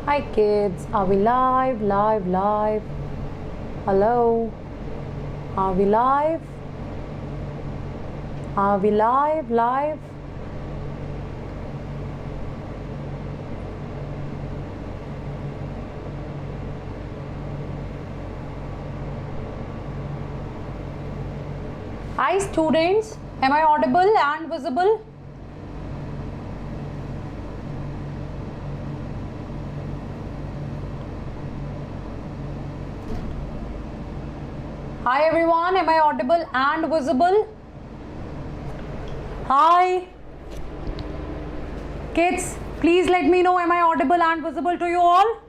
Hi kids, are we live? Hello? Are we live? Are we live? Hi students, am I audible and visible? Hi everyone, am I audible and visible? Hi. Kids, please let me know, am I audible and visible to you all?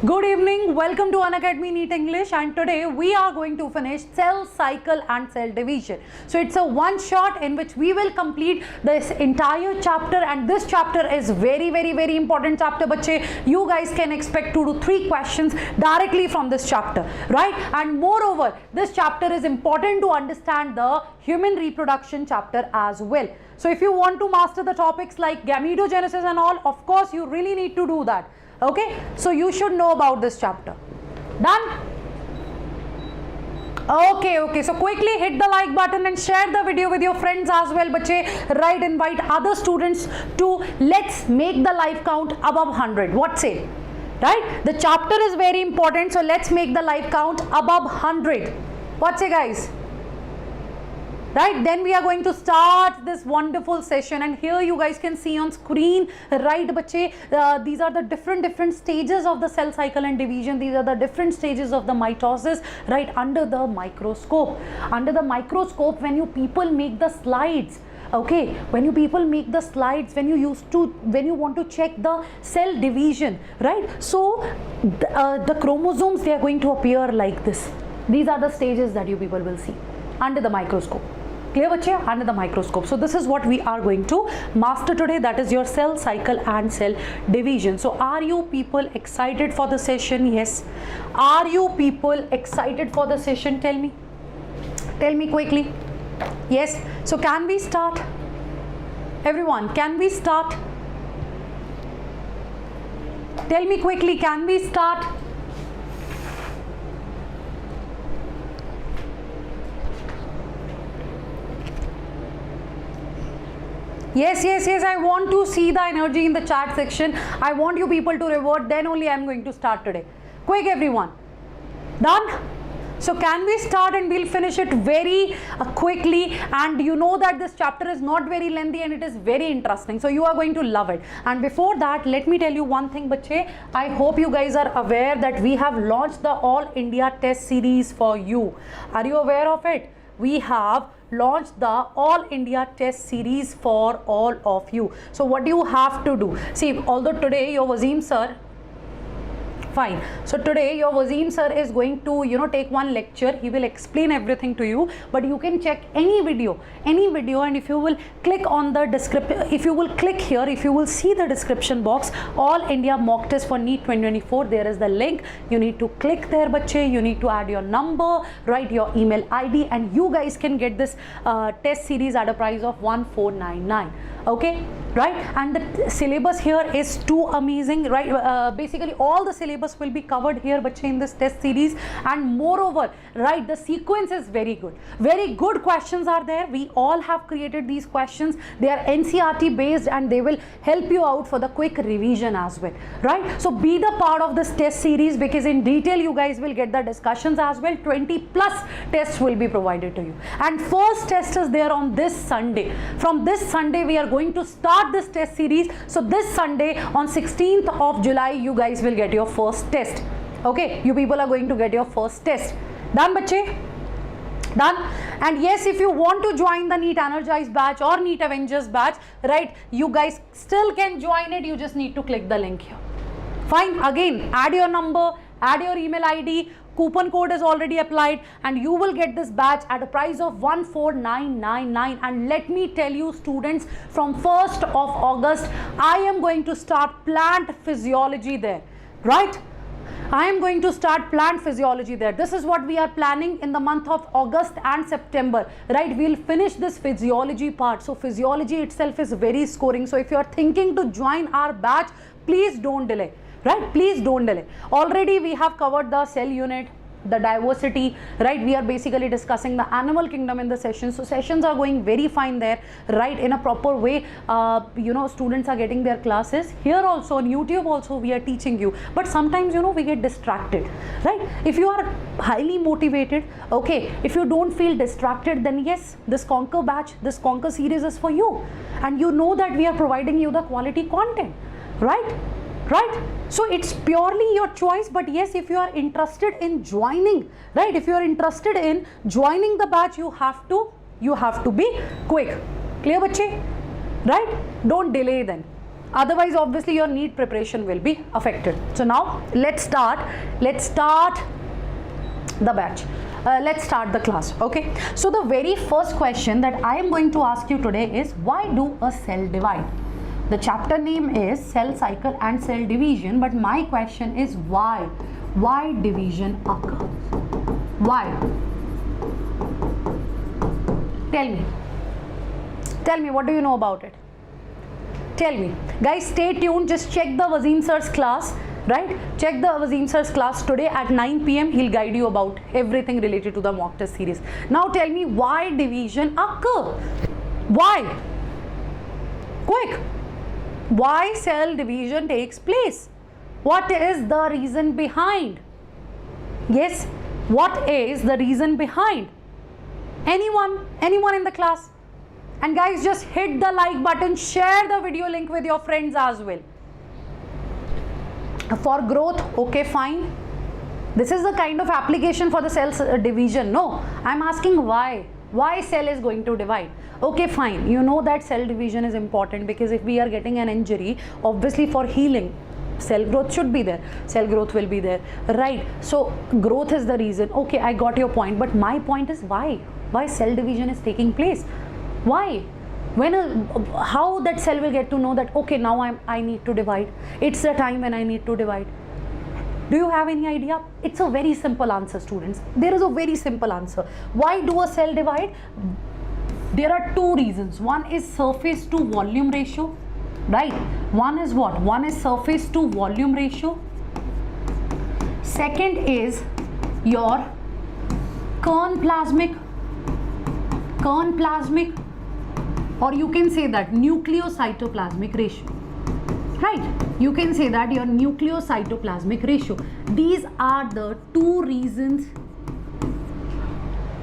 Good evening, welcome to Unacademy NEET English, and today we are going to finish cell cycle and cell division. So it's a one shot in which we will complete this entire chapter, and this chapter is very important chapter. Bache, you guys can expect 2 to 3 questions directly from this chapter, right? And moreover, this chapter is important to understand the human reproduction chapter as well. So if you want to master the topics like gametogenesis and all, of course you really need to do that. Okay, so you should know about this chapter. Done? Okay, so quickly hit the like button and share the video with your friends as well, bache. Right, invite other students to let's make the life count above 100. What say? Right, the chapter is very important, so let's make the life count above 100. What say, guys? Right, then we are going to start this wonderful session, and here you guys can see on screen, right, bache, these are the different stages of the cell cycle and division. These are the different stages of the mitosis, right, under the microscope. Under the microscope, when you people make the slides, okay, when you people make the slides, when you want to check the cell division, right, so the chromosomes, they are going to appear like this. These are the stages that you people will see under the microscope. Clear, bache? Under the microscope. So this is what we are going to master today, that is your cell cycle and cell division. So are you people excited for the session? Yes. Are you people excited for the session? Tell me quickly. Yes. So can we start? Everyone, can we start? Tell me quickly, can we start? Yes, I want to see the energy in the chat section. I want you people to revert, then only I am going to start today. Quick everyone. Done? So can we start, and we'll finish it very quickly, and you know that this chapter is not very lengthy and it is very interesting, so you are going to love it. And before that, let me tell you one thing, bache. I hope you guys are aware that we have launched the All India Test Series for you. Are you aware of it? We have launched the All India Test Series for all of you. So what do you have to do? See, although today your Wazeem sir, fine, so today your Wazeem sir is going to take one lecture. He will explain everything to you, but you can check any video, and if you will click on the description, if you will click here, if you will see the description box, All India Mock Test for NEET 2024, there is the link. You need to click there, bache. You need to add your number, write your email ID, and you guys can get this test series at a price of 1499. Okay, right? And the syllabus here is too amazing, right? Basically all the syllabus will be covered here, bache, in this test series. And moreover, right, the sequence is very good questions are there. We all have created these questions. They are NCERT based, and they will help you out for the quick revision as well, right? So be the part of this test series, because in detail you guys will get the discussions as well. 20+ tests will be provided to you, and first test is there on this Sunday. From this Sunday we are going to start this test series. So this Sunday on 16th of July, you guys will get your first test. Okay, you people are going to get your first test. Done, bache? Done? And yes, if you want to join the NEET Energize batch or NEET Avengers batch, right, you guys still can join it. You just need to click the link here. Fine. Again, add your number, add your email ID. Coupon code is already applied, and you will get this batch at a price of 14,999. And let me tell you, students, from 1st of August I am going to start plant physiology there, right? I am going to start plant physiology there. This is what we are planning in the month of August and September, right? We'll finish this physiology part. So physiology itself is very scoring. So if you are thinking to join our batch, please don't delay, right? Please don't delay. Already we have covered the cell unit, the diversity, right? We are basically discussing the animal kingdom in the sessions. So sessions are going very fine there, right? In a proper way, you know, students are getting their classes. Here also on YouTube also we are teaching you, but sometimes, you know, we get distracted, right? If you are highly motivated, okay, if you don't feel distracted, then yes, this Conquer batch, this Conquer series is for you, and you know that we are providing you the quality content, right? Right? So it's purely your choice, but yes, if you are interested in joining, right, if you are interested in joining the batch, you have to be quick. Clear, bache? Right? Don't delay then. Otherwise, obviously, your NEET preparation will be affected. So now let's start the batch. Let's start the class. Okay. So the very first question that I am going to ask you today is, why do a cell divide? The chapter name is cell cycle and cell division, but my question is why? Why division occurs? Why? Tell me, what do you know about it? Tell me. Guys, stay tuned. Just check the Wasim sir's class, right? Check the Wasim sir's class today at 9 p.m. He'll guide you about everything related to the mock test series. Now tell me, why division occur? Why? Quick. Why cell division takes place? What is the reason behind? Yes, what is the reason behind? Anyone in the class? And guys, just hit the like button, share the video link with your friends as well. For growth, okay, fine. This is the kind of application for the cell division. No, I'm asking why. Why cell is going to divide? Okay, fine. You know that cell division is important, because if we are getting an injury, obviously for healing, cell growth should be there. Cell growth will be there, right? So growth is the reason. Okay, I got your point. But my point is why? Why cell division is taking place? Why? How that cell will get to know that, okay, now I need to divide. It's the time when I need to divide. Do you have any idea? It's a very simple answer, students. There is a very simple answer. Why do a cell divide? There are two reasons. One is surface to volume ratio, right? One is what? One is surface to volume ratio. Second is your kern plasmic, or you can say that nucleocytoplasmic ratio. Right, you can say that your nucleocytoplasmic ratio. These are the two reasons,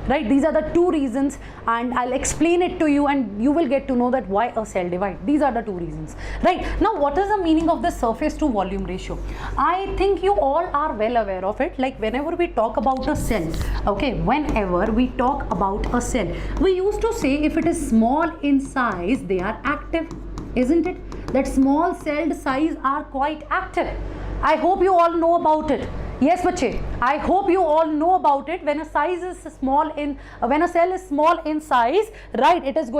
right? These are the two reasons, and I'll explain it to you, and you will get to know that why a cell divide. These are the two reasons, right? Now, what is the meaning of the surface to volume ratio? I think you all are well aware of it. Like whenever we talk about a cell, okay, whenever we talk about a cell, we used to say if it is small in size, they are active, isn't it? That small celled size are quite active. I hope you all know about it. Yes, bache. I hope you all know about it. When a size is small when a cell is small in size, right, it is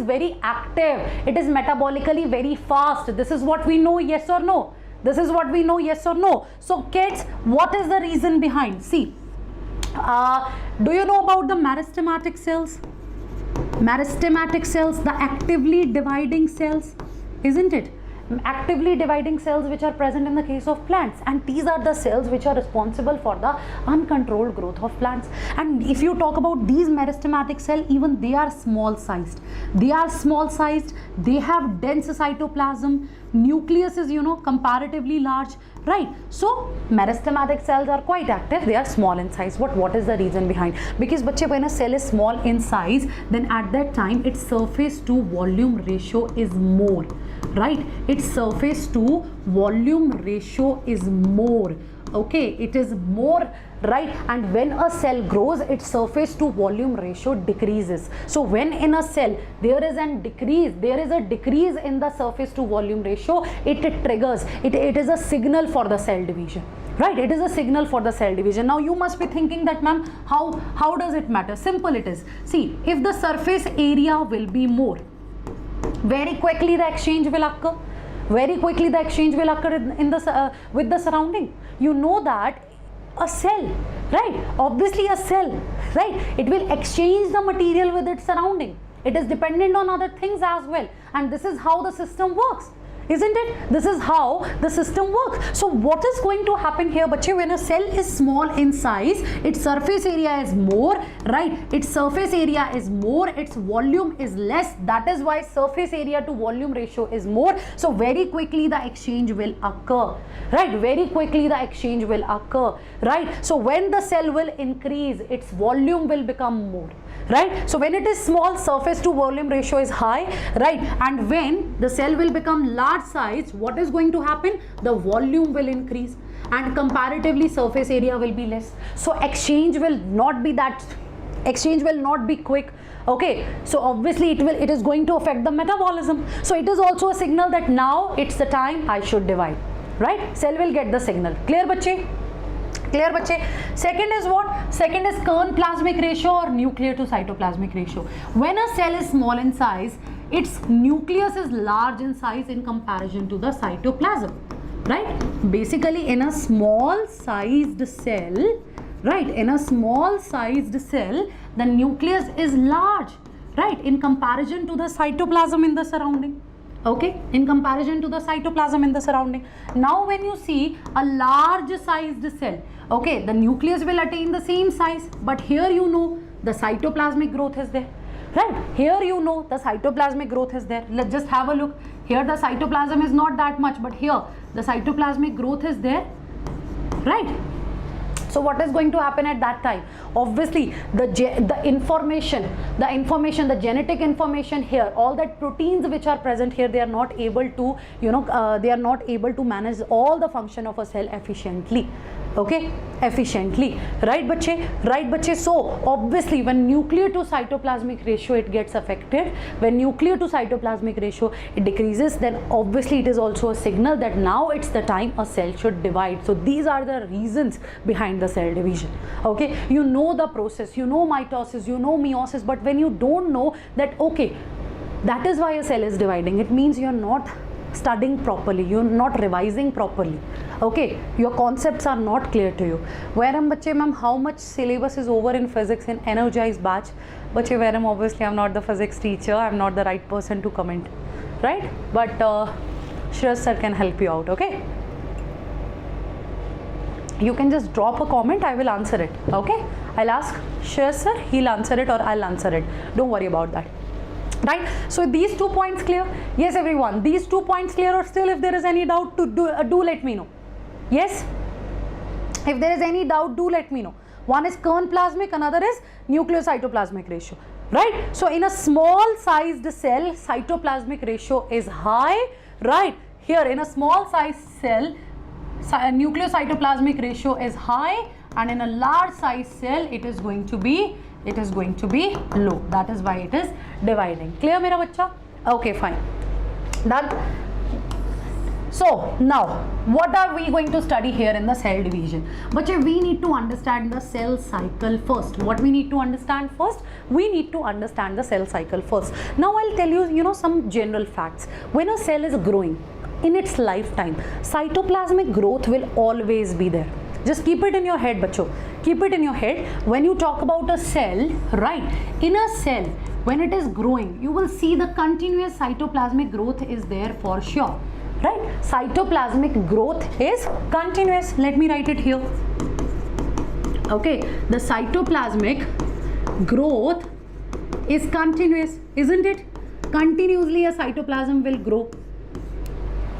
very active. It is metabolically very fast. This is what we know, yes or no? This is what we know, yes or no? So kids, what is the reason behind? See, do you know about the meristematic cells? Meristematic cells, the actively dividing cells, isn't it? Actively dividing cells which are present in the case of plants, and these are the cells which are responsible for the uncontrolled growth of plants. And if you talk about these meristematic cells, even they are small sized. They have dense cytoplasm. Nucleus is, you know, comparatively large, right? So meristematic cells are quite active. They are small in size. What is the reason behind? Because bache, when a cell is small in size, then at that time its surface to volume ratio is more, right? Its surface to volume ratio is more. Okay, it is more, right? And when a cell grows, its surface to volume ratio decreases. So when in a cell there is a decrease in the surface to volume ratio, it triggers, it is a signal for the cell division, right? It is a signal for the cell division. Now you must be thinking that, ma'am, how does it matter? Simple it is. See, if the surface area will be more, very quickly the exchange will occur. Very quickly the exchange will occur in the with the surrounding. You know that a cell, right? Obviously a cell, right? It will exchange the material with its surrounding. It is dependent on other things as well, and this is how the system works, isn't it? This is how the system works. So what is going to happen here, bache? When a cell is small in size, its surface area is more, right? Its surface area is more, its volume is less. That is why surface area to volume ratio is more. So very quickly the exchange will occur, right? Very quickly the exchange will occur, right? So when the cell will increase, its volume will become more, right? So when it is small, surface to volume ratio is high, right? And when the cell will become large size, what is going to happen? The volume will increase and comparatively surface area will be less. So exchange will not be quick. Okay, so obviously it is going to affect the metabolism. So it is also a signal that now it's the time I should divide, right? Cell will get the signal. Clear, bache? Clear, bache? Second is what? Second is kern plasmic ratio or nuclear to cytoplasmic ratio. When a cell is small in size, its nucleus is large in size in comparison to the cytoplasm, right? Basically in a small sized cell, right? In a small sized cell, the nucleus is large, right? In comparison to the cytoplasm in the surrounding. Okay, in comparison to the cytoplasm in the surrounding. Now when you see a large sized cell, okay, the nucleus will attain the same size, but here you know the cytoplasmic growth is there, right? Here you know the cytoplasmic growth is there. Let's just have a look. Here the cytoplasm is not that much, but here the cytoplasmic growth is there, right? So what is going to happen at that time? Obviously the information, the genetic information here, all that proteins which are present here, they are not able to, they are not able to manage all the function of a cell efficiently. Okay, efficiently, right, bache? Right, bache? So obviously when nuclear to cytoplasmic ratio it gets affected, when nuclear to cytoplasmic ratio it decreases, then obviously it is also a signal that now it's the time a cell should divide. So these are the reasons behind the cell division. Okay, you know the process, you know mitosis, you know meiosis, but when you don't know that, okay, that is why a cell is dividing, it means you're not studying properly, you're not revising properly. Okay, your concepts are not clear to you. Where am bache, ma'am, how much syllabus is over in physics in energized batch? Bache, where am, obviously I'm not the physics teacher, I'm not the right person to comment, right? But Shreyas sir can help you out. Okay, you can just drop a comment, I will answer it. Okay, I'll ask Shreyas sir, he'll answer it, or I'll answer it. Don't worry about that. Right, so these 2 points clear? Yes, everyone, these 2 points clear, or still if there is any doubt, to do let me know. Yes, if there is any doubt, do let me know. One is kern plasmic, another is nucleocytoplasmic ratio, right? So in a small sized cell, cytoplasmic ratio is high, right? Here in a small sized cell, nucleocytoplasmic ratio is high, and in a large sized cell it is going to be low. That is why it is dividing. Clear, mera bacha? Okay, fine, done. So now what are we going to study here in the cell division? But we need to understand the cell cycle first. What we need to understand first? We need to understand the cell cycle first. Now I'll tell you, some general facts. When a cell is growing in its lifetime, cytoplasmic growth will always be there. Just keep it in your head, bacho. Keep it in your head. When you talk about a cell, right? In a cell, when it is growing, you will see the continuous cytoplasmic growth is there for sure, right? Cytoplasmic growth is continuous. Let me write it here. Okay, the cytoplasmic growth is continuous, isn't it? Continuously a cytoplasm will grow.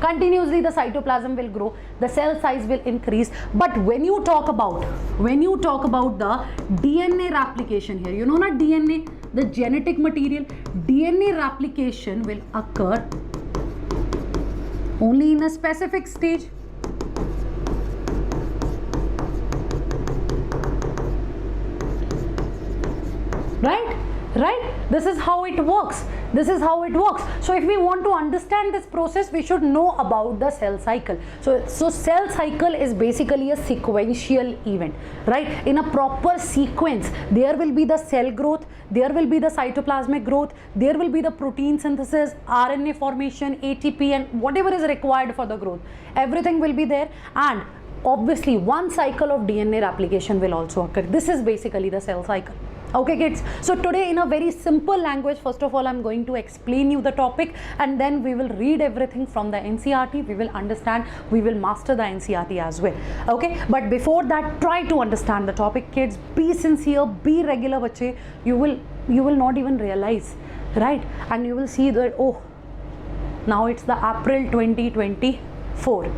Continuously the cytoplasm will grow, the cell size will increase. But when you talk about the DNA replication here, you know not DNA, the genetic material, DNA replication will occur only in a specific stage. Right? This is how it works. This is how it works. So if we want to understand this process, we should know about the cell cycle. So cell cycle is basically a sequential event, right? In a proper sequence, there will be the cell growth, there will be the cytoplasmic growth, there will be the protein synthesis, RNA formation, ATP, and whatever is required for the growth. Everything will be there, and obviously one cycle of DNA replication will also occur. This is basically the cell cycle. Okay kids, so today in a very simple language, first of all I'm going to explain you the topic, and then we will read everything from the NCERT. We will understand, we will master the NCERT as well. Okay, but before that, try to understand the topic kids. Be sincere, be regular bache. You will not even realize, right? And you will see that, oh, now it's the April 2024.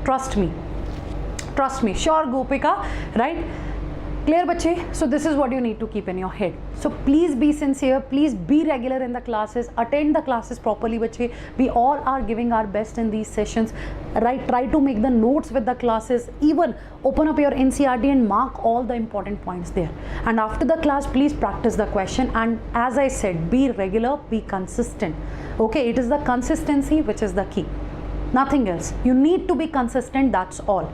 Trust me, sure Gopika, right? Clear bache? So this is what you need to keep in your head. So please be sincere, please be regular in the classes, attend the classes properly bache. We all are giving our best in these sessions, right? Try to make the notes with the classes, even open up your NCERT and mark all the important points there. And after the class, please practice the question, and as I said, be regular, be consistent. Okay, it is the consistency which is the key, nothing else. You need to be consistent, that's all.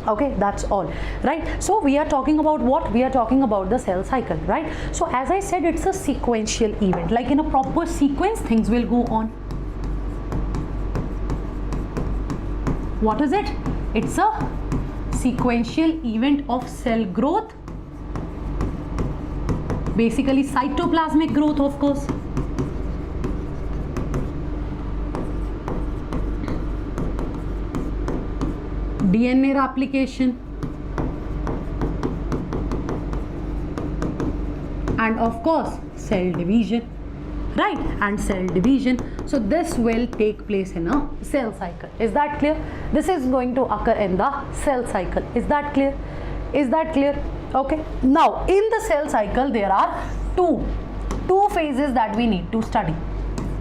Okay, that's all, right? So we are talking about what? We are talking about the cell cycle, right? So as I said, it's a sequential event. Like in a proper sequence, things will go on. What is it? It's a sequential event of cell growth, basically cytoplasmic growth, of course. DNA replication, and of course cell division, right? And cell division. So this will take place in a cell cycle. Is that clear? This is going to occur in the cell cycle. Is that clear? Is that clear? Okay. Now in the cell cycle, there are two phases that we need to study.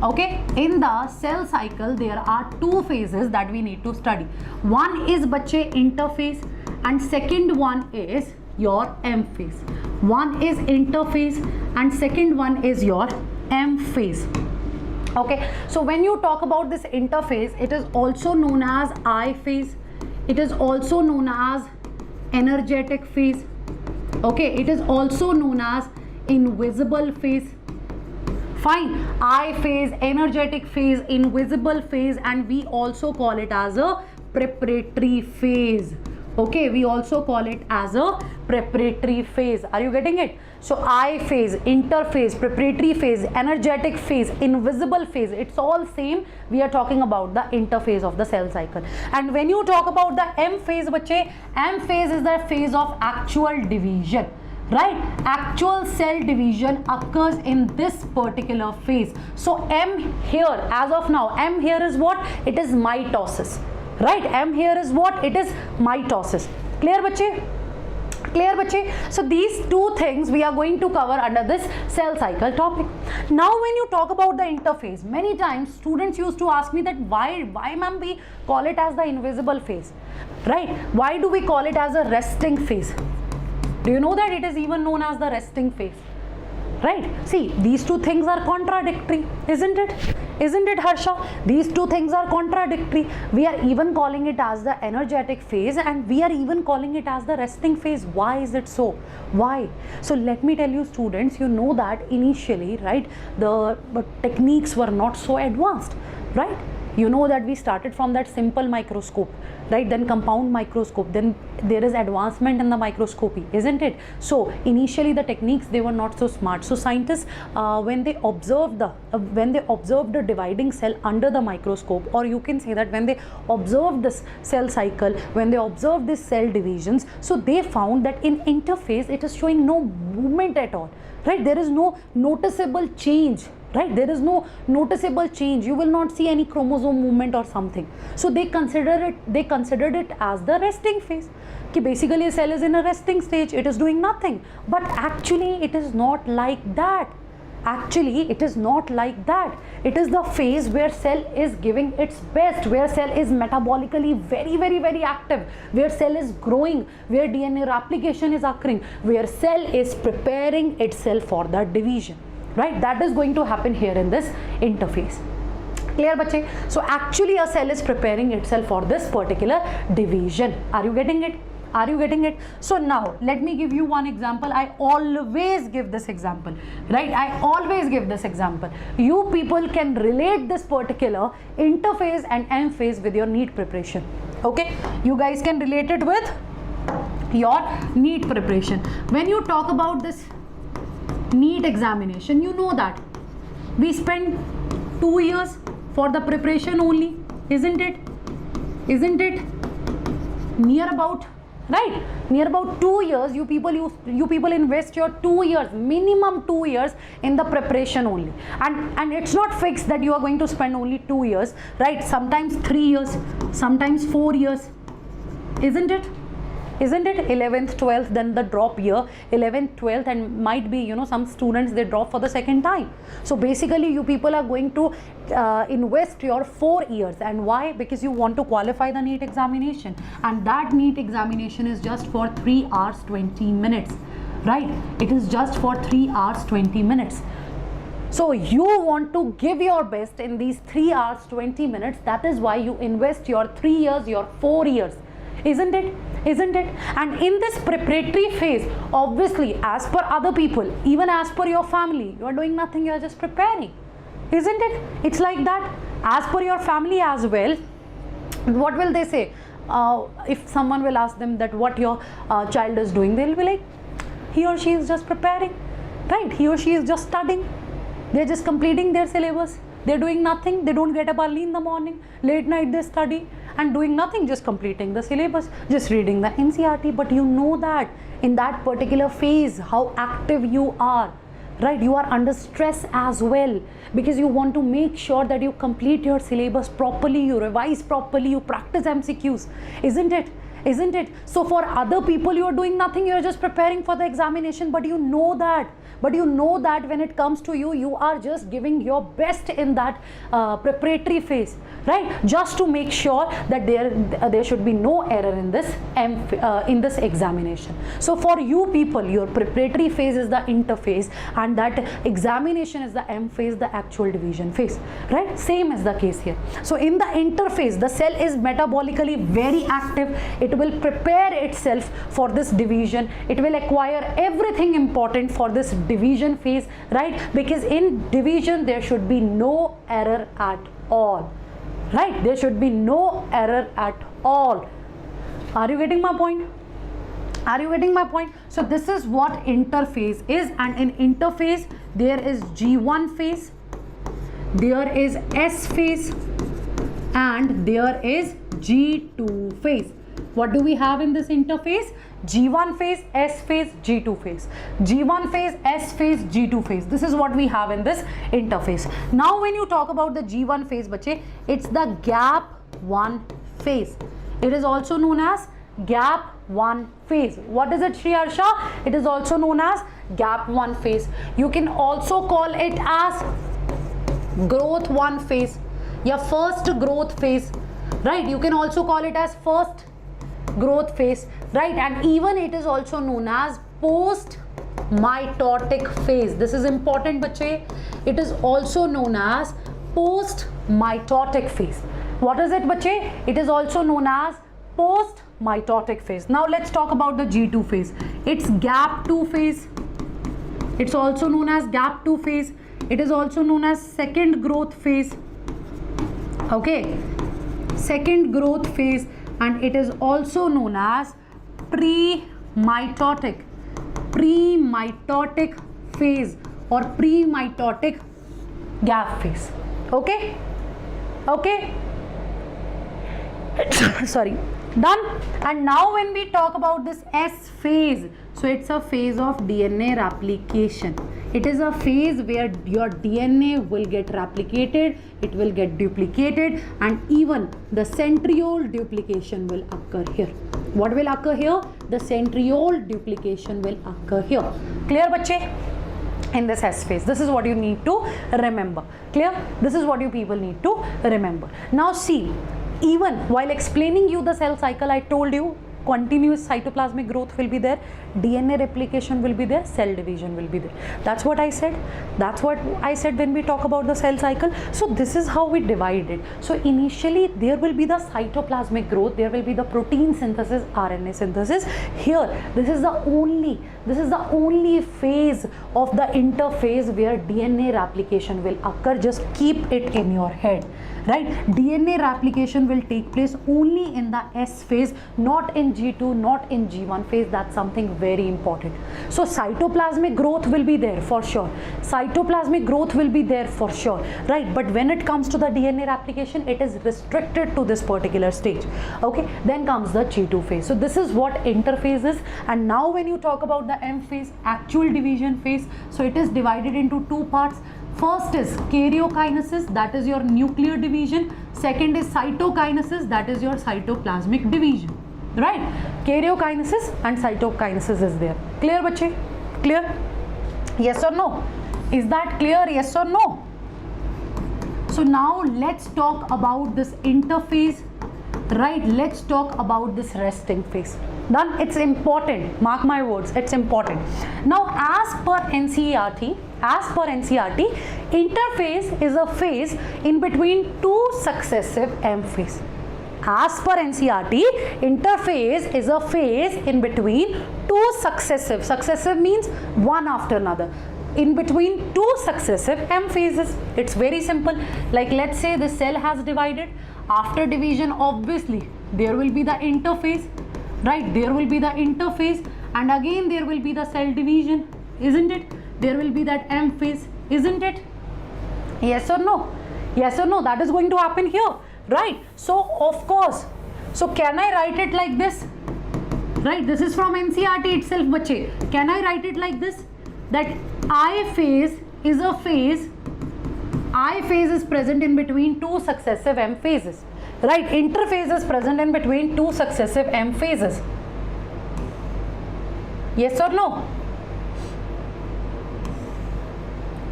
Okay, in the cell cycle there are two phases that we need to study. One is bache interphase, and second one is your M phase. One is interphase and second one is your M phase. Okay, so when you talk about this interphase, it is also known as I phase. It is also known as energetic phase. Okay, it is also known as invisible phase. Fine, I phase, energetic phase, invisible phase, and we also call it as a preparatory phase. Okay, we also call it as a preparatory phase. Are you getting it? So I phase, interphase, preparatory phase, energetic phase, invisible phase, it's all same. We are talking about the interphase of the cell cycle. And when you talk about the M phase, bache, M phase is the phase of actual division. Right, actual cell division occurs in this particular phase. So M here, as of now, M here is what? It is mitosis, right? M here is what? It is mitosis. Clear bache? Clear bache? So these two things we are going to cover under this cell cycle topic. Now when you talk about the interphase, many times students used to ask me that why ma'am we call it as the invisible phase, right? Why do we call it as a resting phase? Do you know that it is even known as the resting phase, right? See, these two things are contradictory, isn't it? Isn't it, Harsha? These two things are contradictory. We are even calling it as the energetic phase, and we are even calling it as the resting phase. Why is it so? Why? So let me tell you students, you know that initially, right, the techniques were not so advanced, right? You know that we started from that simple microscope, right? Then compound microscope, then there is advancement in the microscopy, isn't it? So initially the techniques, they were not so smart. So scientists, when they observed the dividing cell under the microscope, or you can say that when they observed this cell cycle, when they observed this cell divisions, so they found that in interphase it is showing no movement at all, right? There is no noticeable change, right? There is no noticeable change. You will not see any chromosome movement or something. So they considered it as the resting phase. Ki basically a cell is in a resting stage, it is doing nothing. But actually it is not like that. Actually it is not like that. It is the phase where cell is giving its best, where cell is metabolically very active, where cell is growing, where DNA replication is occurring, where cell is preparing itself for the division. right? That is going to happen here in this interphase. Clear, bache? So actually a cell is preparing itself for this particular division. Are you getting it? Are you getting it? So now let me give you one example. I always give this example, right? I always give this example. You people can relate this particular interphase and M phase with your NEET preparation. Okay, you guys can relate it with your NEET preparation. When you talk about this NEET examination, you know that we spend 2 years for the preparation only, isn't it? Isn't it? Near about, right? Near about 2 years, you people invest your 2 years, minimum 2 years in the preparation only. And it's not fixed that you are going to spend only 2 years, right? Sometimes 3 years, sometimes 4 years, isn't it? Isn't it? 11th, 12th, then the drop year, 11th, 12th, and might be, you know, some students, they drop for the second time. So basically you people are going to invest your 4 years. And why? Because you want to qualify the NEET examination, and that NEET examination is just for 3 hours 20 minutes, right? It is just for 3 hours 20 minutes. So you want to give your best in these 3 hours 20 minutes. That is why you invest your 3 years, your 4 years, isn't it? Isn't it? And in this preparatory phase, obviously, as per other people, even as per your family, you are doing nothing, you are just preparing, isn't it? It's like that. As per your family as well, what will they say? If someone will ask them that what your child is doing, they'll be like, he or she is just preparing, right? He or she is just studying, they're just completing their syllabus, they're doing nothing, they don't get up early in the morning, late night they study and doing nothing, just completing the syllabus, just reading the NCERT. But you know that in that particular phase, how active you are, right? You are under stress as well, because you want to make sure that you complete your syllabus properly, you revise properly, you practice MCQs, isn't it? Isn't it? So for other people, you are doing nothing, you are just preparing for the examination, but you know that. But you know that when it comes to you, you are just giving your best in that preparatory phase, right? Just to make sure that there should be no error in this in this examination. So for you people, your preparatory phase is the interphase, and that examination is the M phase, the actual division phase, right? Same is the case here. So in the interphase, the cell is metabolically very active. It will prepare itself for this division. It will acquire everything important for this division phase, right? Because in division there should be no error at all, right? There should be no error at all. Are you getting my point? Are you getting my point? So this is what interphase is, and in interphase there is G1 phase, there is S phase, and there is G2 phase. What do we have in this interphase? G1 phase, S phase, G2 phase. G1 phase, S phase, G2 phase. This is what we have in this interphase. Now when you talk about the G1 phase, bache, it's the gap 1 phase. It is also known as gap 1 phase. What is it, Shri Harsha? It is also known as gap 1 phase. You can also call it as growth 1 phase, your first growth phase, right? You can also call it as first growth phase, right? And even it is also known as post mitotic phase. This is important, bache. It is also known as post mitotic phase. What is it, bache? It is also known as post mitotic phase. Now let's talk about the G2 phase. It's gap 2 phase. It's also known as gap 2 phase. It is also known as second growth phase. Okay, second growth phase. And it is also known as pre-mitotic phase or pre-mitotic gap phase. Okay, okay. Sorry, done. And now when we talk about this S phase, so it's a phase of DNA replication. It is a phase where your DNA will get replicated, it will get duplicated, and even the centriole duplication will occur here. What will occur here? The centriole duplication will occur here. Clear, bache? In this S phase, this is what you need to remember. Clear? This is what you people need to remember. Now see, even while explaining you the cell cycle, I told you continuous cytoplasmic growth will be there, DNA replication will be there, cell division will be there. That's what I said. That's what I said when we talk about the cell cycle. So this is how we divide it. So initially there will be the cytoplasmic growth, there will be the protein synthesis, RNA synthesis. Here, this is the only phase of the interphase where DNA replication will occur. Just keep it in your head, right? DNA replication will take place only in the S phase, not in G2, not in G1 phase. That's something very important. So cytoplasmic growth will be there for sure. Cytoplasmic growth will be there for sure, right? But when it comes to the DNA replication, it is restricted to this particular stage. Okay, then comes the G2 phase. So this is what interphase is. And now when you talk about the M phase, actual division phase, so it is divided into two parts. First is karyokinesis, that is your nuclear division. Second is cytokinesis, that is your cytoplasmic division, right? Karyokinesis and cytokinesis is there. Clear, bache? Clear? Yes or no? Is that clear? Yes or no? So now let's talk about this interphase, right? Let's talk about this resting phase. Done? It's important. Mark my words. It's important. Now, as per NCERT, interphase is a phase in between two successive M phase. As per NCERT, interphase is a phase in between two successive means one after another, in between two successive M phases. It's very simple. Like let's say the cell has divided. After division, obviously there will be the interphase, right? There will be the interphase, and again there will be the cell division, isn't it? There will be that M phase, isn't it? Yes or no? Yes or no? That is going to happen here, right? So of course, so can I write it like this? Right? This is from NCERT itself, bache. Can I write it like this? That I phase is a phase. I phase is present in between two successive M phases, right? Interphase is present in between two successive M phases. Yes or no?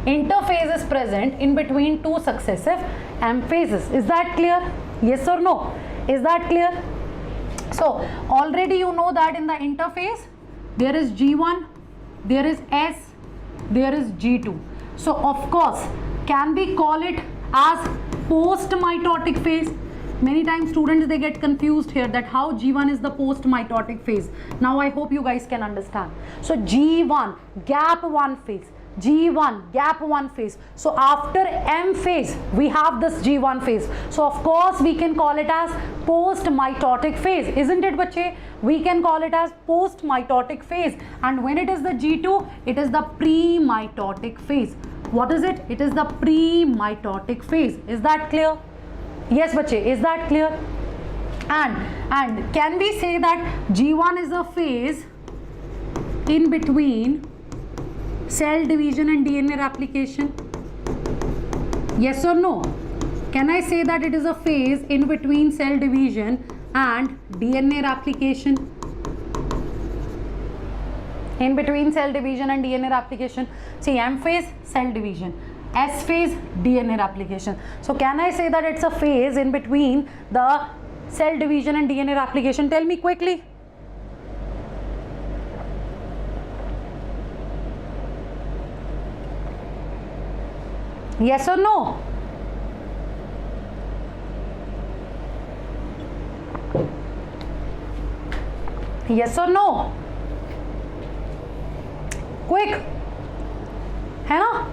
Interphase is present in between two successive M phases. Is that clear? Yes or no? Is that clear? So already you know that in the interphase there is G1, there is S, there is G2. So of course, can we call it as post-mitotic phase? Many times students, they get confused here that how G1 is the post-mitotic phase. Now I hope you guys can understand. So G1, gap 1 phase. G1, gap 1 phase. So after M phase, we have this G1 phase. So of course we can call it as post-mitotic phase. Isn't it, bache? We can call it as post-mitotic phase. And when it is the G2, it is the pre-mitotic phase. What is it? It is the pre-mitotic phase. Is that clear? Yes, bache. Is that clear? And can we say that G1 is a phase in between cell division and DNA replication? Yes or no? Can I say that it is a phase in between cell division and DNA replication? In between cell division and DNA replication. See, M phase, cell division. S phase, DNA replication. So can I say that it's a phase in between the cell division and DNA replication? Tell me quickly. Yes or no? Yes or no? Quick. है ना?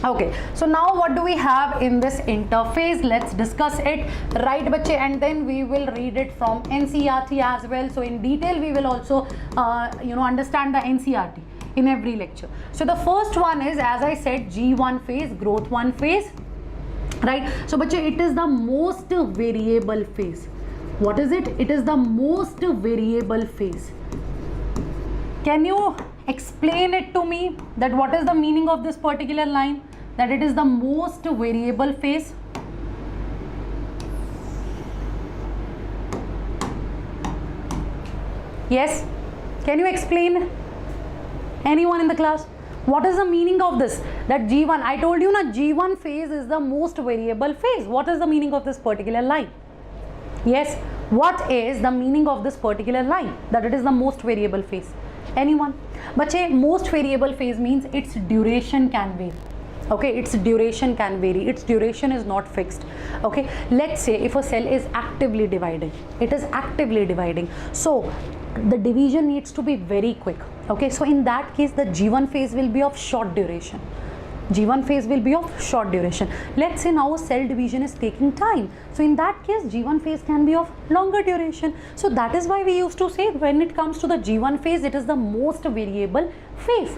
Okay, so now what do we have in this interphase? Let's discuss it, right, bache? And then we will read it from NCERT as well. So in detail we will also understand the NCERT in every lecture. So the first one is, as I said, G1 phase, growth 1 phase, right? So bache, it is the most variable phase. What is it? It is the most variable phase. Can you explain it to me, that what is the meaning of this particular line, that it is the most variable phase? Yes, can you explain? Anyone in the class? What is the meaning of this? That G1, I told you na, G1 phase is the most variable phase. What is the meaning of this particular line? Yes, What is the meaning of this particular line? That it is the most variable phase. Anyone? Bache, most variable phase means its duration can vary. Okay, its duration can vary. Its duration is not fixed. Okay, let's say if a cell is actively dividing, it is actively dividing. So the division needs to be very quick. Okay, so in that case, the G1 phase will be of short duration. G1 phase will be of short duration. Let's say now a cell division is taking time. So in that case, G1 phase can be of longer duration. So that is why we used to say when it comes to the G1 phase, it is the most variable phase.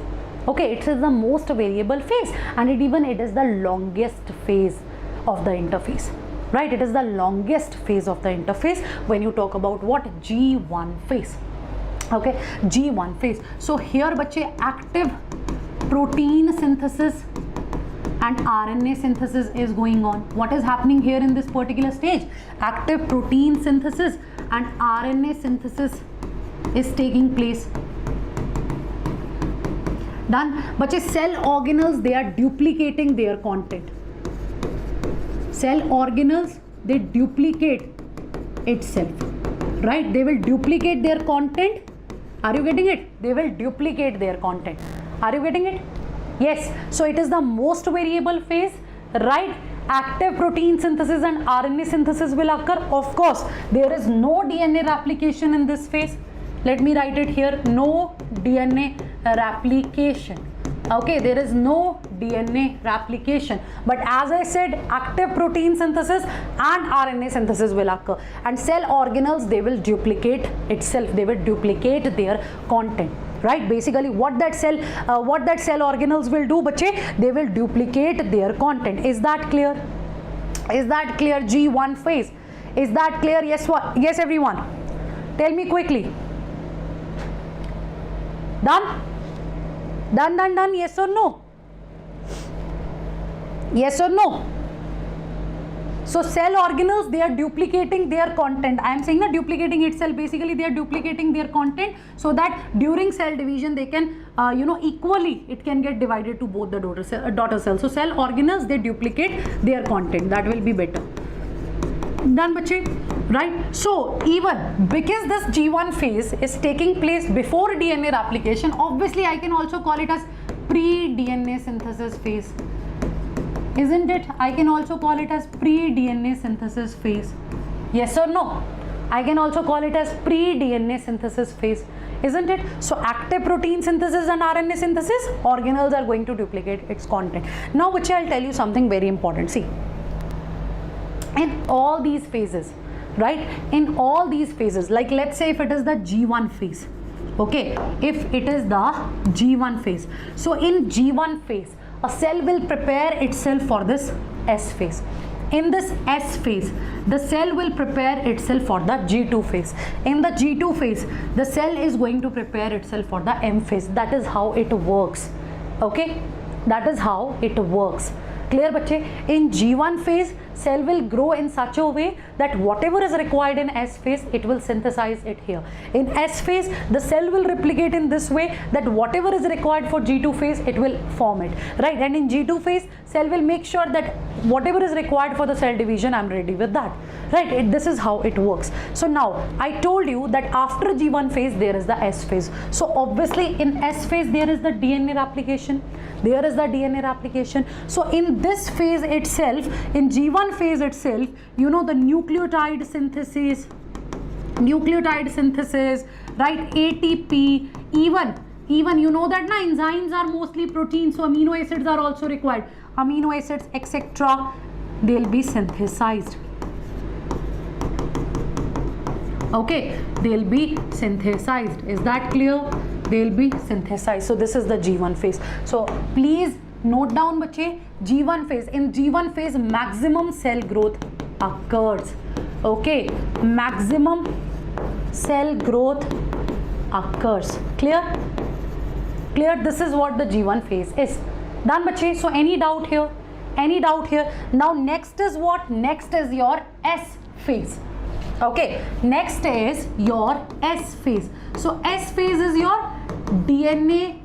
Okay, it is the most variable phase, and it is the longest phase of the interface. Right, it is the longest phase of the interface when you talk about what? G1 phase. Okay, G1 phase. So here bache, active protein synthesis and RNA synthesis is going on. What is happening here in this particular stage? Active protein synthesis and RNA synthesis is taking place. Done. Bache, cell organelles, they are duplicating their content. Cell organelles, they duplicate itself. Right? They will duplicate their content. Are you getting it? They will duplicate their content. Are you getting it? Yes. So it is the most variable phase, right? Active protein synthesis and RNA synthesis will occur. Of course, there is no DNA replication in this phase. Let me write it here. No DNA replication. Okay, there is no DNA replication. But as I said, active protein synthesis and RNA synthesis will occur. And cell organelles, they will duplicate itself. They will duplicate their content. Right, basically what that cell organelles will do, bache, they will duplicate their content. Is that clear? Is that clear? G1 phase. Is that clear? Yes, what? Yes, everyone. Tell me quickly. Done? Done. Yes or no? Yes or no? So cell organelles, they are duplicating their content. I am saying that duplicating itself, basically they are duplicating their content so that during cell division they can, equally it can get divided to both the daughter cells. So cell organelles, they duplicate their content. That will be better. Done, bache? Right? So even because this G1 phase is taking place before DNA replication, obviously I can also call it as pre-DNA synthesis phase. Isn't it? I can also call it as pre-DNA synthesis phase. Yes or no? I can also call it as pre-DNA synthesis phase. Isn't it? So active protein synthesis and RNA synthesis, organelles are going to duplicate its content. Now, which I'll tell you something very important. See, in all these phases, right? In all these phases, like let's say if it is the G1 phase, okay? If it is the G1 phase. So in G1 phase, a cell will prepare itself for this S phase. In this S phase, the cell will prepare itself for the G2 phase. In the G2 phase, the cell is going to prepare itself for the M phase. That is how it works. Okay? That is how it works. Clear, bache? In G1 phase, cell will grow in such a way that whatever is required in S phase, it will synthesize it here. In S phase, the cell will replicate in this way that whatever is required for G2 phase, it will form it, right? And in G2 phase, cell will make sure that whatever is required for the cell division, I'm ready with that, right? This is how it works. So now, I told you that after G1 phase, there is the S phase. So obviously, in S phase, there is the DNA replication. There is the DNA replication. So in this phase itself, in G1 phase itself, you know the nucleotide synthesis, right? ATP, even you know that na, enzymes are mostly proteins, so amino acids are also required. Amino acids, etc., they'll be synthesized. Okay, they'll be synthesized. Is that clear? They'll be synthesized. So this is the G1 phase. So please note down, bache, G1 phase. In G1 phase, maximum cell growth occurs. Okay, maximum cell growth occurs. Clear? Clear? This is what the G1 phase is. Done, bache? So any doubt here? Any doubt here? Now next is what? Next is your S phase. Okay, next is your S phase. So S phase is your DNA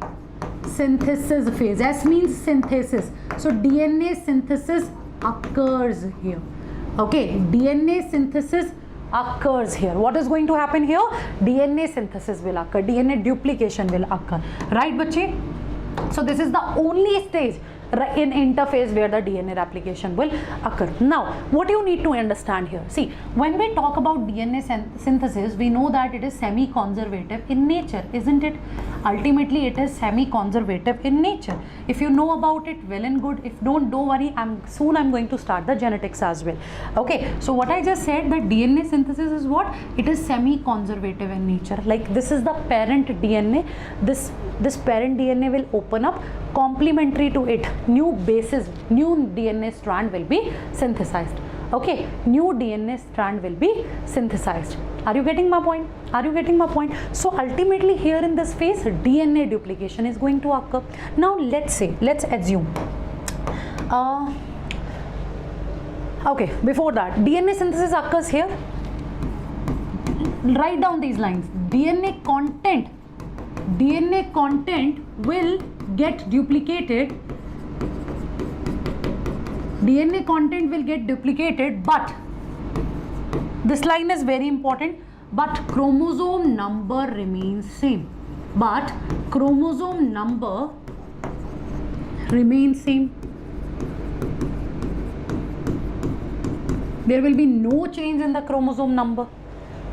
synthesis phase. S means synthesis. So DNA synthesis occurs here. Okay, DNA synthesis occurs here. What is going to happen here? DNA synthesis will occur, DNA duplication will occur, right bache? So this is the only stage in interphase where the DNA replication will occur. Now what you need to understand here, see, when we talk about DNA synthesis, we know that it is semi-conservative in nature, isn't it? Ultimately it is semi-conservative in nature. If you know about it, well and good. If don't worry, I'm going to start the genetics as well. Okay, so what I just said, that DNA synthesis is what? It is semi-conservative in nature. Like this is the parent DNA, this parent DNA will open up, complementary to it new bases, new DNA strand will be synthesized. Okay, new DNA strand will be synthesized. Are you getting my point? Are you getting my point? So ultimately here in this phase, DNA duplication is going to occur. Now let's assume okay, before that, DNA synthesis occurs here. Write down these lines. DNA content will get duplicated. DNA content will get duplicated, but this line is very important, but chromosome number remains same. But chromosome number remains same. There will be no change in the chromosome number.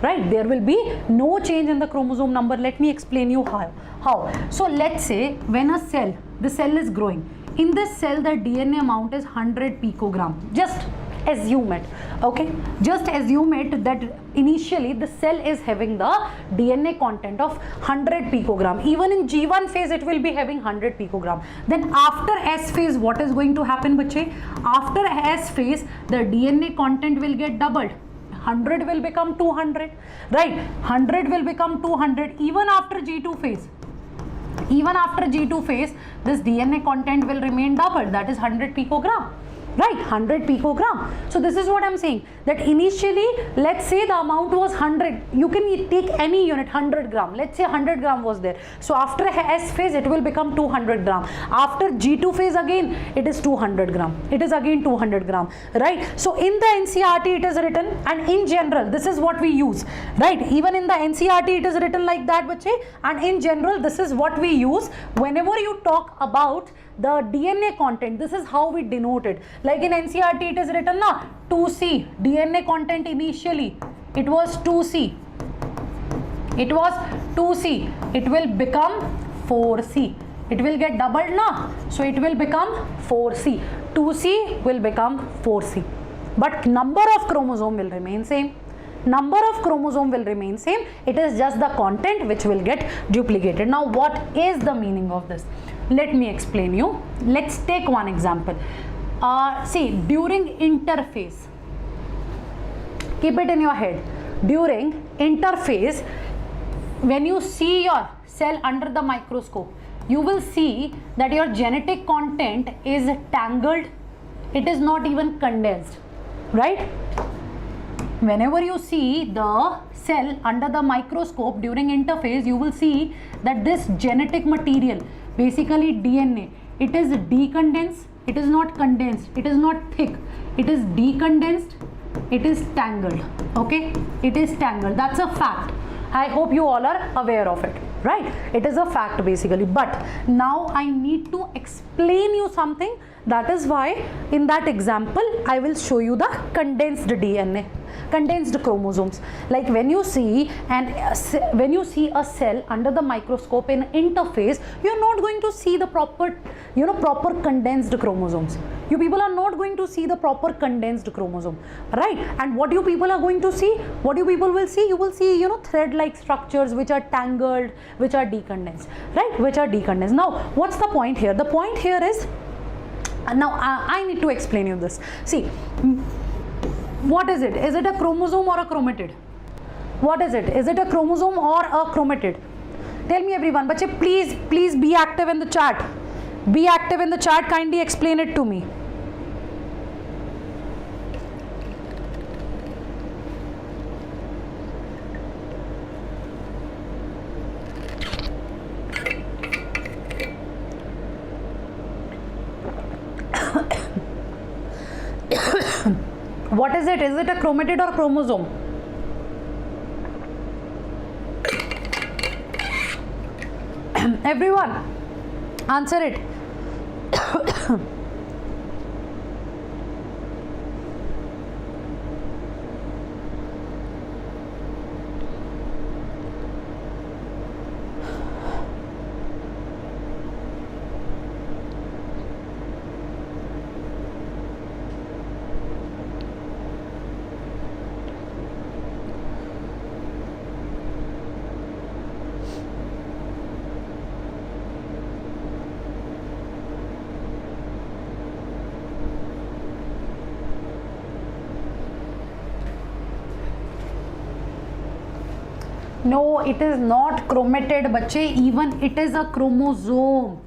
Right, there will be no change in the chromosome number. Let me explain you how. So let's say when a cell, the cell is growing. In this cell, the DNA amount is 100 picogram. Just assume it. Okay, just assume it that initially the cell is having the DNA content of 100 picogram. Even in G1 phase, it will be having 100 picogram. Then after S phase, what is going to happen, bache? After S phase, the DNA content will get doubled. 100 will become 200, right? 100 will become 200 even after G2 phase. Even after G2 phase, this DNA content will remain doubled, that is 100 picogram. Right, 100 picogram. So this is what I'm saying, that initially, let's say the amount was 100. You can take any unit, 100 gram. Let's say 100 gram was there. So after S phase, it will become 200 gram. After G2 phase again, it is 200 gram. It is again 200 gram, right? So in the NCERT, it is written, and in general, this is what we use, right? Even in the NCERT, it is written like that, bache. And in general, this is what we use whenever you talk about the DNA content. This is how we denote it. Like in NCERT, it is written na 2C. DNA content initially, it was 2C. It was 2C. It will become 4C. It will get doubled na. So it will become 4C. 2C will become 4C. But number of chromosome will remain same. Number of chromosome will remain same. It is just the content which will get duplicated. Now what is the meaning of this? Let me explain you. Let's take one example. See, during interphase, keep it in your head. During interphase, when you see your cell under the microscope, you will see that your genetic content is tangled. It is not even condensed, right? Whenever you see the cell under the microscope during interphase, you will see that this genetic material, basically DNA, it is decondensed, it is not condensed, it is not thick, it is decondensed, it is tangled. Okay, it is tangled. That's a fact. I hope you all are aware of it, right? It is a fact basically. But now I need to explain you something. That is why in that example I will show you the condensed DNA, condensed chromosomes. Like when you see a cell under the microscope in interphase, you are not going to see the proper condensed chromosomes. You people are not going to see the proper condensed chromosome, right? And what you people are going to see, what you people will see, you will see thread-like structures which are tangled, which are decondensed, right? Which are decondensed. Now what's the point here? The point here is, now I need to explain you this. See, what is it? Is it a chromosome or a chromatid? What is it? Is it a chromosome or a chromatid? Tell me everyone. Bache, please be active in the chat. Be active in the chat. Kindly explain it to me. What is it? Is it a chromatid or chromosome? Everyone, answer it. No, it is not chromatid, बच्चे. Even it is a chromosome.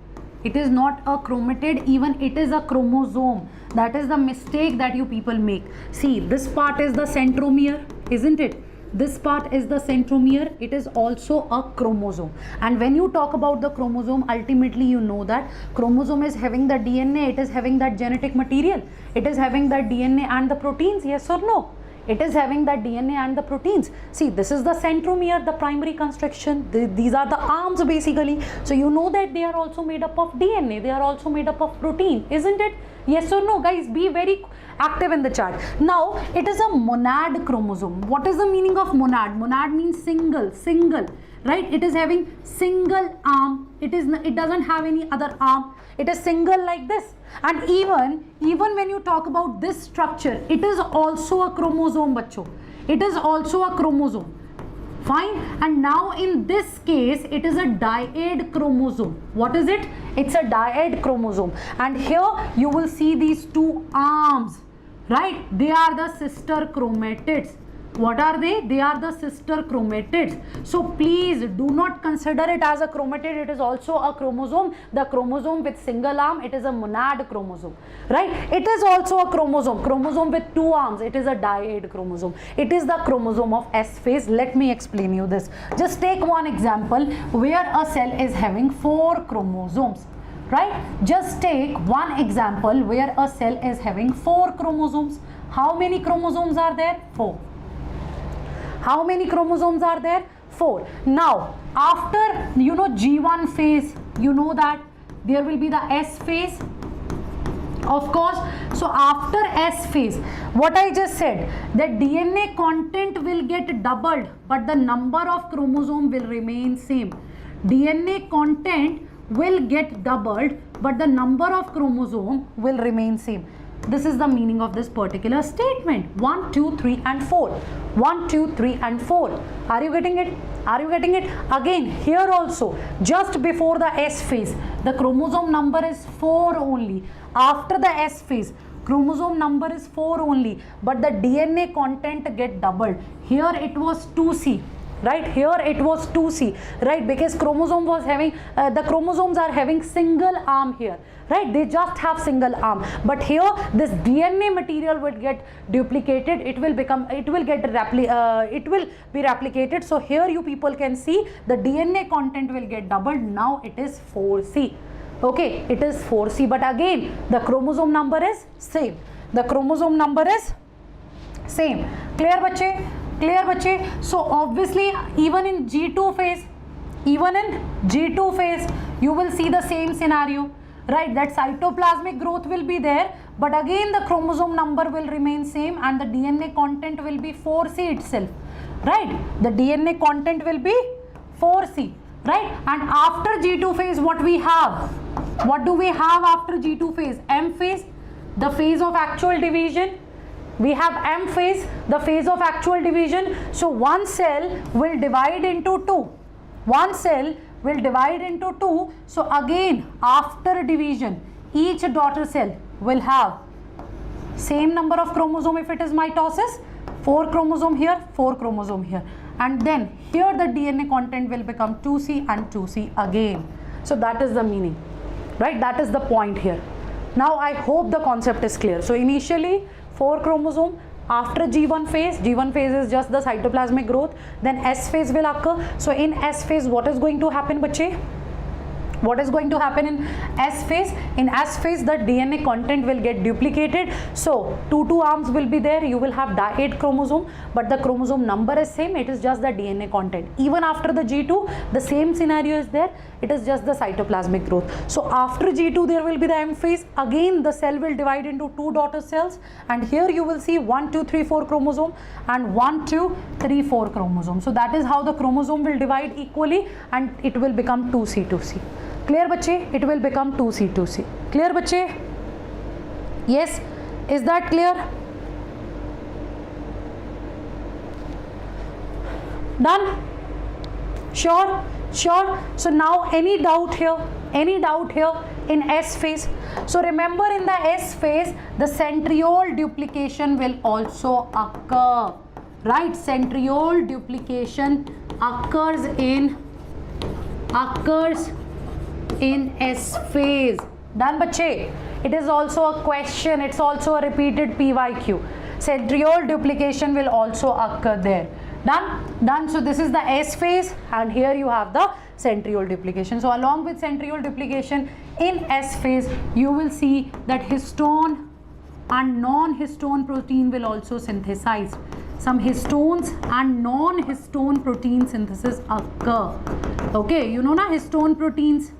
It is not a chromatid, even it is a chromosome. That is the mistake that you people make. See, this part is the centromere, isn't it? This part is the centromere. It is also a chromosome. And when you talk about the chromosome, ultimately you know that chromosome is having the DNA. It is having that genetic material. It is having that DNA and the proteins. Yes or no? It is having that DNA and the proteins. See, this is the centromere, the primary construction. These are the arms basically. So you know that they are also made up of DNA. They are also made up of protein, isn't it? Yes or no? Guys, be very active in the chat. Now, it is a monad chromosome. What is the meaning of monad? Monad means single, right? It is having single arm. It doesn't have any other arm. It is single like this. And even when you talk about this structure, it is also a chromosome, bachcho. It is also a chromosome. Fine. And now in this case, it is a dyad chromosome. What is it? It's a dyad chromosome. And here you will see these two arms, right? They are the sister chromatids. What are they? They are the sister chromatids. So please do not consider it as a chromatid. It is also a chromosome. The chromosome with single arm, it is a monad chromosome, right? It is also a chromosome with two arms. It is a dyad chromosome. It is the chromosome of S phase. Let me explain you this. Just take one example where a cell is having 4 chromosomes, right? Just take one example where a cell is having 4 chromosomes. How many chromosomes are there? 4. How many chromosomes are there? 4. Now, after G1 phase, you know that there will be the S phase, of course. So after S phase, what I just said, the DNA content will get doubled, but the number of chromosome will remain same. DNA content will get doubled, but the number of chromosome will remain same. This is the meaning of this particular statement. 1, 2, 3 and 4. 1, 2, 3 and 4. Are you getting it? Are you getting it? Again, here also, just before the S phase, the chromosome number is 4 only. After the S phase, chromosome number is 4 only, but the DNA content get doubled. Here it was 2C. Right, here it was 2C, right, because chromosome was having the chromosomes are having single arm here, right? They just have single arm, but here this DNA material will get duplicated. It will be replicated. So here you people can see the DNA content will get doubled. Now it is 4C. Okay, it is 4C, but again the chromosome number is same. The chromosome number is same. Clear, bache? Clear, bache? So obviously even in G2 phase, you will see the same scenario, right? That cytoplasmic growth will be there, but again the chromosome number will remain same and the DNA content will be 4C itself, right? The DNA content will be 4C, right? And after G2 phase, what we have? What do we have after G2 phase? M phase, the phase of actual division. We have M phase, the phase of actual division. So one cell will divide into 2. One cell will divide into 2. So again, after division, each daughter cell will have same number of chromosome if it is mitosis. 4 chromosome here, 4 chromosome here. And then here the DNA content will become 2C and 2C again. So that is the meaning, right? That is the point here. Now I hope the concept is clear. So initially 4 chromosome, after G1 phase is just the cytoplasmic growth, then S phase will occur. So in S phase, what is going to happen, bache? What is going to happen in S phase? In S phase, the DNA content will get duplicated. So 2 arms will be there. You will have 8 chromosome, but the chromosome number is same. It is just the DNA content. Even after the G2, the same scenario is there. It is just the cytoplasmic growth. So after G2, there will be the M phase. Again, the cell will divide into 2 daughter cells, and here you will see 1, 2, 3, 4 chromosome and 1, 2, 3, 4 chromosome. So that is how the chromosome will divide equally, and it will become 2C, 2C. Clear बच्चे? It will become 2C, 2C. Clear बच्चे? Yes? Is that clear? Done? Sure? Sure? So now any doubt here? Any doubt here in S phase? So remember, in the S phase, the centriole duplication will also occur. Right? Centriole duplication occurs in S phase. Done bache? It is also a question. It's also a repeated PYQ. Centriole duplication will also occur there. Done? Done. So this is the S phase, and here you have the centriole duplication. So along with centriole duplication in S phase, you will see that histone and non-histone protein will also synthesize. Some histones and non-histone protein synthesis occur. Okay, you know na histone proteins.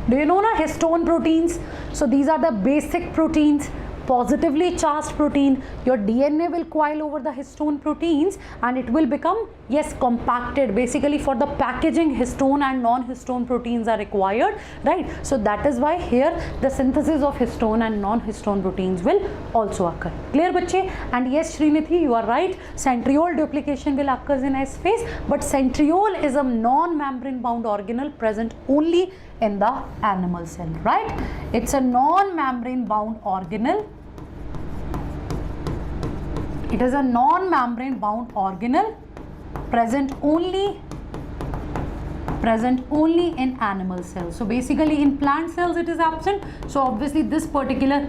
Do you know na histone proteins? So these are the basic proteins, positively charged protein. Your DNA will coil over the histone proteins, and it will become, yes, compacted. Basically, for the packaging, histone and non-histone proteins are required, right? So that is why here the synthesis of histone and non-histone proteins will also occur. Clear bache? And yes, Srinithi, you are right. Centriole duplication will occur in S phase, but centriole is a non-membrane bound organelle present only in the animal cell, right? It's a non-membrane bound organelle. It is a non-membrane bound organelle present only in animal cells. So basically in plant cells it is absent. So obviously this particular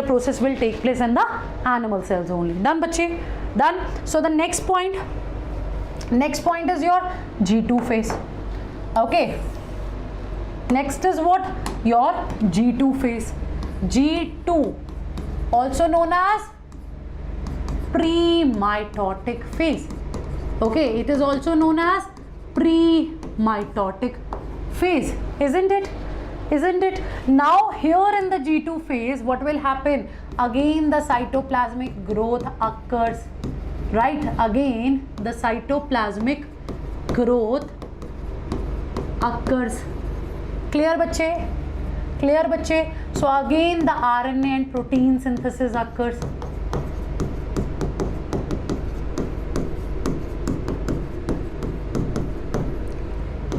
process will take place in the animal cells only. Done bache? Done. So the next point is your G2 phase. Okay, next is what? Your G2 phase. G2, also known as pre-mitotic phase. Okay, it is also known as pre-mitotic phase, isn't it? Isn't it? Now here in the G2 phase, what will happen? Again the cytoplasmic growth occurs, right? Again the cytoplasmic growth occurs. Clear bache? Clear bache? So again the RNA and protein synthesis occurs.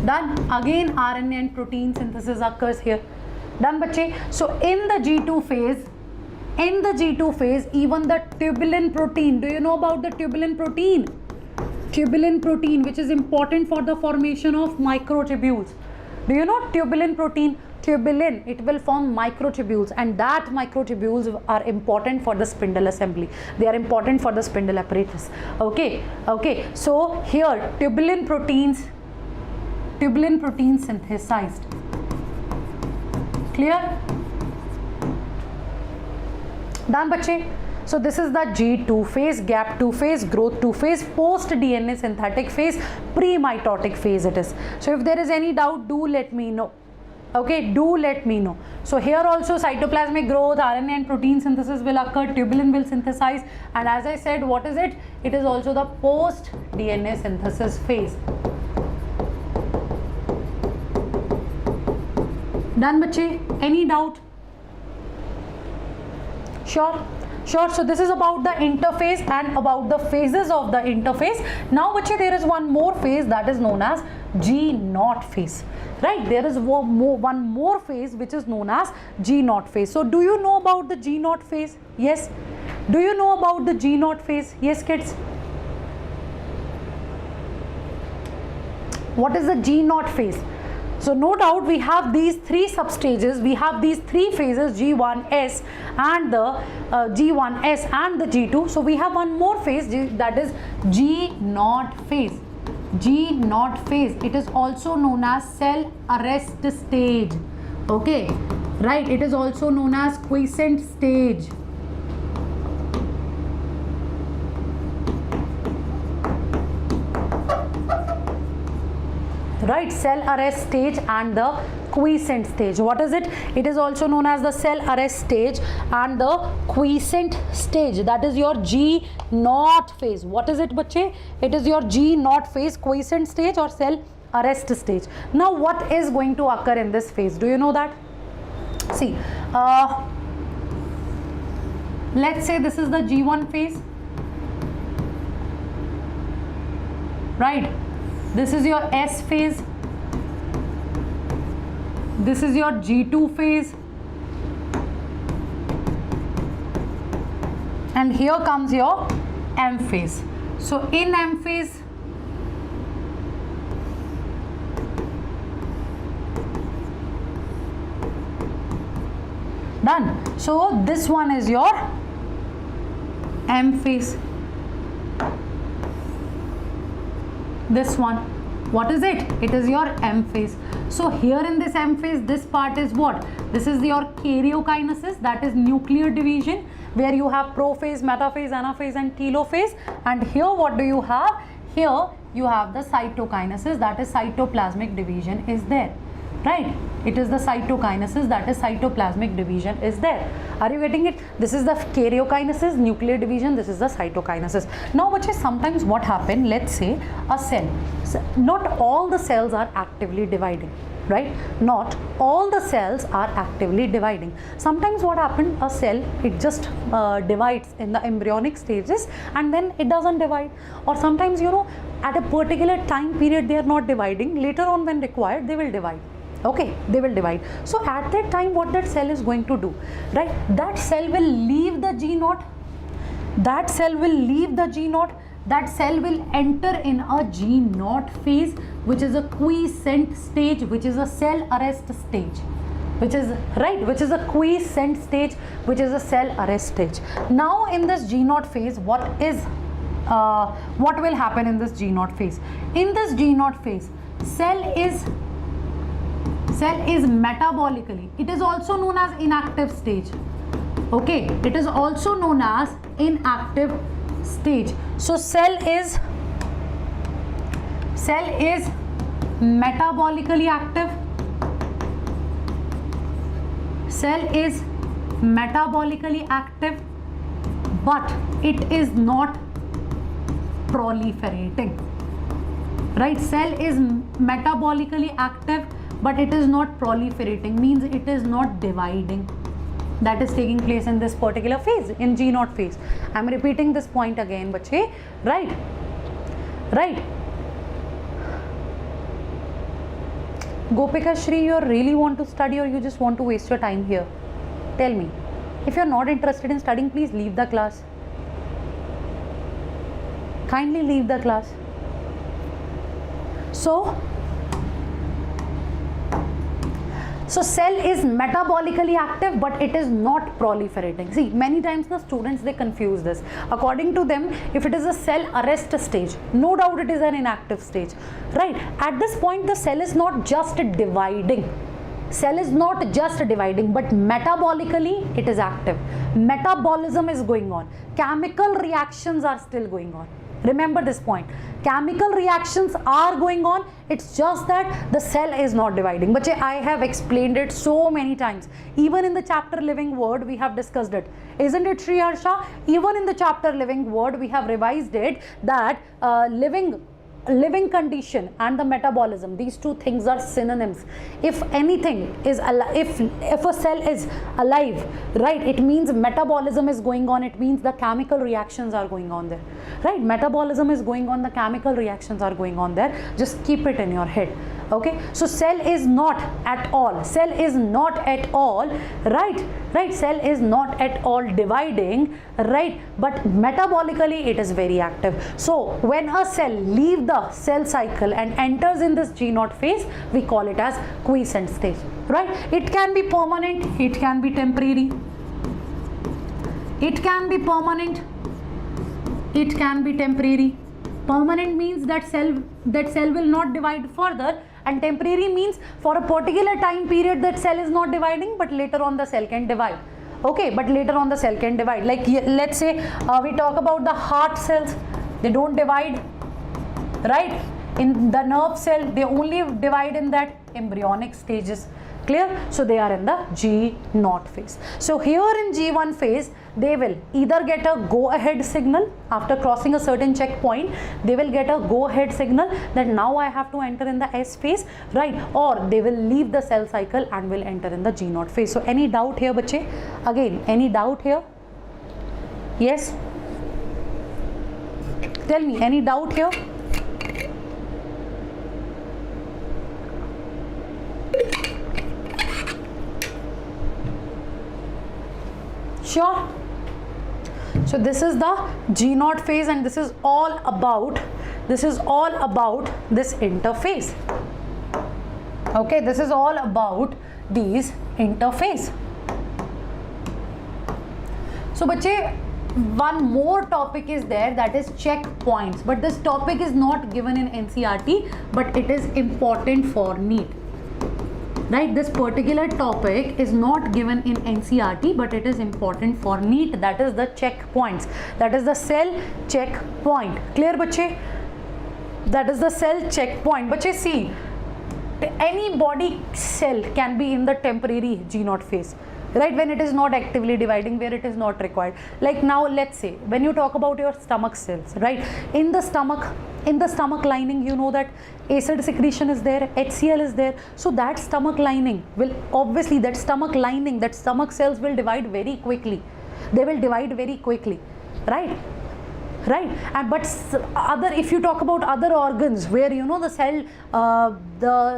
Done. Again RNA and protein synthesis occurs here. Done bache? So in the G2 phase, even the tubulin protein, do you know about the tubulin protein? Tubulin protein, which is important for the formation of microtubules. Do you know tubulin protein? Tubulin, it will form microtubules, and that microtubules are important for the spindle assembly. They are important for the spindle apparatus. Okay, okay. So here tubulin proteins synthesized. Clear? Done bache? So this is the G2 phase, gap 2 phase, growth 2 phase, post DNA synthetic phase, pre-mitotic phase it is. So if there is any doubt, do let me know. Okay, do let me know. So here also cytoplasmic growth, RNA and protein synthesis will occur, tubulin will synthesize, and as I said, what is it? It is also the post DNA synthesis phase. Done bache? Any doubt? Sure? Sure. So this is about the interphase and about the phases of the interphase. Now bache, there is one more phase that is known as G0 phase. Right? There is one more phase which is known as G0 phase. So do you know about the G0 phase? Yes. Do you know about the G0 phase? Yes, kids. What is the G0 phase? So no doubt we have these three substages, we have these three phases, G1S and the G1S and the G2. So we have one more phase, that is G0 phase. G0 phase, it is also known as cell arrest stage. Okay, right, it is also known as quiescent stage. Right, cell arrest stage and the quiescent stage. What is it? It is also known as the cell arrest stage and the quiescent stage. That is your G0 phase. What is it, bache? It is your G0 phase, quiescent stage or cell arrest stage. Now what is going to occur in this phase? Do you know that? See, let's say this is the G1 phase, right? This is your S phase, this is your G2 phase, and here comes your M phase. So in M phase, done. So this one is your M phase. This one, what is it? It is your M phase. So here in this M phase, this part is what? This is your karyokinesis, that is nuclear division, where you have prophase, metaphase, anaphase and telophase. And here what do you have? Here you have the cytokinesis, that is cytoplasmic division is there, right? It is the cytokinesis, that is cytoplasmic division is there. Are you getting it? This is the karyokinesis, nuclear division, this is the cytokinesis. Now which is sometimes what happen, let's say a cell, not all the cells are actively dividing, right? Not all the cells are actively dividing. Sometimes what happens, a cell, it just divides in the embryonic stages and then it doesn't divide. Or sometimes, you know, at a particular time period they are not dividing, later on when required they will divide. Okay, they will divide. So at that time what that cell is going to do, right? That cell will leave the G0, that cell will leave the G0, that cell will enter in a G0 phase, which is a quiescent stage, which is a cell arrest stage, which is right, which is a quiescent stage, which is a cell arrest stage. Now in this G0 phase, what will happen in this G0 phase? In this G0 phase, cell is metabolically, it is also known as inactive stage. Okay, it is also known as inactive stage. So cell is metabolically active, cell is metabolically active, but it is not proliferating, right? Cell is metabolically active, but it is not proliferating, means it is not dividing. That is taking place in this particular phase, in G0 phase. I am repeating this point again, bache, right? Right. Gopika Shri, you really want to study or you just want to waste your time here? Tell me. If you are not interested in studying, please leave the class. Kindly leave the class. So cell is metabolically active, but it is not proliferating. See, many times the students, they confuse this. According to them, if it is a cell arrest stage, no doubt it is an inactive stage, right? At this point, the cell is not just dividing. Cell is not just dividing, but metabolically it is active. Metabolism is going on. Chemical reactions are still going on. Remember this point. Chemical reactions are going on. It's just that the cell is not dividing. But I have explained it so many times. Even in the chapter Living Word, we have discussed it. Isn't it, Sri Harsha? Even in the chapter Living Word, we have revised it that living condition and the metabolism, these two things are synonyms. If anything is if a cell is alive, right, it means metabolism is going on, it means the chemical reactions are going on there, right? Metabolism is going on, the chemical reactions are going on there. Just keep it in your head. Okay, so cell is not at all, cell is not at all, right, cell is not at all dividing, right, but metabolically it is very active. So when a cell leaves the cell cycle and enters in this G0 phase, we call it as quiescent stage, right? It can be permanent, it can be temporary, it can be permanent, it can be temporary. Permanent means that cell will not divide further, and temporary means for a particular time period that cell is not dividing, but later on the cell can divide. Okay, but later on the cell can divide. Like let's say we talk about the heart cells, they don't divide, right? In the nerve cell, they only divide in that embryonic stages. Clear? So they are in the G0 phase. So here in G1 phase, they will either get a go ahead signal after crossing a certain checkpoint, they will get a go ahead signal that now I have to enter in the S phase, right? Or they will leave the cell cycle and will enter in the G0 phase. So any doubt here, bache? Again, any doubt here? Yes? Tell me, any doubt here? Sure. So this is the G0 phase, and this is all about this interphase. Okay, this is all about these interphase. So bache, one more topic is there, that is checkpoints, but this topic is not given in NCERT, but it is important for NEET. Right, this particular topic is not given in NCERT, but it is important for NEET. That is the checkpoints. That is the cell checkpoint. Clear, bache? That is the cell checkpoint. Bache, see, any body cell can be in the temporary G0 phase, right, when it is not actively dividing, where it is not required. Like now, let's say when you talk about your stomach cells, right, in the stomach lining, you know that acid secretion is there, HCl is there. So that stomach lining will obviously, that stomach cells will divide very quickly. They will divide very quickly, right? And but if you talk about other organs where you know the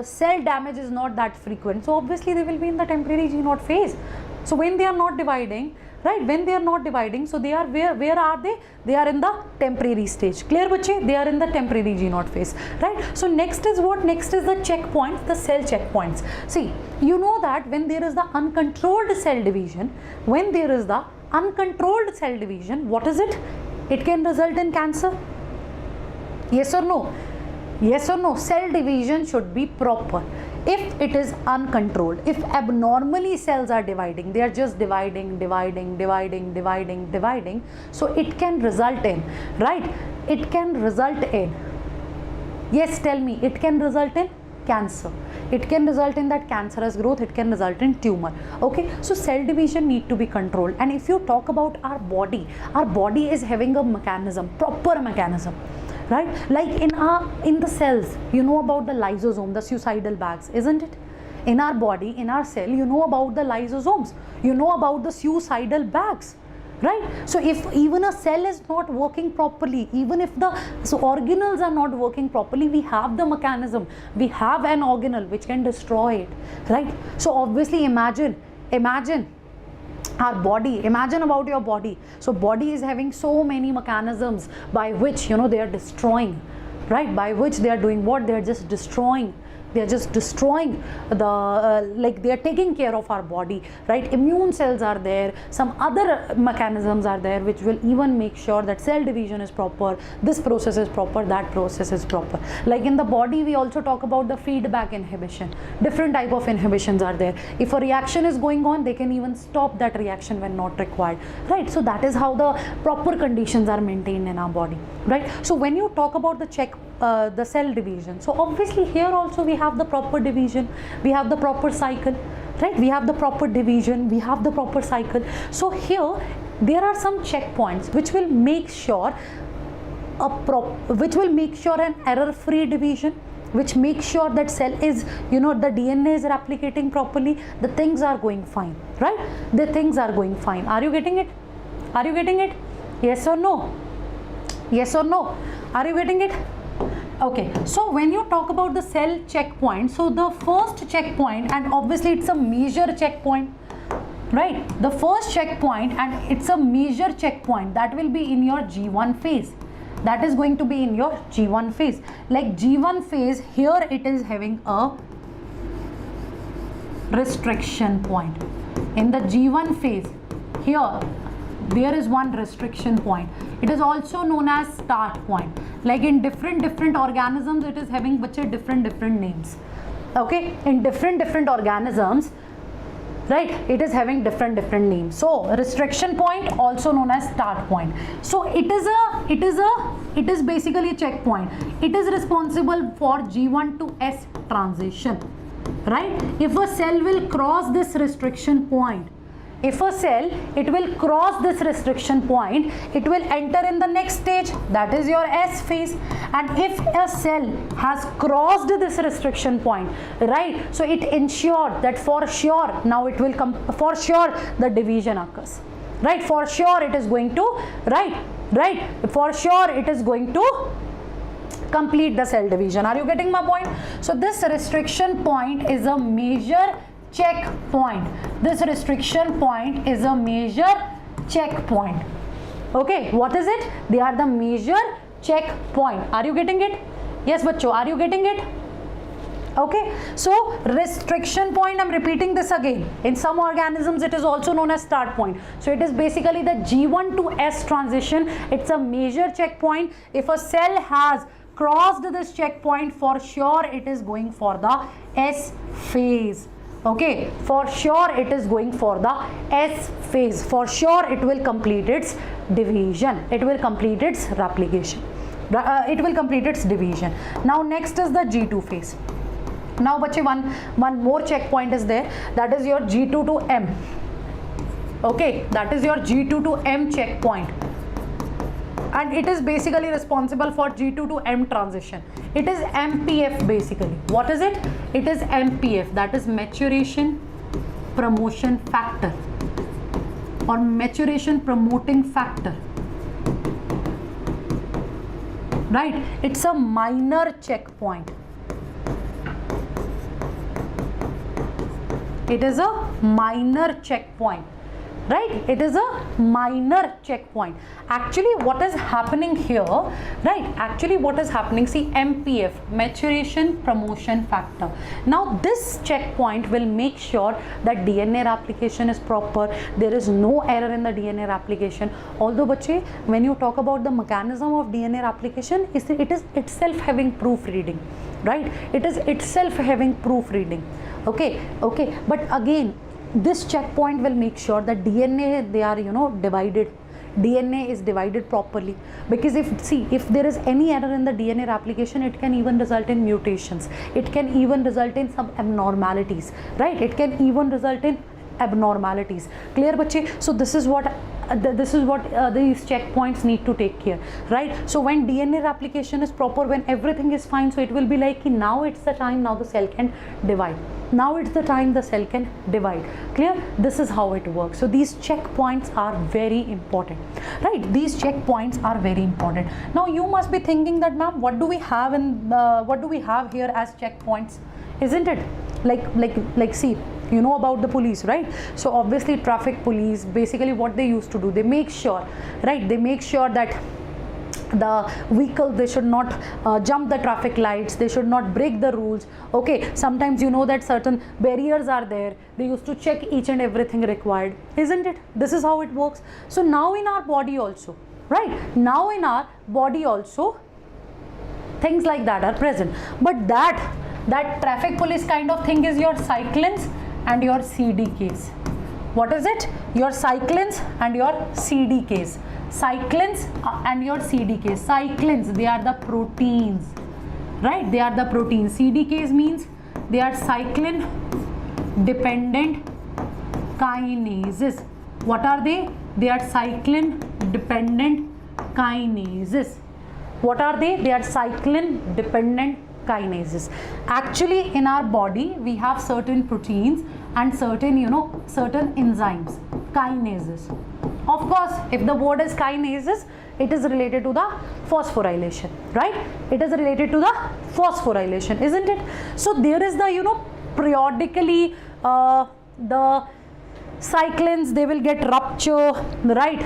cell damage is not that frequent, so obviously they will be in the temporary G0 phase. So when they are not dividing, right, so they are where are they? They are in the temporary stage. Clear, bache? They are in the temporary G0 phase, right? So next is what? Next is the checkpoints, the cell checkpoints. See, you know that when there is the uncontrolled cell division, what is it? It can result in cancer. Yes or no? Yes or no? Cell division should be proper. If it is uncontrolled, if abnormally cells are dividing, they are just dividing, so it can result in, right? It can result in, yes, tell me, it can result in cancer. It can result in that cancerous growth, it can result in tumor. Okay, so cell division need to be controlled. And if you talk about our body is having a mechanism, proper mechanism, right? Like in the cells, you know about the lysosome, the suicidal bags, isn't it? In our body, in our cell, you know about the lysosomes, you know about the suicidal bags, right? So if even a cell is not working properly, even if the organelles are not working properly, we have the mechanism, we have an organelle which can destroy it, right? So obviously imagine our body, imagine about your body. So body is having so many mechanisms by which, you know, they are destroying, right? By which they are doing what? They are just destroying. They are just destroying the, like they are taking care of our body, right? Immune cells are there, some other mechanisms are there which will even make sure that cell division is proper, this process is proper, that process is proper. Like in the body, we also talk about the feedback inhibition. Different type of inhibitions are there. If a reaction is going on, they can even stop that reaction when not required, right? So that is how the proper conditions are maintained in our body, right? So when you talk about the cell division, so obviously here also we have the proper division, we have the proper cycle, right? We have the proper division, we have the proper cycle. So here there are some checkpoints which will make sure an error-free division, which makes sure that cell is, you know, the DNA is replicating properly, the things are going fine, right? The things are going fine. Are you getting it? Are you getting it? Yes or no? Yes or no? Are you getting it? Okay, so when you talk about the cell checkpoint, so the first checkpoint, and obviously it's a major checkpoint, right? The first checkpoint, and it's a major checkpoint, that will be in your G1 phase. That is going to be in your G1 phase. Like G1 phase, here it is having a restriction point. In the G1 phase, here there is one restriction point. It is also known as start point. Like in different organisms, it is having different names. Okay, in different organisms, right, it is having different names. So restriction point, also known as start point. So it is basically a checkpoint. It is responsible for G1 to S transition, right? If a cell will cross this restriction point, if a cell, it will cross this restriction point, it will enter in the next stage, that is your S phase. And if a cell has crossed this restriction point, right, so it ensured that for sure now it will come, for sure the division occurs, right? For sure it is going to, right, for sure it is going to complete the cell division. Are you getting my point? So this restriction point is a major checkpoint. This restriction point is a major checkpoint. Okay, what is it? They are the major checkpoint. Are you getting it? Yes, bacho, are you getting it? Okay, so restriction point, I'm repeating this again. In some organisms, it is also known as start point. So it is basically the G1 to S transition. It's a major checkpoint. If a cell has crossed this checkpoint, for sure it is going for the S phase. Okay, for sure it is going for the S phase. For sure it will complete its division. It will complete its replication. It will complete its division. Now next is the G2 phase. Now bache, one more checkpoint is there. That is your G2 to M. Okay, that is your G2 to M checkpoint. And it is basically responsible for G2 to M transition. It is MPF basically. What is it? It is MPF, that is maturation promotion factor or maturation promoting factor. Right? It's a minor checkpoint. It is a minor checkpoint. Right, it is a minor checkpoint. Actually what is happening here, right, actually what is happening, see, MPF, maturation promotion factor. Now this checkpoint will make sure that DNA replication is proper, there is no error in the DNA replication. Although bache, when you talk about the mechanism of DNA replication, it is itself having proofreading, right, it is itself having proofreading. Okay, but again, this checkpoint will make sure that DNA, they are divided. DNA is divided properly, because if there is any error in the DNA replication, it can even result in mutations. It can even result in some abnormalities, right? It can even result in abnormalities. Clear, bache? So this is what these checkpoints need to take care, right? So when DNA replication is proper, when everything is fine, so it will be like now it's the time, now the cell can divide. Now it's the time the cell can divide. Clear? This is how it works. So these checkpoints are very important, right? These checkpoints are very important. Now you must be thinking that, ma'am, what do we have here as checkpoints, isn't it? Like see, you know about the police, right? So obviously traffic police, basically what they used to do, they make sure, right, they make sure that the vehicle, they should not jump the traffic lights, they should not break the rules. Okay, sometimes you know that certain barriers are there, they used to check each and everything required, isn't it? This is how it works. So now in our body also, right, now in our body also things like that are present. But that traffic police kind of thing is your cyclins and your CDKs. What is it? Your cyclins and your CDKs. Cyclins and your CDKs. Cyclins, they are the proteins, right? They are the proteins. CDKs means they are cyclin dependent kinases. What are they? They are cyclin dependent kinases. What are they? They are cyclin dependent kinases. Actually in our body we have certain proteins and certain enzymes, kinases. Of course, if the word is kinases, It is related to the phosphorylation, right? It is related to the phosphorylation, isn't it? So there is the, periodically the cyclins, they will get rupture, right?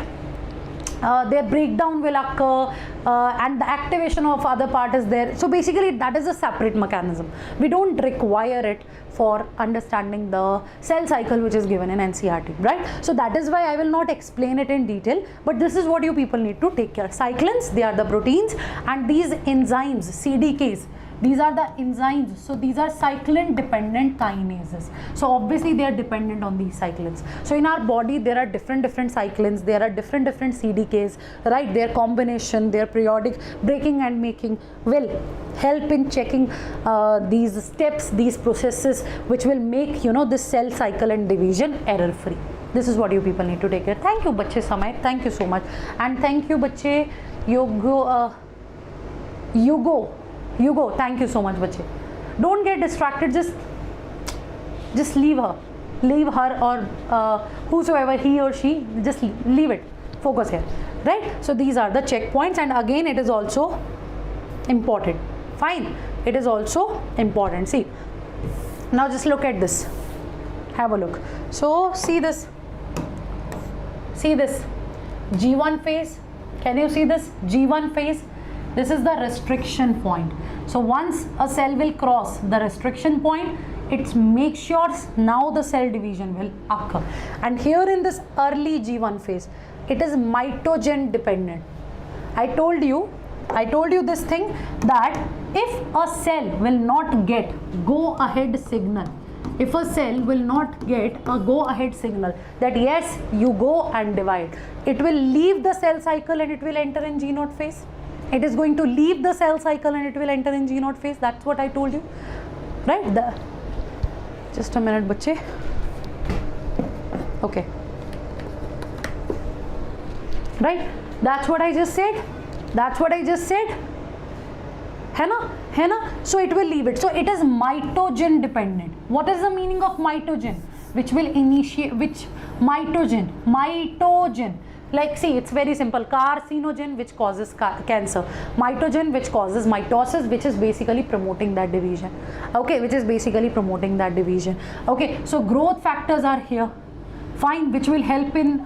Their breakdown will occur, and the activation of other part is there. So basically that is a separate mechanism. We don't require it for understanding the cell cycle which is given in NCERT, right? So that is why I will not explain it in detail, but this is what you people need to take care. Cyclins, they are the proteins, and these enzymes, CDKs, these are the enzymes. So these are cyclin dependent kinases. So obviously they are dependent on these cyclins. So in our body there are different cyclins, there are different CDKs, right? Their combination, their periodic breaking and making will help in checking these steps, these processes which will make this cell cycle and division error free. This is what you people need to take care. Thank you bache Samay, thank you so much, and thank you bache Yugo, thank you so much bache. Don't get distracted, just leave her or whosoever, he or she, just leave it, focus here, right? So these are the checkpoints, and again it is also important. Fine, it is also important. See, now just look at this, have a look. So see this G1 phase. Can you see this G1 phase? This is the restriction point. So once a cell will cross the restriction point, it makes sure now the cell division will occur. And here in this early G1 phase, it is mitogen dependent. I told you this thing, that if a cell will not get go ahead signal, if a cell will not get a go ahead signal that yes, you go and divide, it will leave the cell cycle and it will enter in G0 phase. It is going to leave the cell cycle and it will enter in G0 phase. That's what I told you, right? Just a minute bache. Okay, right? That's what I just said. है ना? So it will leave it. So it is mitogen dependent. What is the meaning of mitogen? Which will initiate, which mitogen, like see, it's very simple. Carcinogen, which causes cancer. Mitogen, which causes mitosis, which is basically promoting that division. Okay, okay, so growth factors are here, fine, which will help in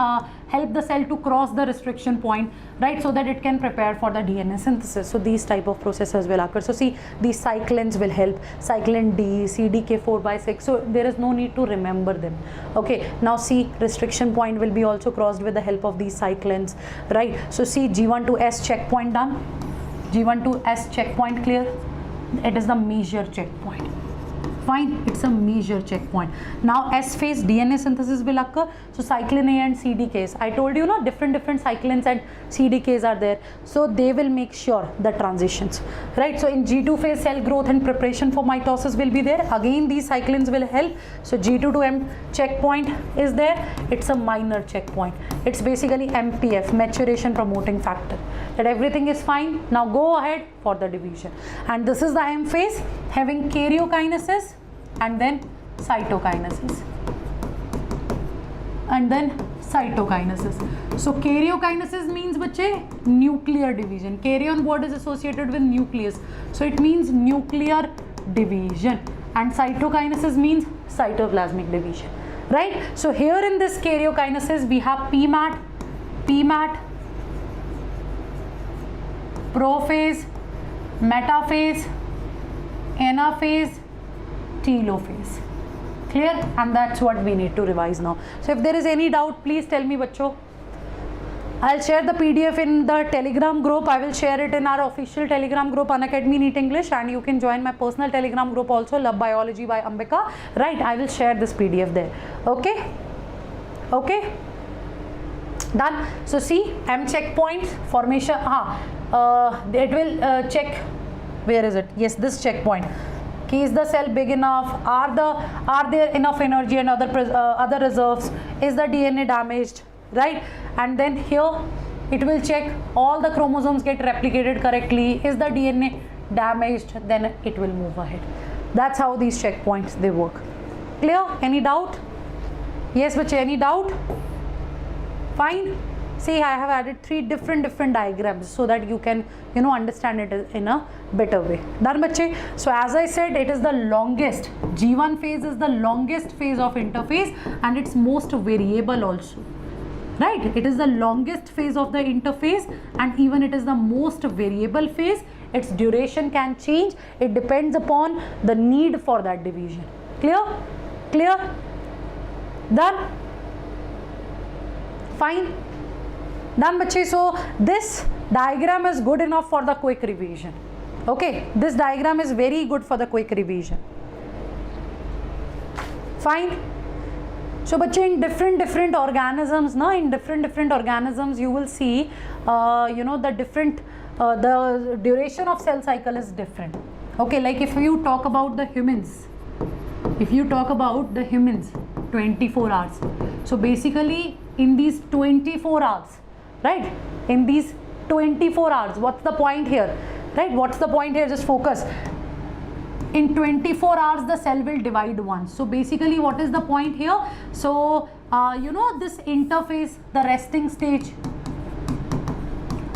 help the cell to cross the restriction point, right, so that it can prepare for the DNA synthesis. So these type of processes will occur. So see, these cyclins will help, cyclin D, CDK4/6. So there is no need to remember them. Okay, now see, restriction point will be also crossed with the help of these cyclins, right? So see, G1 to S checkpoint done, G1 to S checkpoint clear. It is the major checkpoint. Fine, it's a major checkpoint. Now S phase, DNA synthesis will occur. So cyclin A and CDKs, I told you no, different cyclins and CDKs are there, so they will make sure the transitions, right? So in G2 phase, cell growth and preparation for mitosis will be there. Again these cyclins will help. So G2 to M checkpoint is there. It's a minor checkpoint. It's basically MPF, maturation promoting factor, that everything is fine. Now go ahead for the division. And this is the M phase, having karyokinesis and then cytokinesis. So karyokinesis means bache nuclear division. Karyon word is associated with nucleus, so it means nuclear division, and cytokinesis means cytoplasmic division, right? So here in this karyokinesis we have PMAT, prophase, metaphase, anaphase, telophase. Clear? And that's what we need to revise now. So if there is any doubt, please tell me bacho. I'll share the PDF in the Telegram group. I will share it in our official Telegram group, Unacademy NEET English, and you can join my personal Telegram group also, Love Biology by Ambika, right? I will share this PDF there. Okay, done. So see, M checkpoints formation, it will check, where is it? Yes, this checkpoint. Is the cell big enough? Are there enough energy and other reserves? Is the DNA damaged, right? And then here it will check all the chromosomes get replicated correctly. Is the DNA damaged? Then it will move ahead. That's how these checkpoints they work. Clear? Any doubt? Yes, bache, any doubt? Fine. See, I have added 3 different diagrams so that you can, you know, understand it in a better way. Done, bache? So as I said, it is the longest. G1 phase is the longest phase of interphase and it's most variable also. Right? It is the longest phase of the interphase and even it is the most variable phase. Its duration can change. It depends upon the need for that division. Clear? Clear? Done? Fine? Done, bache? So this diagram is good enough for the quick revision. Okay, this diagram is very good for the quick revision. Fine? So bache, in different organisms, in different organisms you will see you know, the different the duration of cell cycle is different. Okay, like if you talk about the humans, 24 hours. So basically in these 24 hours, right, in these 24 hours, what's the point here, right, what's the point here? Just focus. In 24 hours the cell will divide once. So basically what is the point here? So you know, this interphase, the resting stage,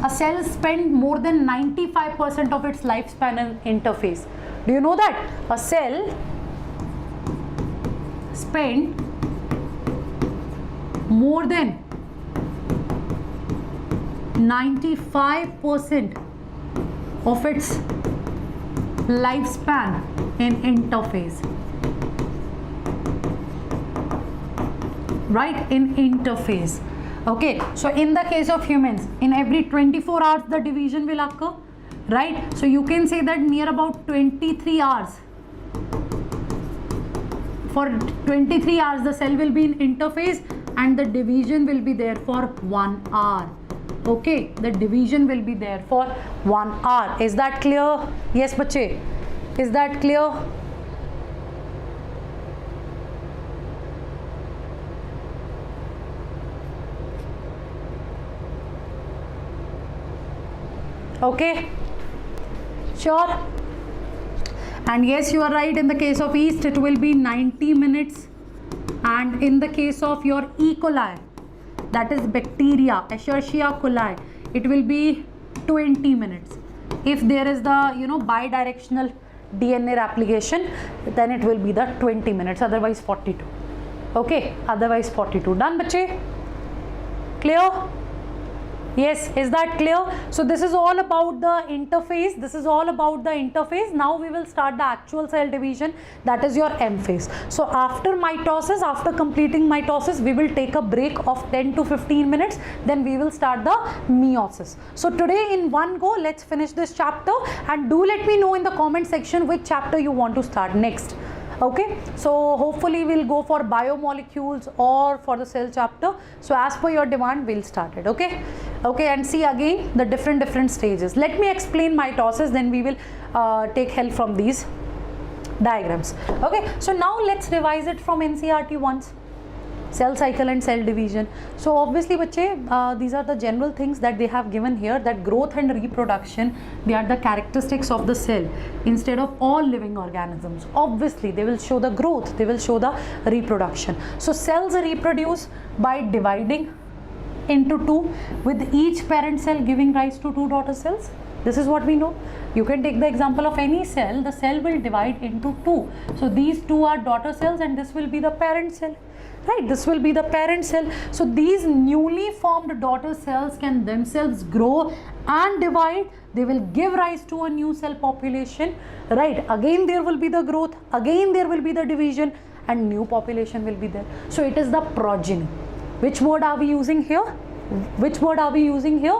a cell spends more than 95% of its lifespan in interphase. Do you know that? A cell spend more than 95% of its lifespan in interphase, right, in interphase. Okay, so in the case of humans, in every 24 hours the division will occur, right? So you can say that near about 23 hours, for 23 hours the cell will be in interphase and the division will be there for 1 hour. Okay, the division will be there for 1 hour. Is that clear? Yes, bache. Is that clear? Okay, sure. And yes, you are right, in the case of yeast it will be 90 minutes and in the case of your E. coli, that is bacteria, Escherichia coli, it will be 20 minutes. If there is the, you know, bidirectional DNA replication, then it will be the 20 minutes, otherwise 42. Okay, otherwise 42. Done, bache? Clear? Yes, is that clear? So this is all about the interphase. This is all about the interphase. Now we will start the actual cell division, that is your M phase. So after mitosis, after completing mitosis, we will take a break of 10 to 15 minutes. Then we will start the meiosis. So today in one go, let's finish this chapter and do let me know in the comment section which chapter you want to start next. Okay, so hopefully we'll go for biomolecules or for the cell chapter. So as per your demand, we'll start it. Okay, okay, and see again the different stages. Let me explain mitosis, then we will take help from these diagrams. Okay, so now let's revise it from NCERT once. Cell cycle and cell division. So obviously bache, these are the general things that they have given here, that growth and reproduction, they are the characteristics of the cell instead of all living organisms. Obviously they will show the growth, they will show the reproduction. So cells reproduce by dividing into two, with each parent cell giving rise to two daughter cells. This is what we know. You can take the example of any cell, the cell will divide into two. So these two are daughter cells and this will be the parent cell. Right, this will be the parent cell. So these newly formed daughter cells can themselves grow and divide. They will give rise to a new cell population. Right, again there will be the growth, again there will be the division and new population will be there. So it is the progeny. Which word are we using here? Which word are we using here?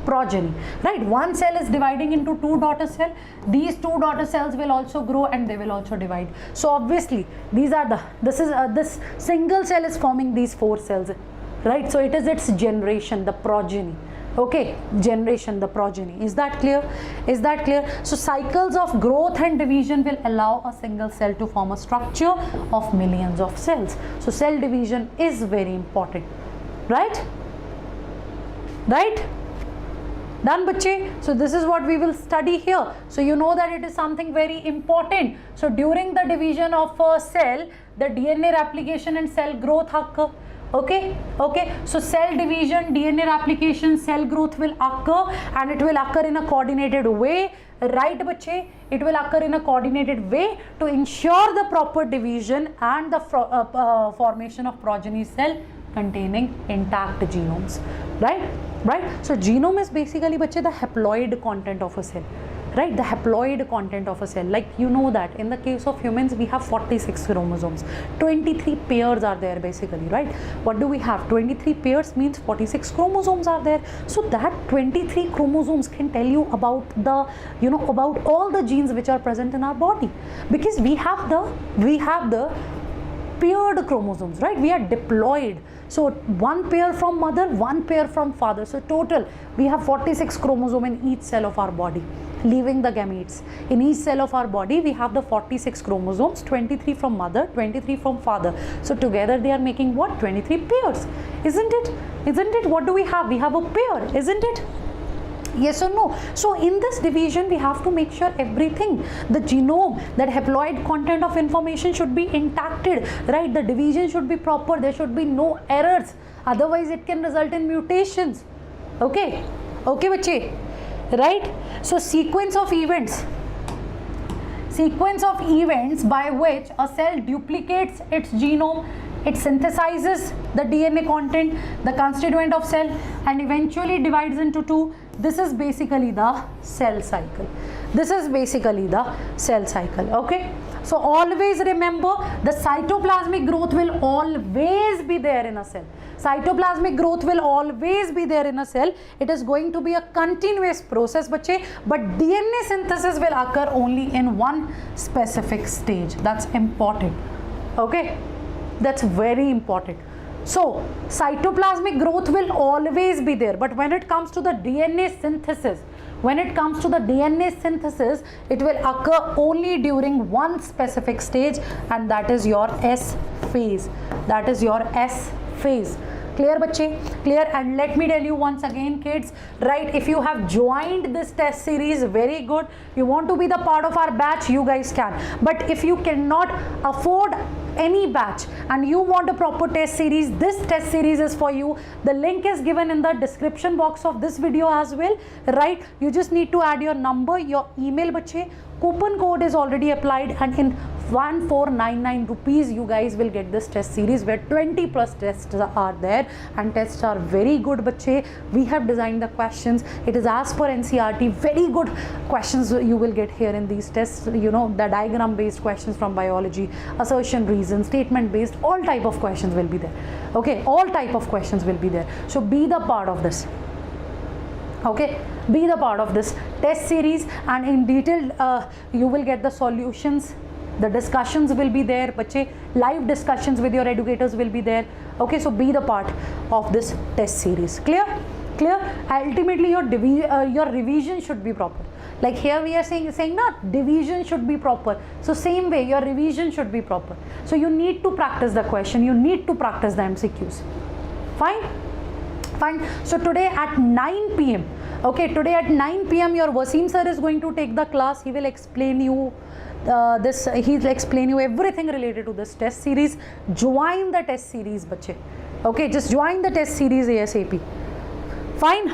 Progeny. Right, one cell is dividing into two daughter cells. These two daughter cells will also grow and they will also divide. So obviously these are the, this single cell is forming these four cells, right? So it is its generation, the progeny. Okay, generation, the progeny. Is that clear? Is that clear? So cycles of growth and division will allow a single cell to form a structure of millions of cells. So cell division is very important, right? Right? Done, bache? So this is what we will study here. So you know that it is something very important. So during the division of a cell, the DNA replication and cell growth occur. Okay, so cell division, DNA replication, cell growth will occur, and it will occur in a coordinated way, right bache? It will occur in a coordinated way to ensure the proper division and the formation of progeny cell containing intact genomes, right? So genome is basically bache the haploid content of a cell, right? The haploid content of a cell, like you know that in the case of humans we have 46 chromosomes, 23 pairs are there basically, right? What do we have? 23 pairs means 46 chromosomes are there. So that 23 chromosomes can tell you about the, you know, about all the genes which are present in our body, because we have the paired chromosomes, right? We are diploid. So one pair from mother, one pair from father. So total we have 46 chromosomes in each cell of our body, leaving the gametes. In each cell of our body we have the 46 chromosomes, 23 from mother, 23 from father. So together they are making what? 23 pairs. Isn't it? What do we have? We have a pair, isn't it? Yes or no? So in this division we have to make sure everything, the genome, that haploid content of information should be intacted, right? The division should be proper, there should be no errors, otherwise it can result in mutations. Okay bache, right? So sequence of events by which a cell duplicates its genome, it synthesizes the DNA content, the constituent of cell, and eventually divides into two. This is basically the cell cycle. Okay? So always remember, the cytoplasmic growth will always be there in a cell. It is going to be a continuous process, bache, but DNA synthesis will occur only in one specific stage. That's important. Okay? That's very important. So cytoplasmic growth will always be there, but when it comes to the DNA synthesis, it will occur only during one specific stage, and that is your S phase. Clear bache? Clear? And let me tell you once again, kids, right, if you have joined this test series, very good. You want to be the part of our batch, you guys can. But if you cannot afford any batch and you want a proper test series, this test series is for you. The link is given in the description box of this video as well, right? You just need to add your number, your email bache. Coupon code is already applied, and in 1499 rupees you guys will get this test series where 20 plus tests are there, and tests are very good bache. We have designed the questions, it is as per NCERT, very good questions you will get here in these tests. You know, the diagram based questions from biology, assertion, reason, statement based, all type of questions will be there. Okay, all type of questions will be there. So be the part of this. Okay, be the part of this test series, and in detail you will get the solutions. The discussions will be there, bache. Live discussions with your educators will be there. Okay, so be the part of this test series. Clear? Ultimately your revision should be proper. Like here we are saying not division should be proper. So same way your revision should be proper. So you need to practice the question, you need to practice the MCQs. Fine. So today at 9 p.m. Okay, today at 9 p.m. your Wasim sir is going to take the class. He will explain you he'll explain you everything related to this test series. Join the test series, bache. Okay, just join the test series ASAP. Fine.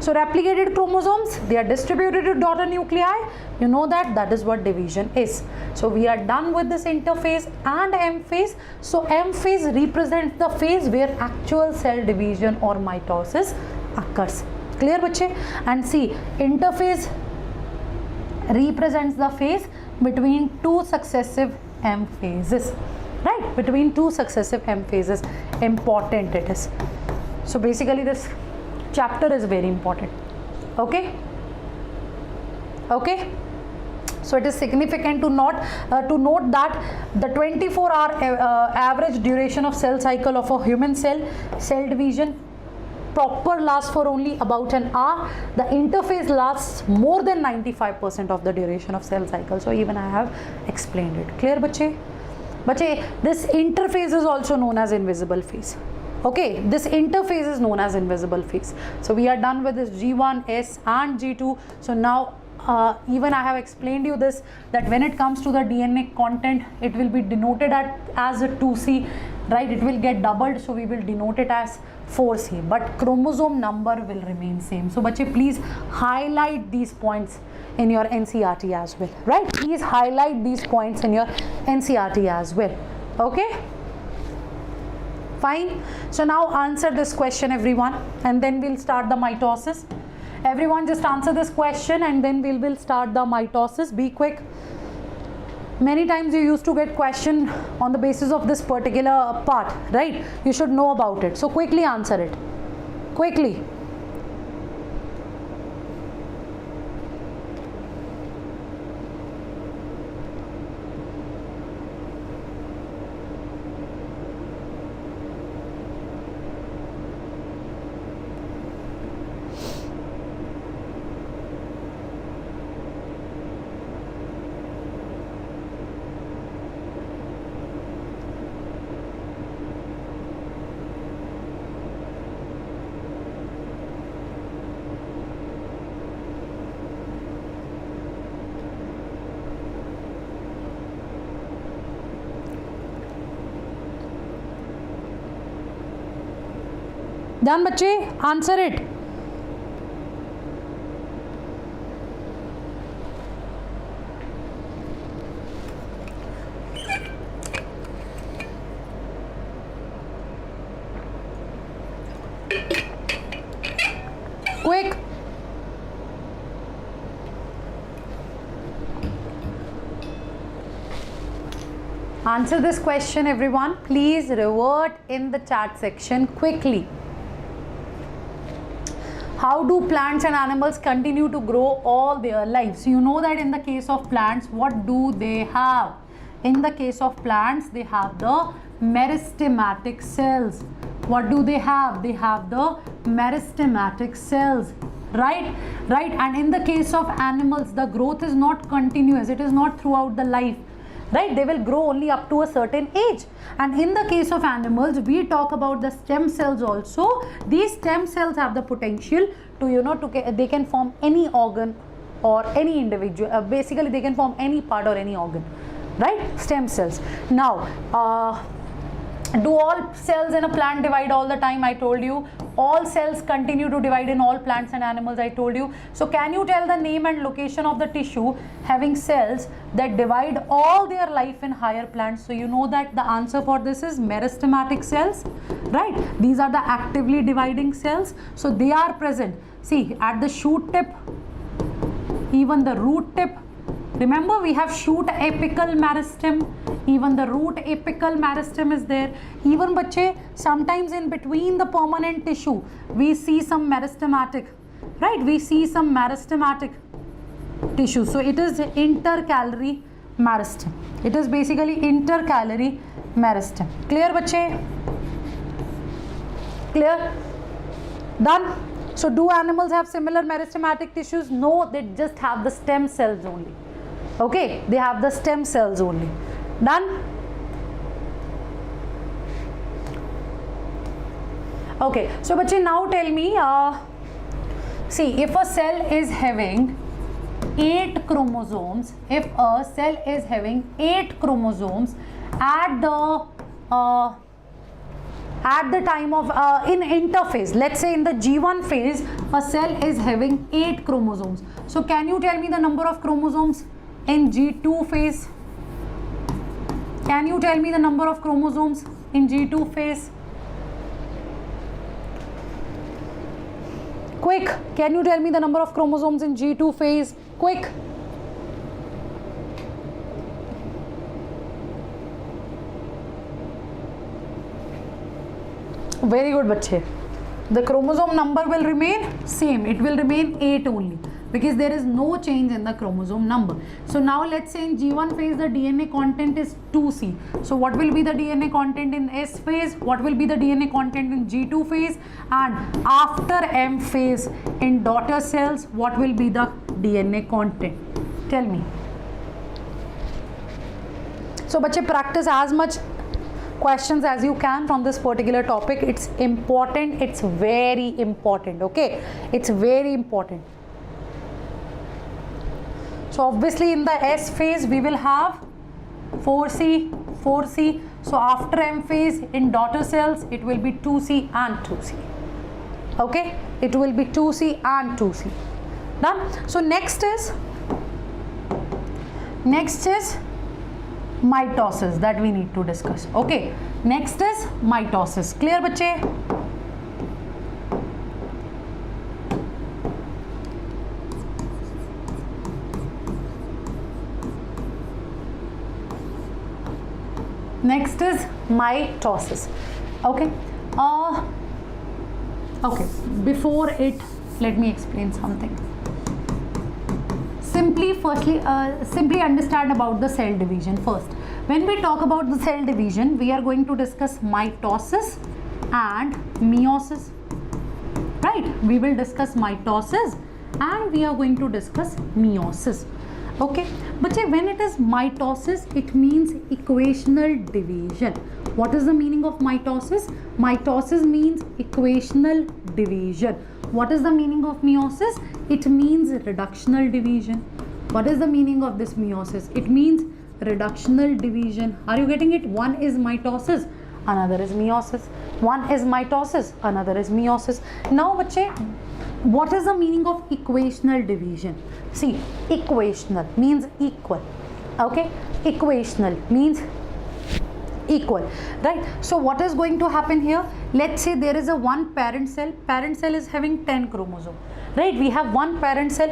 So replicated chromosomes, they are distributed to daughter nuclei. You know that is what division is. So we are done with this interphase and M phase. So M phase represents the phase where actual cell division or mitosis occurs. Clear bache? And see, interphase represents the phase between two successive M phases, right? Between two successive M phases. Important it is. So basically this chapter is very important. Okay. So it is significant to note that the 24-hour average duration of cell cycle of a human cell division proper lasts for only about an hour. The interphase lasts more than 95% of the duration of cell cycle. So even I have explained it. Clear bache? This interphase is also known as invisible phase. Okay, this interphase is known as invisible phase. So we are done with this G1, S and G2. So now even I have explained you this, that when it comes to the DNA content, it will be denoted as a 2C. right? It will get doubled, so we will denote it as 4C, but chromosome number will remain same. So bache, please highlight these points in your NCERT as well, right? Please highlight these points in your NCERT as well. Okay, fine. So now answer this question, everyone, and then we'll start the mitosis. Everyone just answer this question and then we will start the mitosis. Be quick. Many times you used to get question on the basis of this particular part, right? You should know about it. So quickly answer it. Quickly. Done, bache? Answer it. Quick. Answer this question, everyone. Please revert in the chat section quickly. How do plants and animals continue to grow all their lives? You know that in the case of plants, what do they have? In the case of plants, they have the meristematic cells. What do they have? They have the meristematic cells, right? Right. And in the case of animals, the growth is not continuous. It is not throughout the life. Right, they will grow only up to a certain age. And in the case of animals, we talk about the stem cells also. These stem cells have the potential to, they can form any organ or any individual. Basically, they can form any part or any organ, right? Stem cells. Now, do all cells in a plant divide all the time? I told you. All cells continue to divide in all plants and animals, I told you. So can you tell the name and location of the tissue having cells that divide all their life in higher plants? So you know that the answer for this is meristematic cells, right? These are the actively dividing cells. So they are present. See, at the shoot tip, even the root tip. Remember, we have shoot apical meristem. Even the root apical meristem is there. Even bache, sometimes in between the permanent tissue, we see some meristematic, right? We see some meristematic tissue. So it is intercalary meristem. It is basically intercalary meristem. Clear, bache? Clear? Done? So do animals have similar meristematic tissues? No, they just have the stem cells only. Okay, they have the stem cells only. Done? Okay, so bache, now tell me, see, if a cell is having 8 chromosomes, if a cell is having 8 chromosomes at the time of in interphase, let's say in the G1 phase, a cell is having 8 chromosomes. So can you tell me the number of chromosomes in G2 phase? Can you tell me the number of chromosomes in G2 phase? Quick, can you tell me the number of chromosomes in G2 phase? Quick. Very good, bache. The chromosome number will remain same. It will remain 8 only, because there is no change in the chromosome number. So now let's say in G1 phase the DNA content is 2C. So what will be the DNA content in S phase? What will be the DNA content in G2 phase? And after M phase in daughter cells, what will be the DNA content? Tell me. So bache, practice as much questions as you can from this particular topic. It's important. It's very important. Okay, it's very important. So obviously in the S phase we will have 4C, 4C. So after M phase in daughter cells, it will be 2C and 2C. Okay, it will be 2C and 2C. Done. So next is mitosis that we need to discuss. Okay, next is mitosis. Clear बच्चे? Next is mitosis. Okay. Okay. Before it, let me explain something. Simply understand about the cell division first. When we talk about the cell division, we are going to discuss mitosis and meiosis. Right? We will discuss mitosis and we are going to discuss meiosis. Okay, but when it is mitosis, it means equational division. What is the meaning of mitosis? Mitosis means equational division. What is the meaning of meiosis? It means reductional division. What is the meaning of this meiosis? It means reductional division. Are you getting it? One is mitosis, another is meiosis. One is mitosis, another is meiosis. Now, bache, what is the meaning of equational division? See, equational means equal. Okay, equational means equal, right? So what is going to happen here? Let's say there is a one parent cell. Parent cell is having 10 chromosomes, right? We have one parent cell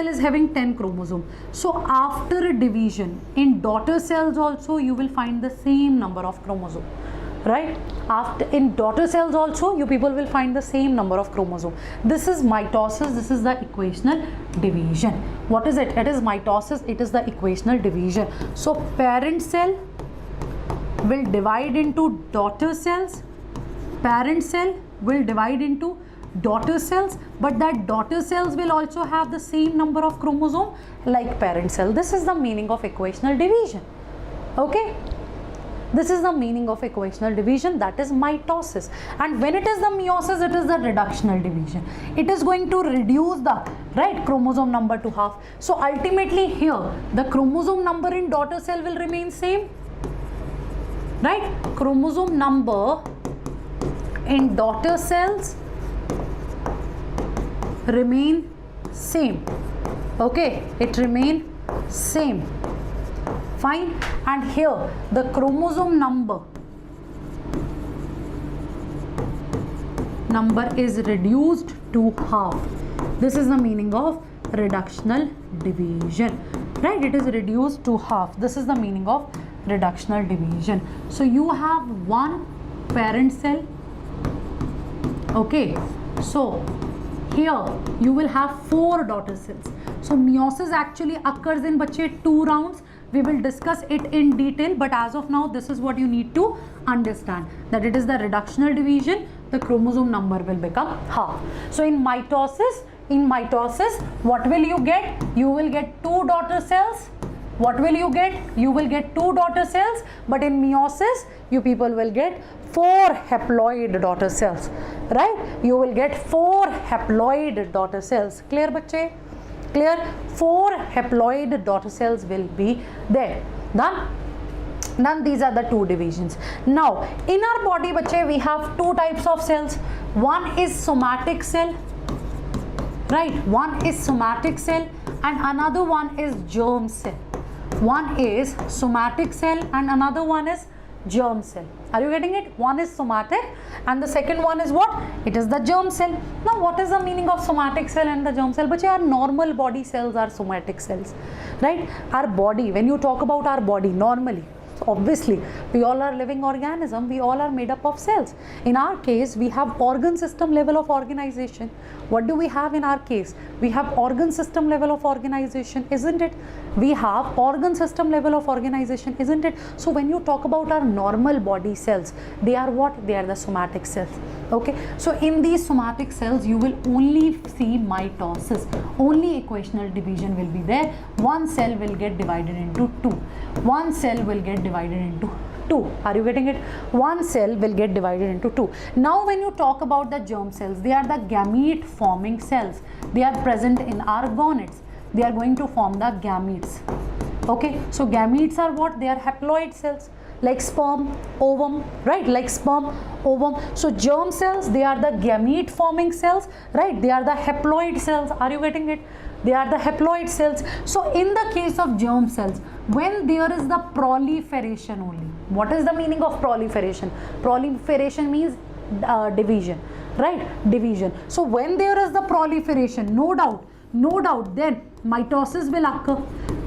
is having 10 chromosomes. So after division in daughter cells also you will find the same number of chromosomes, right? After in daughter cells also you people will find the same number of chromosomes. This is mitosis, this is the equational division. What is it? It is mitosis, it is the equational division. So parent cell will divide into daughter cells, parent cell will divide into daughter cells, but that daughter cells will also have the same number of chromosomes like parent cell. This is the meaning of equational division. Okay, this is the meaning of equational division, that is mitosis. And when it is the meiosis, it is the reductional division. It is going to reduce the chromosome number to half. So ultimately here the chromosome number in daughter cell will remain same, right? Chromosome number in daughter cells remain same. Okay, it remain same. Fine. And here the chromosome number is reduced to half. This is the meaning of reductional division, right? It is reduced to half. This is the meaning of reductional division. So you have one parent cell. Okay, so here you will have 4 daughter cells. So meiosis actually occurs in bache 2 rounds. We will discuss it in detail, but as of now this is what you need to understand, that it is the reductional division, the chromosome number will become half. So in mitosis, what will you get? You will get 2 daughter cells. What will you get? You will get 2 daughter cells, but in meiosis you people will get 4 haploid daughter cells, right? You will get 4 haploid daughter cells. Clear bache? Clear? 4 haploid daughter cells will be there. Done? Then these are the 2 divisions. Now in our body bache, we have 2 types of cells. One is somatic cell, right? One is somatic cell and another one is germ cell. One is somatic cell and another one is germ cell. Are you getting it? One is somatic and the second one is what? It is the germ cell. Now what is the meaning of somatic cell and the germ cell? But our normal body cells are somatic cells, right? Our body, when you talk about our body normally, so obviously we all are living organism, we all are made up of cells. In our case we have organ system level of organization. What do we have in our case? We have organ system level of organization, isn't it? We have organ system level of organization, isn't it? So when you talk about our normal body cells, they are what? They are the somatic cells. Okay, so in these somatic cells you will only see mitosis, only equational division will be there. One cell will get divided into 2. One cell will get divided into 2. Are you getting it? One cell will get divided into 2. Now when you talk about the germ cells, they are the gamete forming cells. They are present in our gonads. They are going to form the gametes. Okay, so gametes are what? They are haploid cells, like sperm, ovum, right? Like sperm, ovum. So germ cells, they are the gamete forming cells, right? They are the haploid cells. Are you getting it? They are the haploid cells. So in the case of germ cells, when there is the proliferation only, what is the meaning of proliferation? Proliferation means division, right? Division. So when there is the proliferation, no doubt, then mitosis will occur.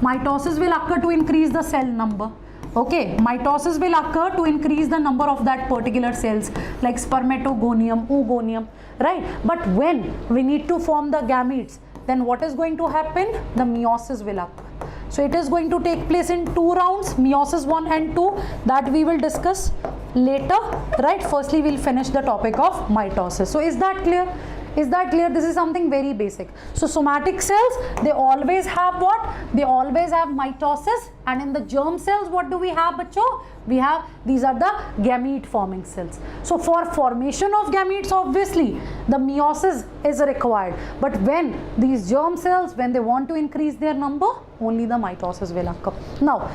Mitosis will occur to increase the cell number. Okay, mitosis will occur to increase the number of that particular cells, like spermatogonium, oogonium, right? But when we need to form the gametes, then what is going to happen? The meiosis will occur. So it is going to take place in 2 rounds, meiosis 1 and 2, that we will discuss later, right? Firstly, we'll finish the topic of mitosis. So is that clear? Is that clear? This is something very basic. So somatic cells, they always have what? They always have mitosis, and in the germ cells, what do we have, bacho? We have, these are the gamete forming cells. So for formation of gametes, obviously the meiosis is required, but when these germ cells, when they want to increase their number, only the mitosis will occur. Now,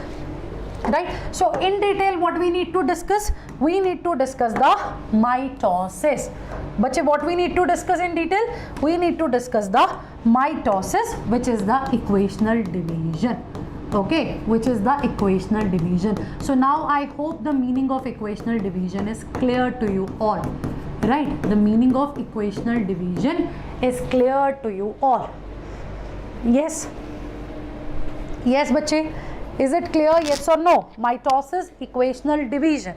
right, so in detail what we need to discuss? We need to discuss the mitosis. Bache, what we need to discuss in detail? We need to discuss the mitosis, which is the equational division. Okay, which is the equational division. So now I hope the meaning of equational division is clear to you all, right? The meaning of equational division is clear to you all. Yes? Yes, bache? Is it clear? Yes or no? Mitosis, equational division.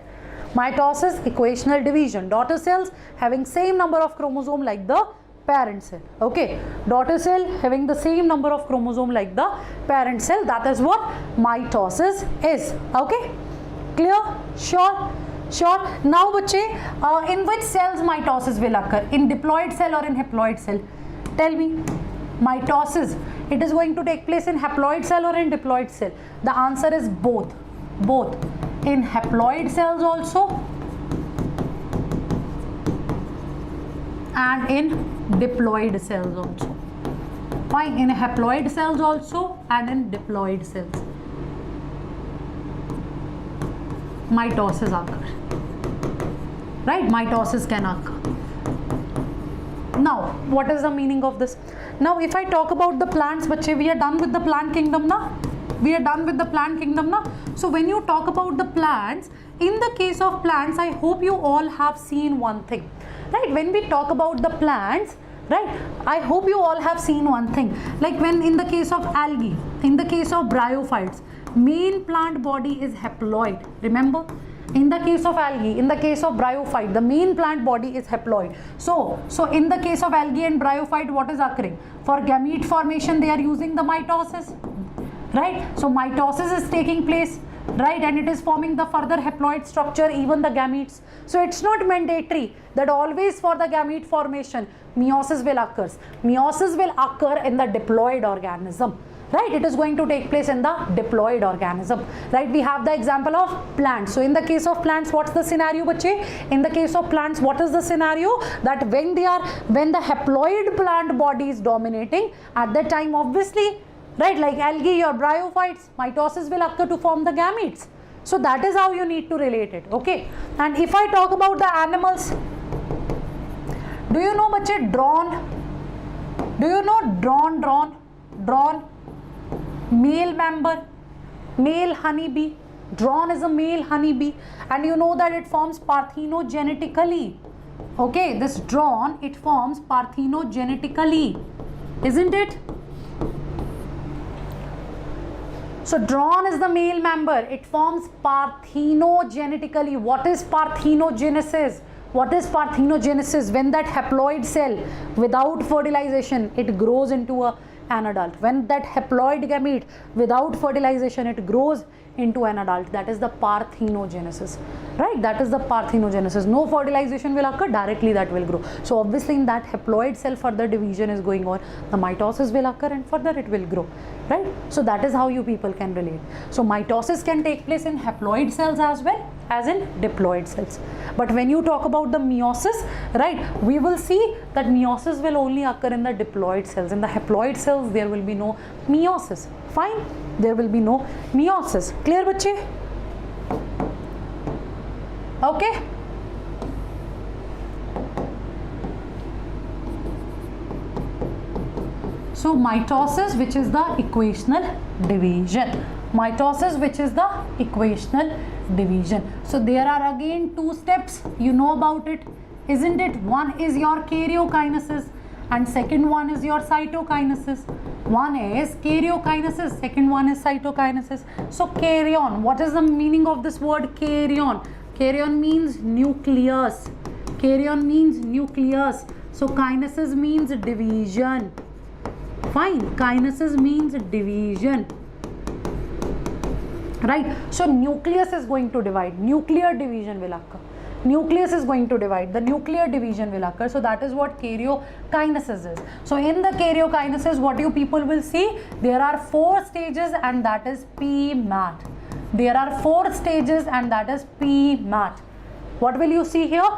Mitosis, equational division. Daughter cells having same number of chromosome like the parent cell. Okay, daughter cell having the same number of chromosome like the parent cell. That is what mitosis is. Okay, clear? Sure? Sure. Now bache, in which cells mitosis will occur? In diploid cell or in haploid cell? Tell me. Mitosis, it is going to take place in haploid cell or in diploid cell? The answer is both. Both. In haploid cells also and in diploid cells also. Fine, in haploid cells also and in diploid cells. Mitosis occurs. Right? Mitosis can occur. Now, what is the meaning of this? Now, if I talk about the plants, bache, we are done with the plant kingdom now. We are done with the plant kingdom now. So when you talk about the plants, in the case of plants, I hope you all have seen one thing, right? When we talk about the plants, right, I hope you all have seen one thing, like when in the case of algae, in the case of bryophytes, main plant body is haploid. Remember, in the case of algae, in the case of bryophyte, the main plant body is haploid. So in the case of algae and bryophyte, what is occurring? For gamete formation, they are using the mitosis, right? So mitosis is taking place, right, and it is forming the further haploid structure, even the gametes. So it's not mandatory that always for the gamete formation meiosis will occur. Meiosis will occur in the diploid organism, right? It is going to take place in the diploid organism, right? We have the example of plants. So in the case of plants, what's the scenario, bache? In the case of plants, what is the scenario? That when the haploid plant body is dominating, at that time, obviously, right, like algae or bryophytes, mitosis will occur to form the gametes. So that is how you need to relate it, okay? And if I talk about the animals, do you know, bache, drone? Do you know drone? Male member, male honeybee. Drone is a male honeybee, and you know that it forms parthenogenetically. Okay, this drone, it forms parthenogenetically, isn't it? So drone is the male member, it forms parthenogenetically. What is parthenogenesis? What is parthenogenesis? When that haploid cell, without fertilization, it grows into an adult. When that haploid gamete, without fertilization, it grows into an adult. That is the parthenogenesis, right? That is the parthenogenesis. No fertilization will occur, directly that will grow. So obviously in that haploid cell, further division is going on. The mitosis will occur and further it will grow, right? So that is how you people can relate. So mitosis can take place in haploid cells as well as in diploid cells. But when you talk about the meiosis, right, we will see that meiosis will only occur in the diploid cells. In the haploid cells, there will be no meiosis. Fine. there will be no meiosis. Clear बच्चे? Okay. So mitosis, which is the equational division. Mitosis, which is the equational division. So there are again two steps. You know about it, isn't it? One is your karyokinesis and second one is your cytokinesis. One is karyokinesis, second one is cytokinesis. So karyon, what is the meaning of this word karyon? Karyon means nucleus. Karyon means nucleus. So kinesis means division. Fine, kinesis means division. Right, so nucleus is going to divide, nuclear division will occur. Nucleus is going to divide, the nuclear division will occur. So that is what karyokinesis is. So in the karyokinesis, what you people will see, there are 4 stages and that is PMAT. There are 4 stages and that is PMAT. What will you see here?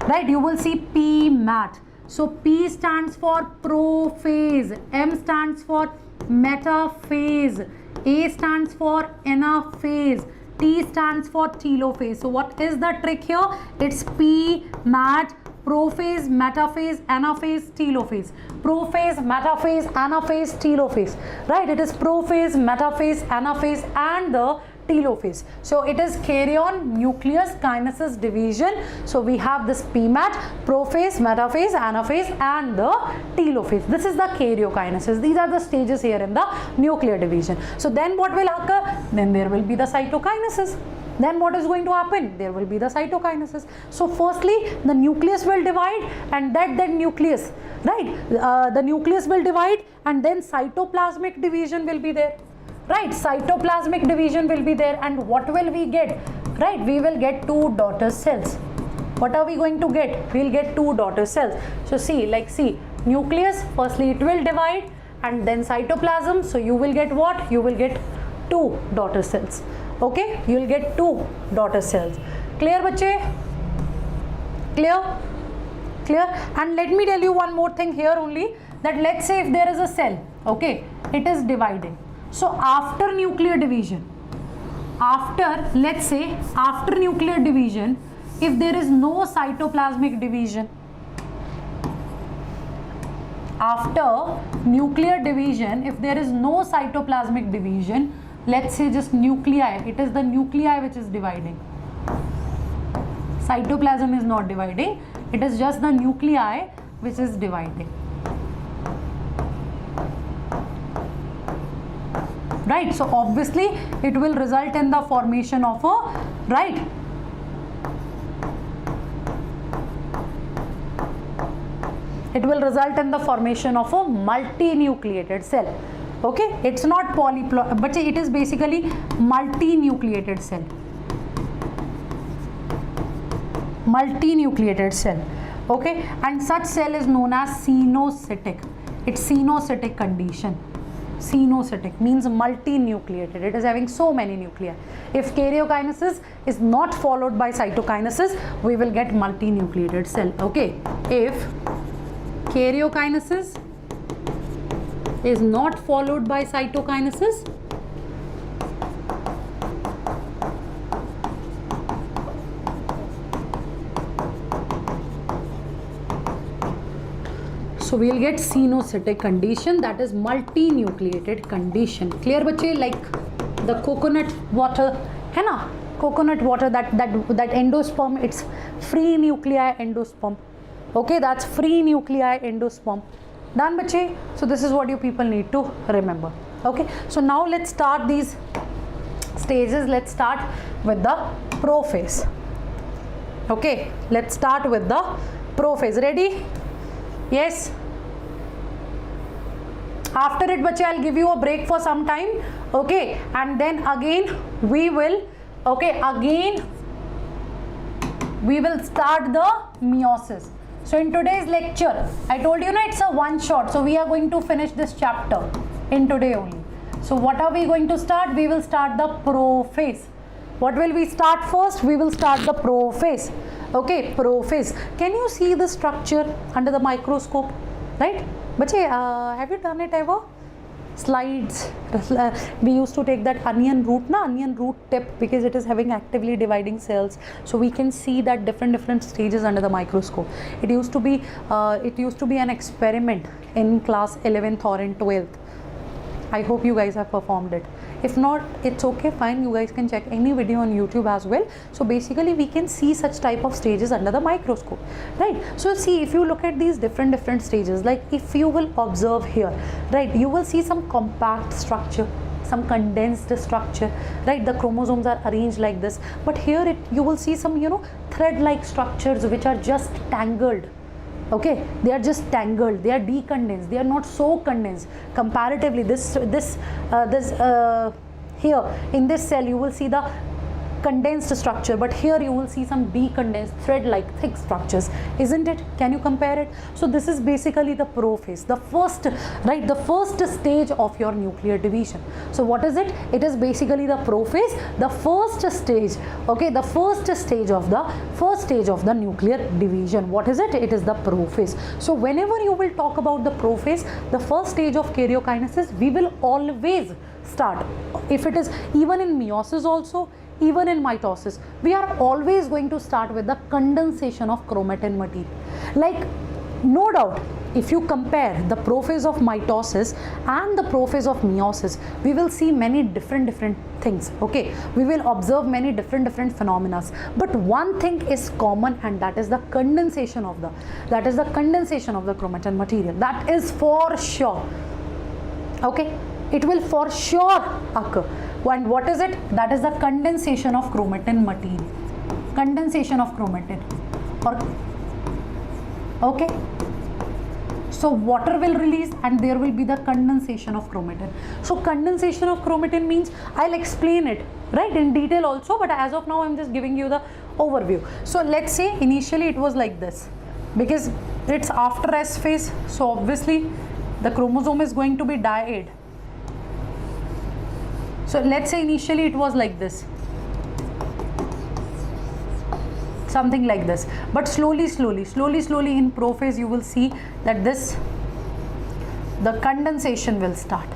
Right, you will see PMAT. So P stands for prophase, M stands for metaphase, A stands for anaphase, T stands for telophase. So what is the trick here? It's P, mat, prophase, metaphase, anaphase, telophase. Prophase, metaphase, anaphase, telophase. Right? It is prophase, metaphase, anaphase and the telophase. So it is karyon, nucleus, kinesis, division. So we have this PMAT, prophase, metaphase, anaphase and the telophase. This is the karyokinesis. These are the stages here in the nuclear division. So then what will occur? Then there will be the cytokinesis. Then what is going to happen? There will be the cytokinesis. So firstly, the nucleus will divide and that nucleus, right? The nucleus will divide and then cytoplasmic division will be there. Right, cytoplasmic division will be there and what will we get? Right, we will get 2 daughter cells. What are we going to get? We will get 2 daughter cells. So see, nucleus, firstly it will divide and then cytoplasm. So you will get what? You will get 2 daughter cells. Okay, you will get 2 daughter cells. Clear bache? Clear? Clear? And let me tell you one more thing here only, that let's say if there is a cell, okay, it is dividing. So after nuclear division, let's say after nuclear division, if there is no cytoplasmic division, after nuclear division, if there is no cytoplasmic division, let's say just nuclei, it is the nuclei which is dividing. Cytoplasm is not dividing, it is just the nuclei which is dividing. Right, so obviously it will result in the formation of a, right, it will result in the formation of a multinucleated cell. Okay, it's not but it is basically multinucleated cell. Multinucleated cell. Okay, and such cell is known as cenocytic. It's cenocytic condition. Cenocytic means multinucleated. It is having so many nuclei. If karyokinesis is not followed by cytokinesis, we will get multinucleated cell. Okay, if karyokinesis is not followed by cytokinesis, so we will get cenocytic condition, that is multinucleated condition. Clear bache? Like the coconut water, hai na? Coconut water, that endosperm, it's free nuclei endosperm. Okay, that's free nuclei endosperm. Done bache? So this is what you people need to remember. Okay, so now let's start these stages. Let's start with the prophase. Okay, let's start with the prophase. Ready? Yes. After it, bache, I'll give you a break for some time. Okay, and then again we will, okay, again we will start the meiosis. So in today's lecture, I told you, it's a one shot. So we are going to finish this chapter in today only. So what are we going to start? We will start the prophase. What will we start first? We will start the prophase. Okay, prophase. Can you see the structure under the microscope? Right? Bache, have you done it ever? slides, we used to take that onion root tip, because it is having actively dividing cells, so we can see that different stages under the microscope. It used to be an experiment in class 11th or in 12th. I hope you guys have performed it. If not, it's okay, fine, you guys can check any video on YouTube as well. So basically we can see such type of stages under the microscope, right? So see, if you look at these different stages, like if you will observe here, right, you will see some compact structure, some condensed structure, right? The chromosomes are arranged like this, but here you will see some, you know, thread like structures which are just tangled. Okay, they are just tangled, they are decondensed, they are not so condensed comparatively. Here in this cell you will see the condensed structure, but here you will see some decondensed thread like thick structures, isn't it? Can you compare it? So this is basically the prophase, the first stage of your nuclear division. So what is it? It is basically the prophase, the first stage. Okay, the first stage of the nuclear division. What is it? It is the prophase. So whenever you will talk about the prophase, the first stage of karyokinesis, we will always start, if it is even in meiosis also, even in mitosis, we are always going to start with the condensation of chromatin material. Like, no doubt, if you compare the prophase of mitosis and the prophase of meiosis, we will see many different things. Okay, we will observe many different phenomena, but one thing is common, and that is the condensation of the chromatin material. That is for sure. Okay, it will for sure occur. And what is it? That is the condensation of chromatin material. Condensation of chromatin. Okay. So water will release and there will be the condensation of chromatin. So condensation of chromatin means, I'll explain it right in detail also, but as of now I'm just giving you the overview. So let's say initially it was like this, because it's after S phase, so obviously the chromosome is going to be diade. So let's say initially it was like this, something like this, but slowly in prophase you will see that the condensation will start.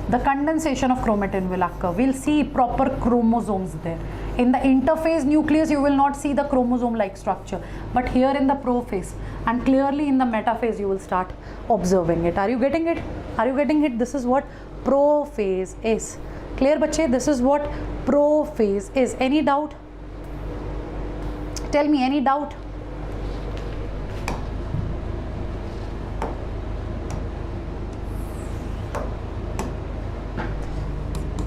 The condensation of chromatin will occur. We'll see proper chromosomes there. In the interphase nucleus you will not see the chromosome like structure, but here in the prophase and clearly in the metaphase you will start observing it. Are you getting it? Are you getting it? This is what prophase is. Clear, bache? This is what prophase is. Any doubt? Tell me, any doubt?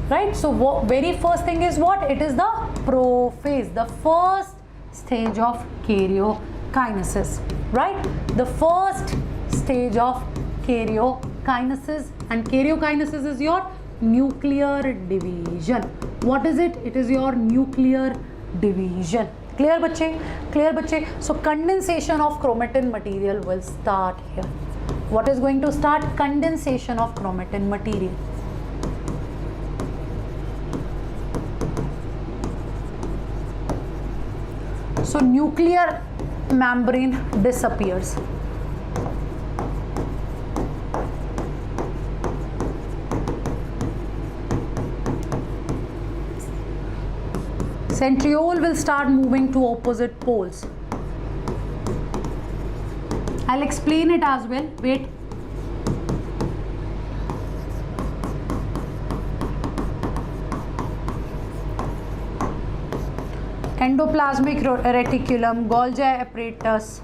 Right? So very first thing is what? It is the prophase, the first stage of karyokinesis. Right? The first stage of karyokinesis, and karyokinesis is your nuclear division. What is it? It is your nuclear division. Clear, bache? Clear, bache? So condensation of chromatin material will start here. What is going to start? Condensation of chromatin material. So nuclear membrane disappears. Centriole will start moving to opposite poles. I'll explain it as well. Wait. Endoplasmic reticulum, Golgi apparatus,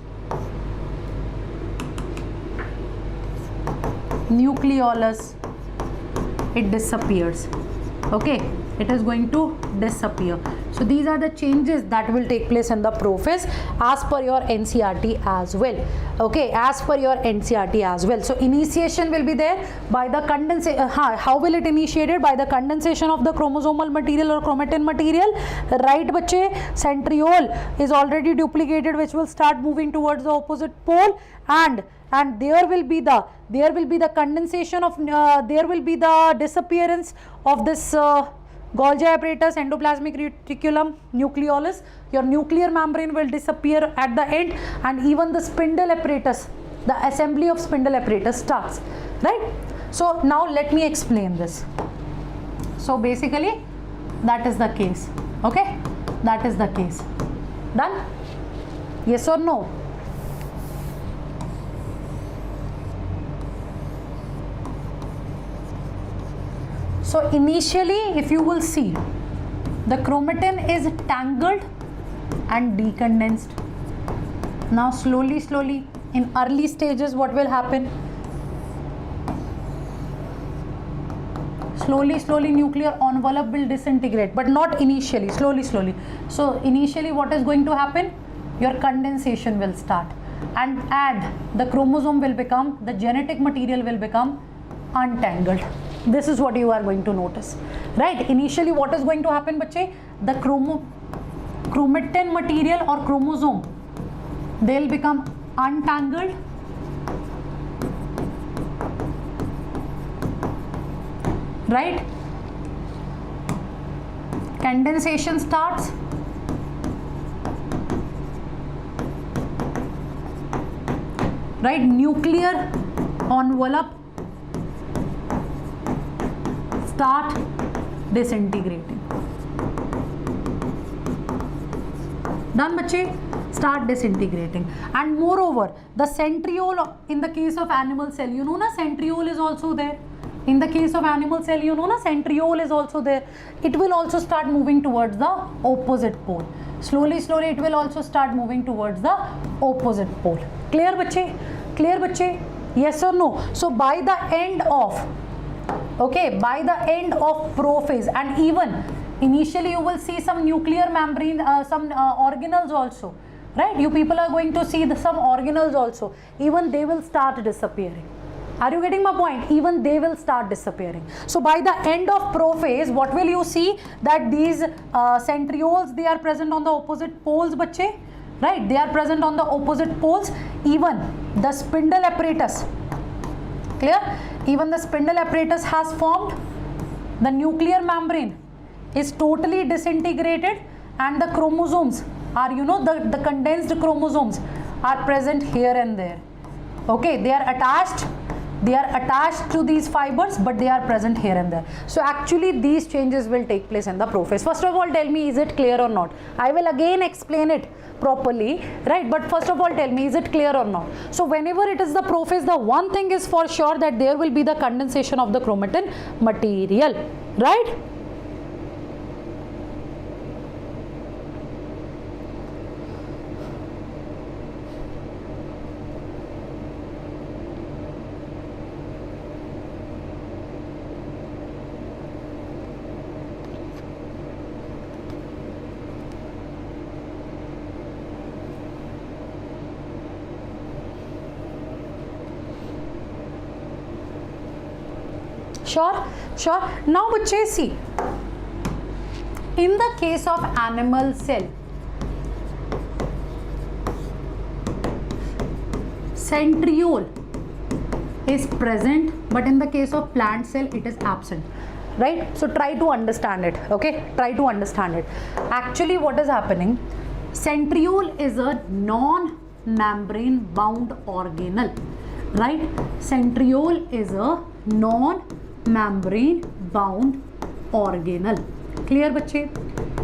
nucleolus, it disappears. Okay, it is going to disappear. So these are the changes that will take place in the prophase as per your NCERT as well. Okay, as per your NCERT as well. So initiation will be there by the condensation. How will it initiated? By the condensation of the chromosomal material or chromatin material. Right, bache? Centriole is already duplicated, which will start moving towards the opposite pole, and there will be the condensation of there will be the disappearance of this Golgi apparatus, endoplasmic reticulum, nucleolus. Your nuclear membrane will disappear at the end, and even the spindle apparatus, the assembly of spindle apparatus starts. Right? So now let me explain this. So basically that is the case. Okay, that is the case. Done? Yes or no? So initially, if you will see, the chromatin is tangled and decondensed. Now slowly in early stages, what will happen? Slowly nuclear envelope will disintegrate, but not initially, slowly. So initially what is going to happen? Your condensation will start, and the chromosome will become, the genetic material will become untangled. This is what you are going to notice, right? Initially what is going to happen, bache? The chromatin material or chromosome, they'll become untangled, right? Condensation starts, right? Nuclear envelope start disintegrating. Done, bache? Start disintegrating. And moreover, the centriole, in the case of animal cell, you know na, centriole is also there. In the case of animal cell, you know na, centriole is also there. It will also start moving towards the opposite pole. Slowly it will also start moving towards the opposite pole. Clear, bache? Clear, bache? Yes or no? So by the end of, okay, by the end of prophase, and even initially you will see some nuclear membrane, some organelles also, right? You people are going to see some organelles also. Even they will start disappearing. Are you getting my point? Even they will start disappearing. So by the end of prophase, what will you see? That these centrioles, they are present on the opposite poles, bache, right? They are present on the opposite poles. Even the spindle apparatus, clear? Even the spindle apparatus has formed. The nuclear membrane is totally disintegrated, and the chromosomes are, you know, the condensed chromosomes are present here and there. Okay, they are attached to these fibers, but they are present here and there. So actually these changes will take place in the prophase. First of all, tell me, is it clear or not? I will again explain it properly, right? But first of all, tell me, is it clear or not? So whenever it is the prophase, the one thing is for sure, that there will be the condensation of the chromatin material, right? Sure. Now bache, see, in the case of animal cell, centriole is present, but in the case of plant cell it is absent, right? So try to understand it, okay? Try to understand it. Actually what is happening, centriole is a non-membrane bound organelle, right? Centriole is a non-membrane bound organelle. Clear, bache?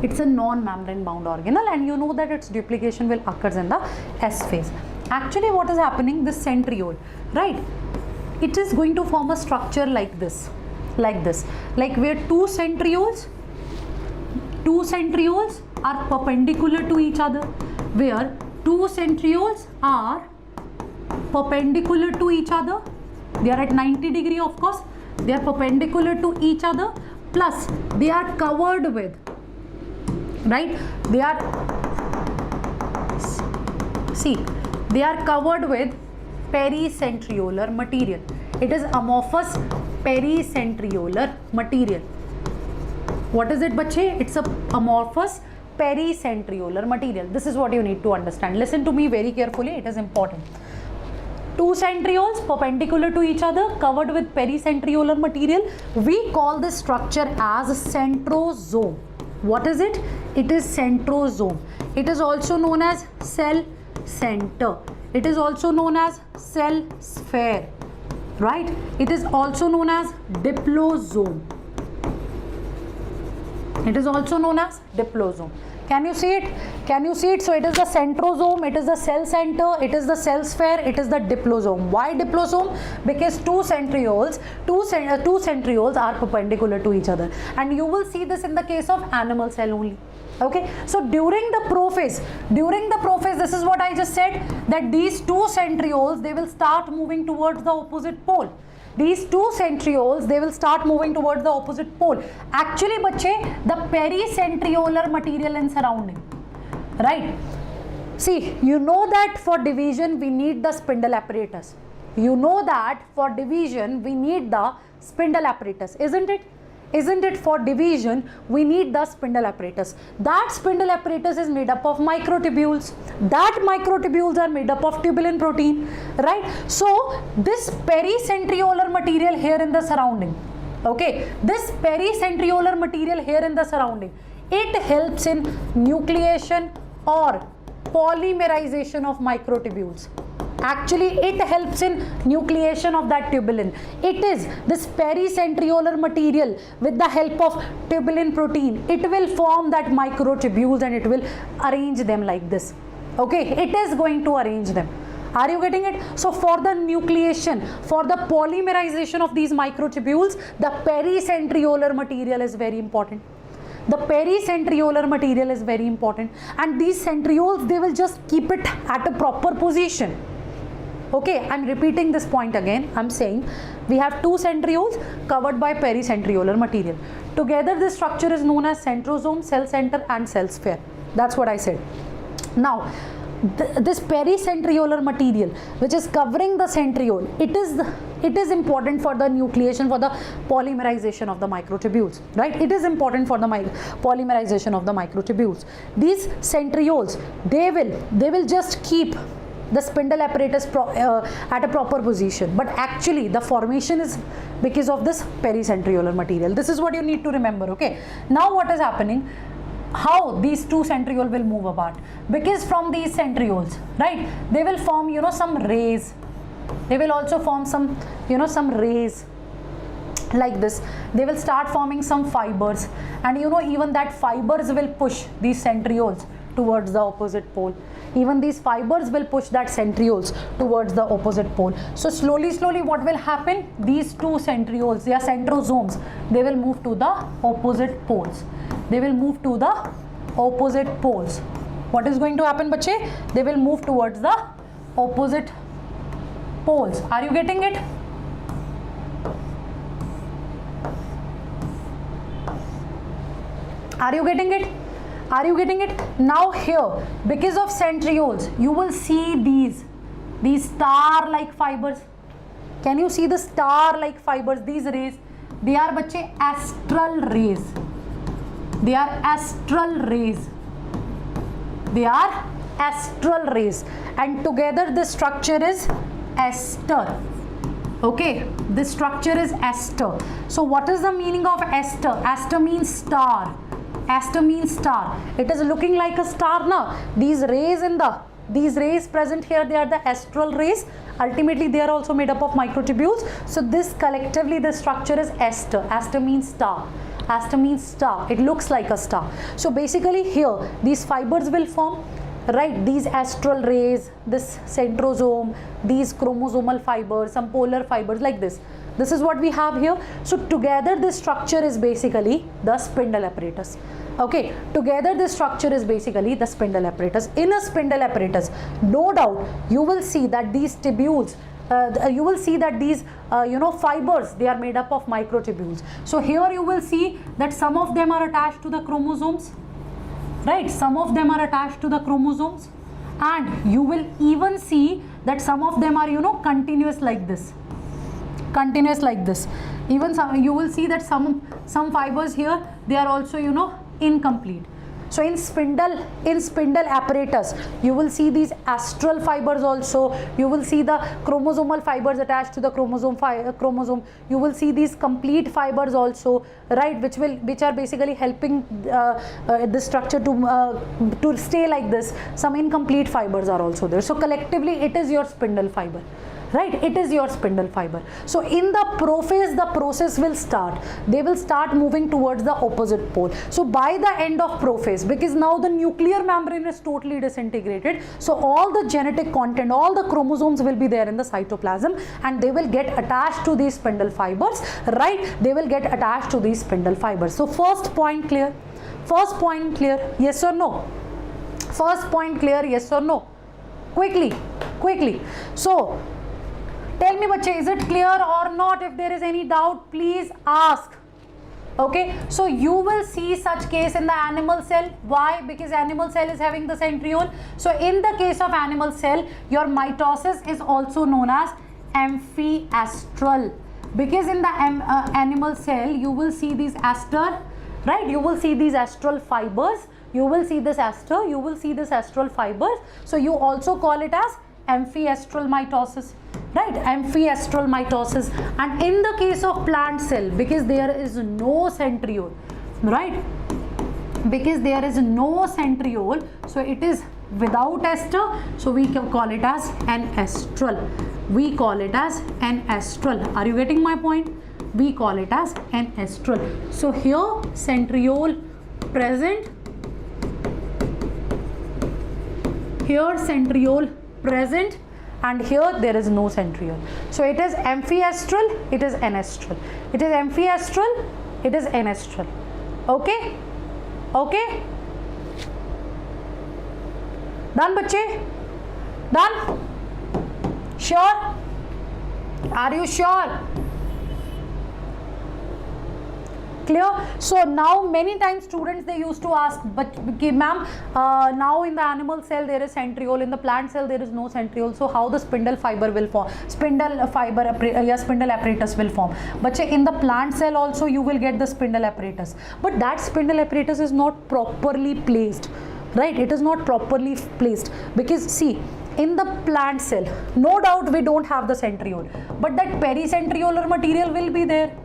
It's a non-membrane bound organelle, and you know that its duplication will occur in the S phase. Actually what is happening, this centriole, right, it is going to form a structure like this, like where two centrioles are perpendicular to each other, where two centrioles are perpendicular to each other. They are at 90 degree, of course. They are perpendicular to each other, plus they are covered with, right, they are covered with pericentriolar material. It is amorphous pericentriolar material. What is it, bache? It's a amorphous pericentriolar material. This is what you need to understand. Listen to me very carefully, it is important. Two centrioles perpendicular to each other, covered with pericentriolar material. We call this structure as centrosome. What is it? It is centrosome. It is also known as cell center. It is also known as cell sphere. right? It is also known as diplosome. It is also known as diplosome. Can you see it? Can you see it? So it is the centrosome, it is the cell center, it is the cell sphere, it is the diplosome. Why diplosome? Because two centrioles are perpendicular to each other, and you will see this in the case of animal cell only. Okay, so during the prophase, this is what I just said, that these two centrioles, they will start moving towards the opposite pole. These two centrioles, they will start moving towards the opposite pole. Actually, bache, the pericentriolar material and surrounding, right? See, you know that for division we need the spindle apparatus. You know that for division we need the spindle apparatus, isn't it? Isn't it? For division we need the spindle apparatus. That spindle apparatus is made up of microtubules. That microtubules are made up of tubulin protein, right? So this pericentriolar material here in the surrounding, okay, this pericentriolar material here in the surrounding, it helps in nucleation or polymerization of microtubules. Actually, it helps in nucleation of that tubulin. It is this pericentriolar material with the help of tubulin protein. It will form that microtubules and it will arrange them like this. Okay, it is going to arrange them. Are you getting it? So for the nucleation, for the polymerization of these microtubules, the pericentriolar material is very important. The pericentriolar material is very important, and these centrioles, they will just keep it at a proper position. Okay, I'm repeating this point again. I'm saying we have two centrioles covered by pericentriolar material. Together this structure is known as centrosome, cell center and cell sphere. That's what I said. Now this pericentriolar material which is covering the centriole, it is important for the nucleation, for the polymerization of the microtubules, right? It is important for the polymerization of the microtubules. These centrioles, they will just keep the spindle apparatus at a proper position, but actually the formation is because of this pericentriolar material. This is what you need to remember. Okay, now what is happening? How these two centrioles will move apart? Because from these centrioles, right, they will form, you know, some rays. They will also form some, you know, some rays like this. They will start forming some fibers, and you know, even that fibers will push these centrioles towards the opposite pole. Even these fibers will push that centrioles towards the opposite pole. So slowly what will happen? These two centrioles, they are centrosomes, they will move to the opposite poles. They will move to the opposite poles. What is going to happen, bache? They will move towards the opposite poles. Are you getting it? Are you getting it? Are you getting it? Now here, because of centrioles, you will see these star-like fibers. Can you see the star-like fibers? These rays, they are, bache, astral rays. They are astral rays. They are astral rays, and together this structure is ester. Okay, this structure is ester. So what is the meaning of ester? Ester means star. Ester means star. It is looking like a star now. These rays present here, they are the astral rays. Ultimately, they are also made up of microtubules. So this collectively, the structure is ester. Ester means star. Ester means star. It looks like a star. So basically here, these fibers will form, right? These astral rays, this centrosome, these chromosomal fibers, some polar fibers like this. This is what we have here. So together this structure is basically the spindle apparatus. Okay, together this structure is basically the spindle apparatus. In a spindle apparatus, no doubt you will see that these tubules, you will see that these fibers, they are made up of microtubules. So here you will see that some of them are attached to the chromosomes, right? Some of them are attached to the chromosomes, and you will even see that some of them are, continuous like this. Continuous like this. Even some, you will see that some fibers here, they are also, incomplete. So in spindle apparatus, you will see these astral fibers also. You will see the chromosomal fibers attached to the chromosome. You will see these complete fibers also, right? Which are basically helping the structure to stay like this. Some incomplete fibers are also there. So collectively, it is your spindle fiber, right? It is your spindle fiber. So in the prophase, the process will start. They will start moving towards the opposite pole. So by the end of prophase, because now the nuclear membrane is totally disintegrated, so all the genetic content, all the chromosomes will be there in the cytoplasm, and they will get attached to these spindle fibers, right? They will get attached to these spindle fibers. So first point clear? First point clear? Yes or no? First point clear? Yes or no? Quickly, quickly. So tell me, bache, is it clear or not? If there is any doubt, please ask. Okay, so you will see such case in the animal cell. Why? Because animal cell is having the centriole. So in the case of animal cell, your mitosis is also known as amphiastral, because in the animal cell you will see these aster, right? You will see these astral fibers. You will see this aster, you will see this astral fibers. So you also call it as amphiastral mitosis, right? Amphiastral mitosis. And in the case of plant cell, because there is no centriole, right? Because there is no centriole, so it is without ester, so we can call it as an astral. We call it as an astral. Are you getting my point? We call it as an astral. So here centriole present, here centriole present, and here there is no centriole. So it is amphiastral, it is anastral. It is amphiastral, it is anastral. Okay? Okay? Done, bache? Done? Sure? Are you sure? Clear? So now many times students, they used to ask, but ma'am, now in the animal cell there is centriole, in the plant cell there is no centriole, so how the spindle fiber will form? Spindle fiber, spindle apparatus will form. But in the plant cell also you will get the spindle apparatus, but that spindle apparatus is not properly placed, right? It is not properly placed, because see, in the plant cell, no doubt we don't have the centriole, but that pericentriolar material will be there,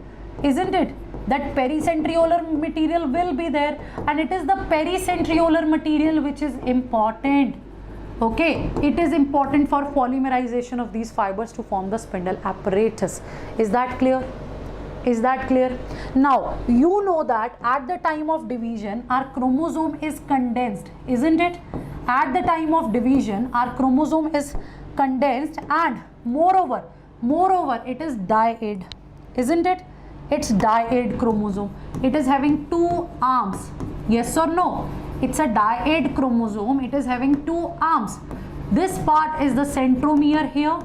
isn't it? That pericentriolar material will be there, and it is the pericentriolar material which is important. Okay, it is important for polymerization of these fibers to form the spindle apparatus. Is that clear? Is that clear? Now you know that at the time of division our chromosome is condensed, isn't it? At the time of division our chromosome is condensed, and moreover it is dyad, isn't it? It's dyad chromosome. It is having two arms. Yes or no? It's a dyad chromosome. It is having two arms. This part is the centromere here,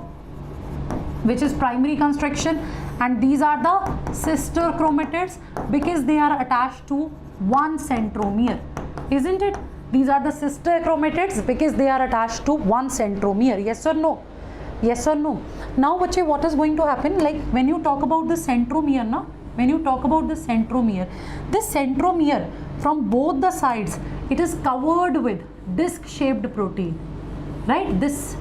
which is primary construction, and these are the sister chromatids because they are attached to one centromere, isn't it? These are the sister chromatids because they are attached to one centromere. Yes or no? Yes or no? Now bache, what is going to happen, like when you talk about the centromere, na? When you talk about the centromere, this centromere from both the sides, it is covered with disc shaped protein, right? This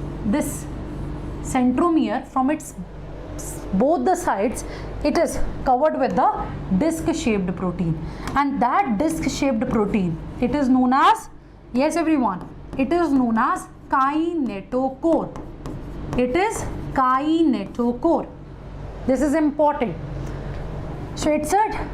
centromere from its both the sides, it is covered with the disc shaped protein, and that disc shaped protein, it is known as, yes everyone, it is known as kinetochore. It is kinetochore. This is important. So it's a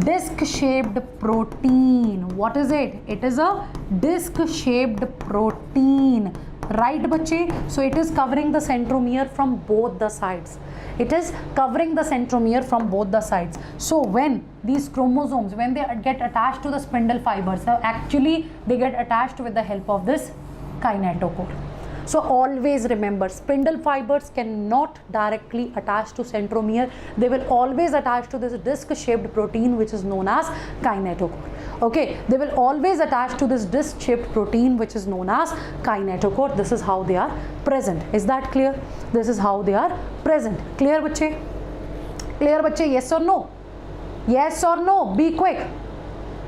disc shaped protein. What is it? It is a disc shaped protein, right bache? So it is covering the centromere from both the sides. It is covering the centromere from both the sides. So when these chromosomes, when they get attached to the spindle fibers, actually they get attached with the help of this kinetochore. So always remember, spindle fibers cannot directly attach to centromere. They will always attach to this disc shaped protein which is known as kinetochore. Okay, they will always attach to this disc shaped protein which is known as kinetochore. This is how they are present. Is that clear? This is how they are present. Clear bache? Clear bache? Yes or no? Yes or no? Be quick.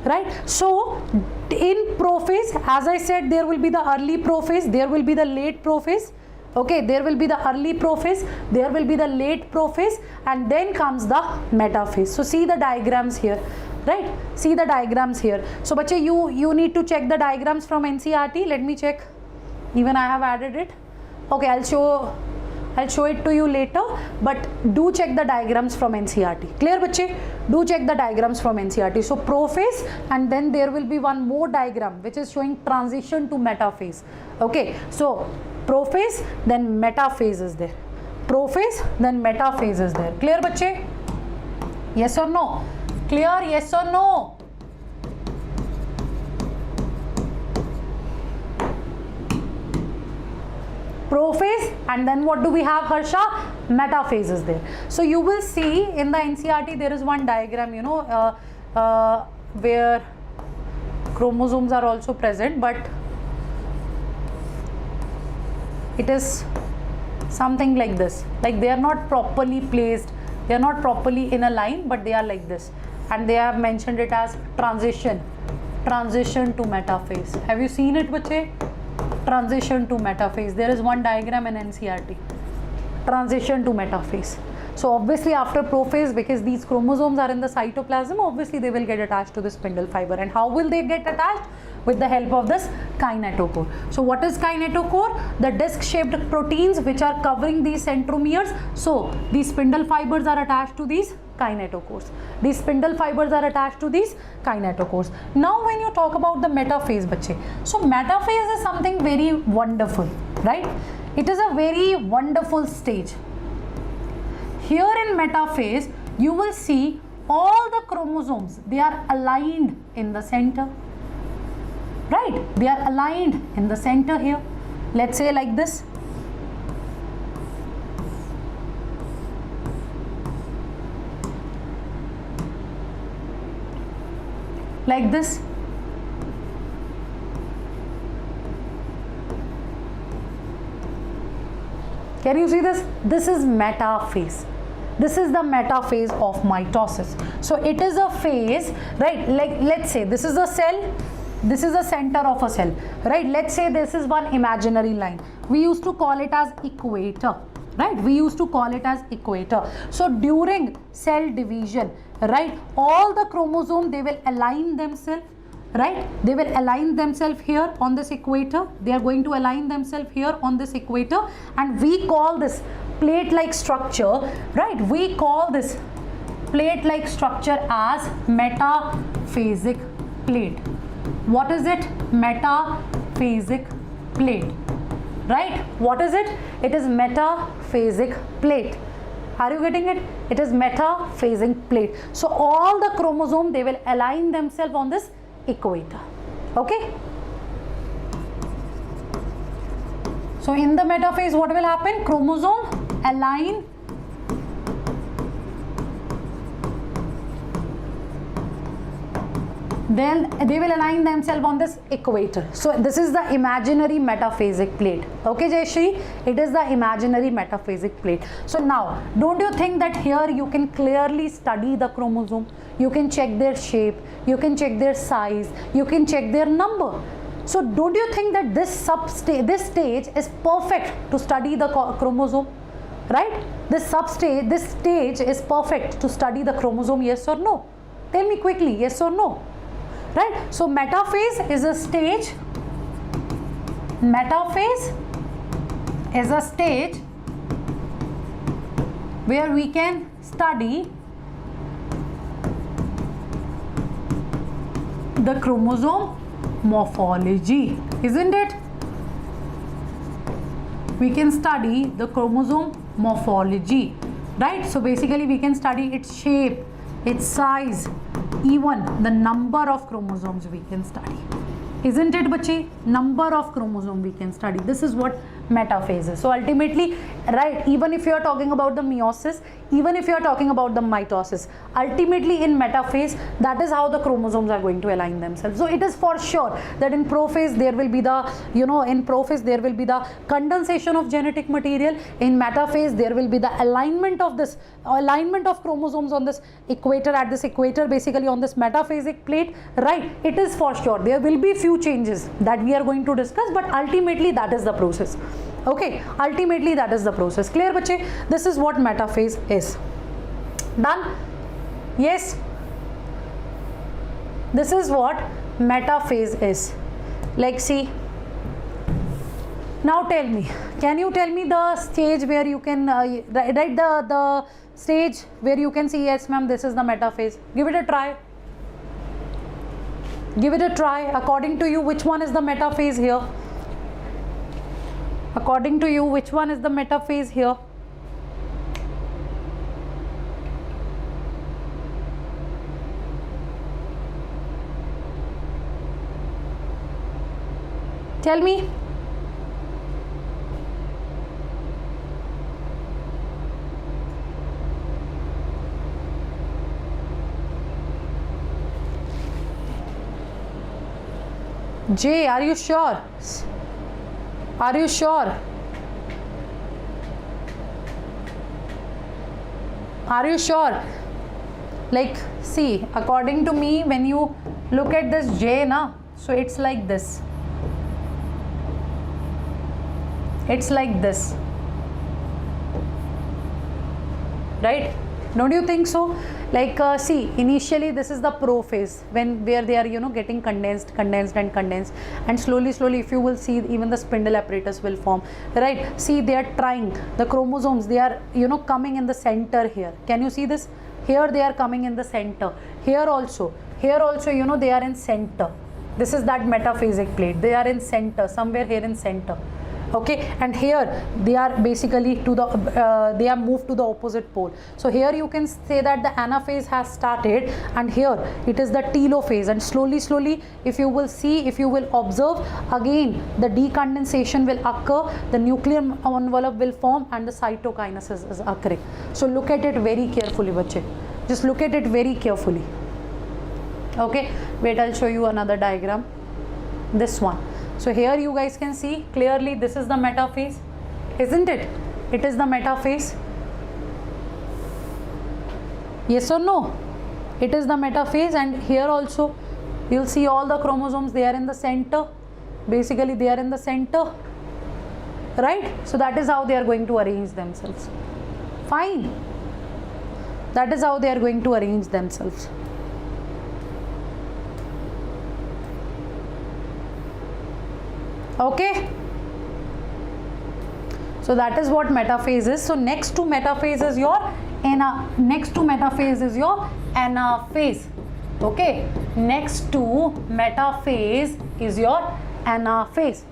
Right? So in prophase, as I said, there will be the early prophase, there will be the late prophase. Okay, there will be the early prophase, there will be the late prophase, and then comes the metaphase. So see the diagrams here, right? See the diagrams here. So bache, you need to check the diagrams from NCERT. Let me check. Even I have added it. Okay, I'll I'll show it to you later, but do check the diagrams from NCERT. Clear bachche? Do check the diagrams from NCERT. So prophase, and then there will be one more diagram which is showing transition to metaphase. Okay, so prophase, then metaphase is there. Prophase, then metaphase is there. Clear bachche? Yes or no? Clear? Yes or no? Prophase, and then what do we have, Harsha? Metaphase is there. So you will see in the NCERT there is one diagram, you know, where chromosomes are also present, but it is something like this. Like they are not properly placed, they are not properly in a line, but they are like this, and they have mentioned it as transition to metaphase. Have you seen it, bache? Transition to metaphase. There is one diagram in NCERT. Transition to metaphase. So obviously after prophase, because these chromosomes are in the cytoplasm, obviously they will get attached to the spindle fiber. And how will they get attached? With the help of this kinetochore. So what is kinetochore? The disc-shaped proteins which are covering these centromeres. So these spindle fibers are attached to these kinetochores. These spindle fibers are attached to these kinetochores. Now when you talk about the metaphase, bache, so metaphase is something very wonderful, right? It is a very wonderful stage. Here in metaphase, you will see all the chromosomes, they are aligned in the center. Right, they are aligned in the center here. Let's say like this. Like this. Can you see this? This is metaphase. This is the metaphase of mitosis. So it is a phase, right? Like let's say this is a cell. This is the center of a cell, right? Let's say this is one imaginary line. We used to call it as equator, right? We used to call it as equator. So during cell division, right, all the chromosomes, they will align themselves, right? They will align themselves here on this equator. They are going to align themselves here on this equator, and we call this plate-like structure, right? We call this plate-like structure as metaphasic plate. What is it? Metaphasic plate, right? What is it? It is metaphasic plate. Are you getting it? It is metaphasic plate. So all the chromosomes, they will align themselves on this equator. Okay? So in the metaphase, what will happen? Chromosome align then they will align themselves on this equator. So this is the imaginary metaphasic plate. Okay, Jayashri, it is the imaginary metaphasic plate. So now, don't you think that here you can clearly study the chromosome? You can check their shape, you can check their size, you can check their number. So don't you think that this stage is perfect to study the chromosome, right? This stage is perfect to study the chromosome, yes or no? Tell me quickly, yes or no? Right? So metaphase is a stage. Metaphase is a stage where we can study the chromosome morphology, isn't it? We can study the chromosome morphology, right? So basically we can study its shape, its size, even the number of chromosomes we can study, isn't it, bache? Number of chromosomes we can study. This is what metaphase is. So ultimately, right, even if you are talking about the meiosis, even if you are talking about the mitosis, ultimately in metaphase, that is how the chromosomes are going to align themselves. So it is for sure that in prophase there will be the, in prophase there will be the condensation of genetic material. In metaphase there will be the alignment of chromosomes on this equator, at this equator, basically on this metaphasic plate, right? It is for sure. There will be few changes that we are going to discuss, but ultimately that is the process. Okay, ultimately that is the process. Clear, bache? This is what metaphase is. Done? Yes? This is what metaphase is. Like see, Now tell me, can you tell me the stage where you can write the stage where you can see, yes ma'am, this is the metaphase. Give it a try. Give it a try. According to you, which one is the metaphase here? According to you, which one is the metaphase here? Tell me. Jay, are you sure? Are you sure? Are you sure? Like, see, according to me, when you look at this J, na, so it's like this. It's like this. Right? Don't you think so? Like, see, initially this is the pro phase, where they are, you know, getting condensed, and slowly if you will see, even the spindle apparatus will form, right? See, they are trying, the chromosomes, they are, you know, coming in the center here. Can you see this? Here they are coming in the center. Here also, you know, they are in center. This is that metaphasic plate. They are in center, somewhere here in center. Okay, and here they are basically to the they are moved to the opposite pole. So here you can say that the anaphase has started, and here it is the telophase, and slowly if you will see, if you will observe, again the decondensation will occur, the nuclear envelope will form, and the cytokinesis is occurring. So look at it very carefully, bache. Just look at it very carefully. Okay, wait, I'll show you another diagram. This one. So here you guys can see clearly this is the metaphase, isn't it? It is the metaphase. Yes or no? It is the metaphase, and here also you'll see all the chromosomes, they are in the center. Basically they are in the center, right? So that is how they are going to arrange themselves. Fine. That is how they are going to arrange themselves. Okay, so that is what metaphase is. So next to metaphase is your anaphase. Okay, next to metaphase is your anaphase.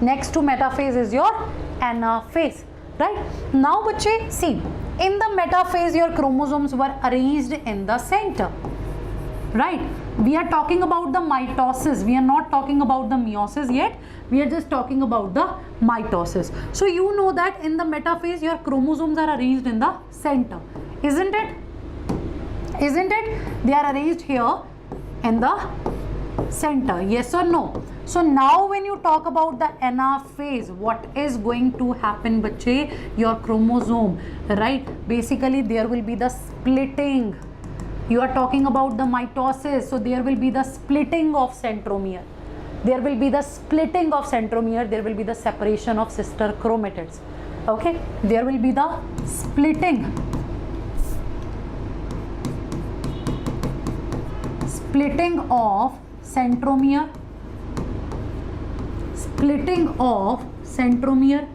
Next to metaphase is your anaphase. Right? Now, bache, see, in the metaphase your chromosomes were arranged in the center. Right? We are talking about the mitosis. We are not talking about the meiosis yet. We are just talking about the mitosis. So you know that in the metaphase your chromosomes are arranged in the center. Isn't it? Isn't it? They are arranged here in the center. Yes or no? So now when you talk about the anaphase, what is going to happen, bache? Your chromosome, right? Basically there will be the splitting. You are talking about the mitosis, so there will be the splitting of centromere. There will be the splitting of centromere. There will be the separation of sister chromatids. Okay, there will be the splitting of centromere. Splitting of centromere.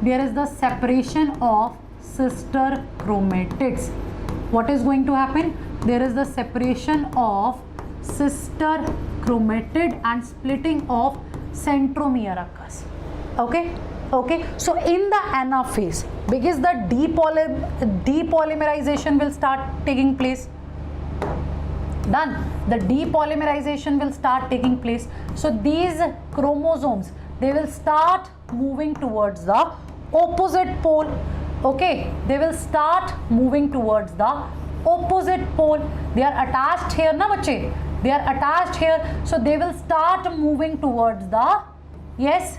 There is the separation of sister chromatids. What is going to happen? There is the separation of sister chromatid and splitting of centromere occurs. Okay, okay. So in the anaphase, because the depolymerization will start taking place. Done. The depolymerization will start taking place. So these chromosomes, they will start moving towards the opposite pole. Okay, they will start moving towards the opposite pole. They are attached here, na bache? They are attached here, so they will start moving towards the, yes,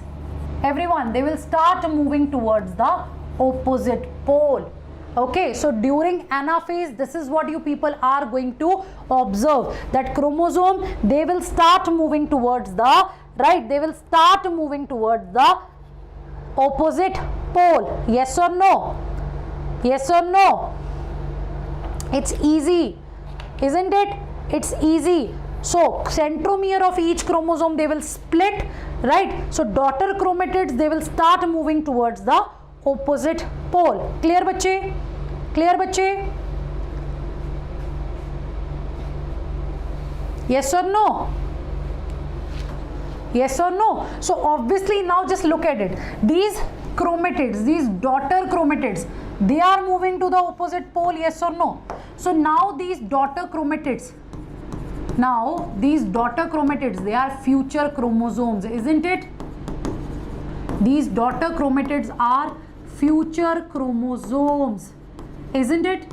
everyone, they will start moving towards the opposite pole. Okay, so during anaphase, this is what you people are going to observe, that chromosome, they will start moving towards the, right, they will start moving towards the opposite pole. Yes or no? Yes or no? It's easy, isn't it? It's easy. So centromere of each chromosome, they will split, right? So daughter chromatids, they will start moving towards the opposite pole. Clear bachche? Clear bachche? Yes or no? Yes or no? So obviously now just look at it. These chromatids, these daughter chromatids, they are moving to the opposite pole, yes or no? So now these daughter chromatids, they are future chromosomes, isn't it? These daughter chromatids are future chromosomes, isn't it?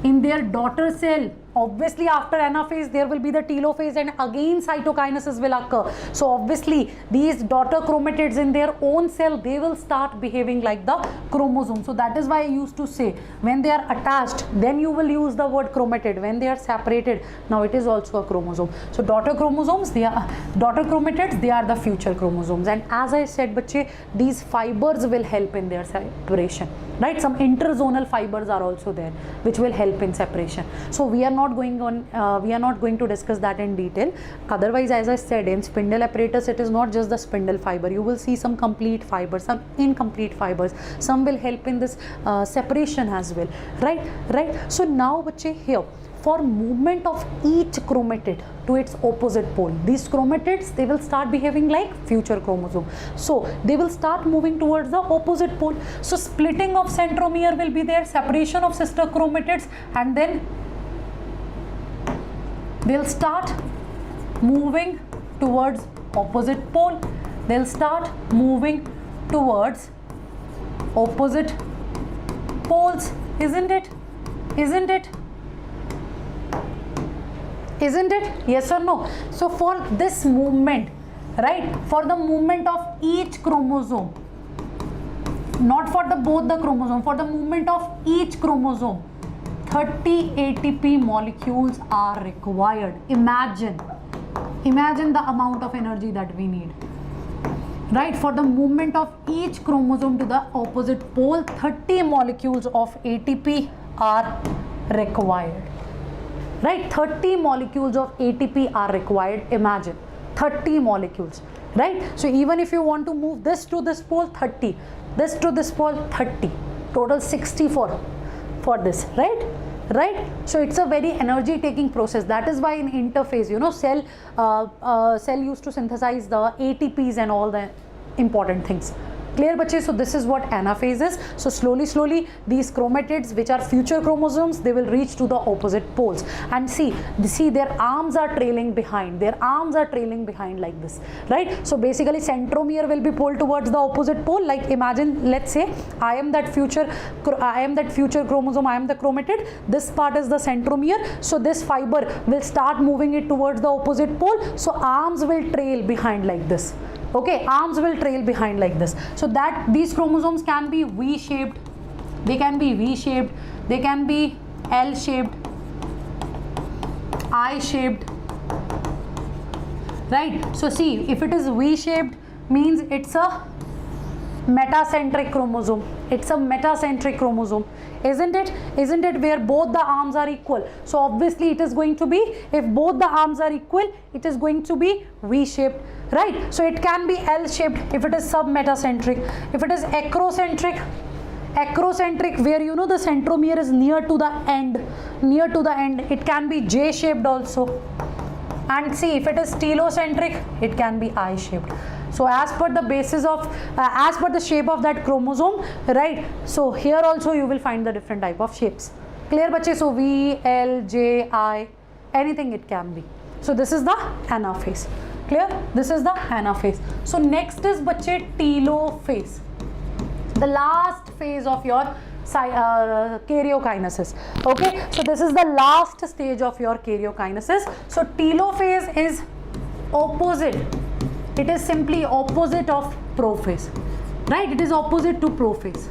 In their daughter cell, obviously after anaphase there will be the telophase and again cytokinesis will occur. So obviously these daughter chromatids in their own cell, they will start behaving like the chromosome. So that is why I used to say when they are attached, then you will use the word chromatid. When they are separated, now it is also a chromosome. So daughter chromatids, they are the future chromosomes. And as I said, bache, these fibers will help in their separation, right? Some interzonal fibers are also there which will help in separation. So we are not going to discuss that in detail. Otherwise, as I said, in spindle apparatus, it is not just the spindle fiber. You will see some complete fibers, some incomplete fibers. Some will help in this separation as well, right? So now, bache, here for movement of each chromatid to its opposite pole, these chromatids, they will start behaving like future chromosome. So they will start moving towards the opposite pole. So splitting of centromere will be there, separation of sister chromatids, and then they'll start moving towards opposite pole. They'll start moving towards opposite poles, isn't it? Isn't it? Isn't it? Yes or no? So for this movement, right, for the movement of each chromosome, not for the both the chromosome, for the movement of each chromosome, 30 ATP molecules are required. Imagine the amount of energy that we need, right? For the movement of each chromosome to the opposite pole, 30 molecules of ATP are required, right? 30 molecules of ATP are required. Imagine 30 molecules, right? So even if you want to move this to this pole, 30, this to this pole, 30, total 64 for this, right? So it's a very energy taking process. That is why in interphase, you know, cell used to synthesize the ATPs and all the important things. Clear, bache? So this is what anaphase is. So slowly these chromatids, which are future chromosomes, they will reach to the opposite poles. And see their arms are trailing behind. Their arms are trailing behind like this, right? So basically centromere will be pulled towards the opposite pole. Like imagine, let's say I am that future chromosome, I am the chromatid. This part is the centromere. So this fiber will start moving it towards the opposite pole. So arms will trail behind like this. Okay, arms will trail behind like this. So that these chromosomes can be V-shaped, they can be V-shaped, they can be L-shaped, I-shaped, right? So see, if it is V-shaped, means it's a metacentric chromosome. It's a metacentric chromosome, isn't it? Isn't it, where both the arms are equal? So obviously it is going to be, if both the arms are equal, it is going to be V-shaped, right? So it can be L-shaped if it is submetacentric. If it is acrocentric, where you know the centromere is near to the end, it can be J-shaped also. And see, if it is telocentric, it can be I-shaped. So as per the basis of, as per the shape of that chromosome, right? So here also you will find the different type of shapes. Clear, bache? So V, L, J, I, anything it can be. So this is the anaphase. Clear? This is the anaphase. So next is, bache, telophase. The last phase of your karyokinesis. Okay, so this is the last stage of your karyokinesis. So telophase is opposite. It is simply opposite of prophase, right? It is opposite to prophase,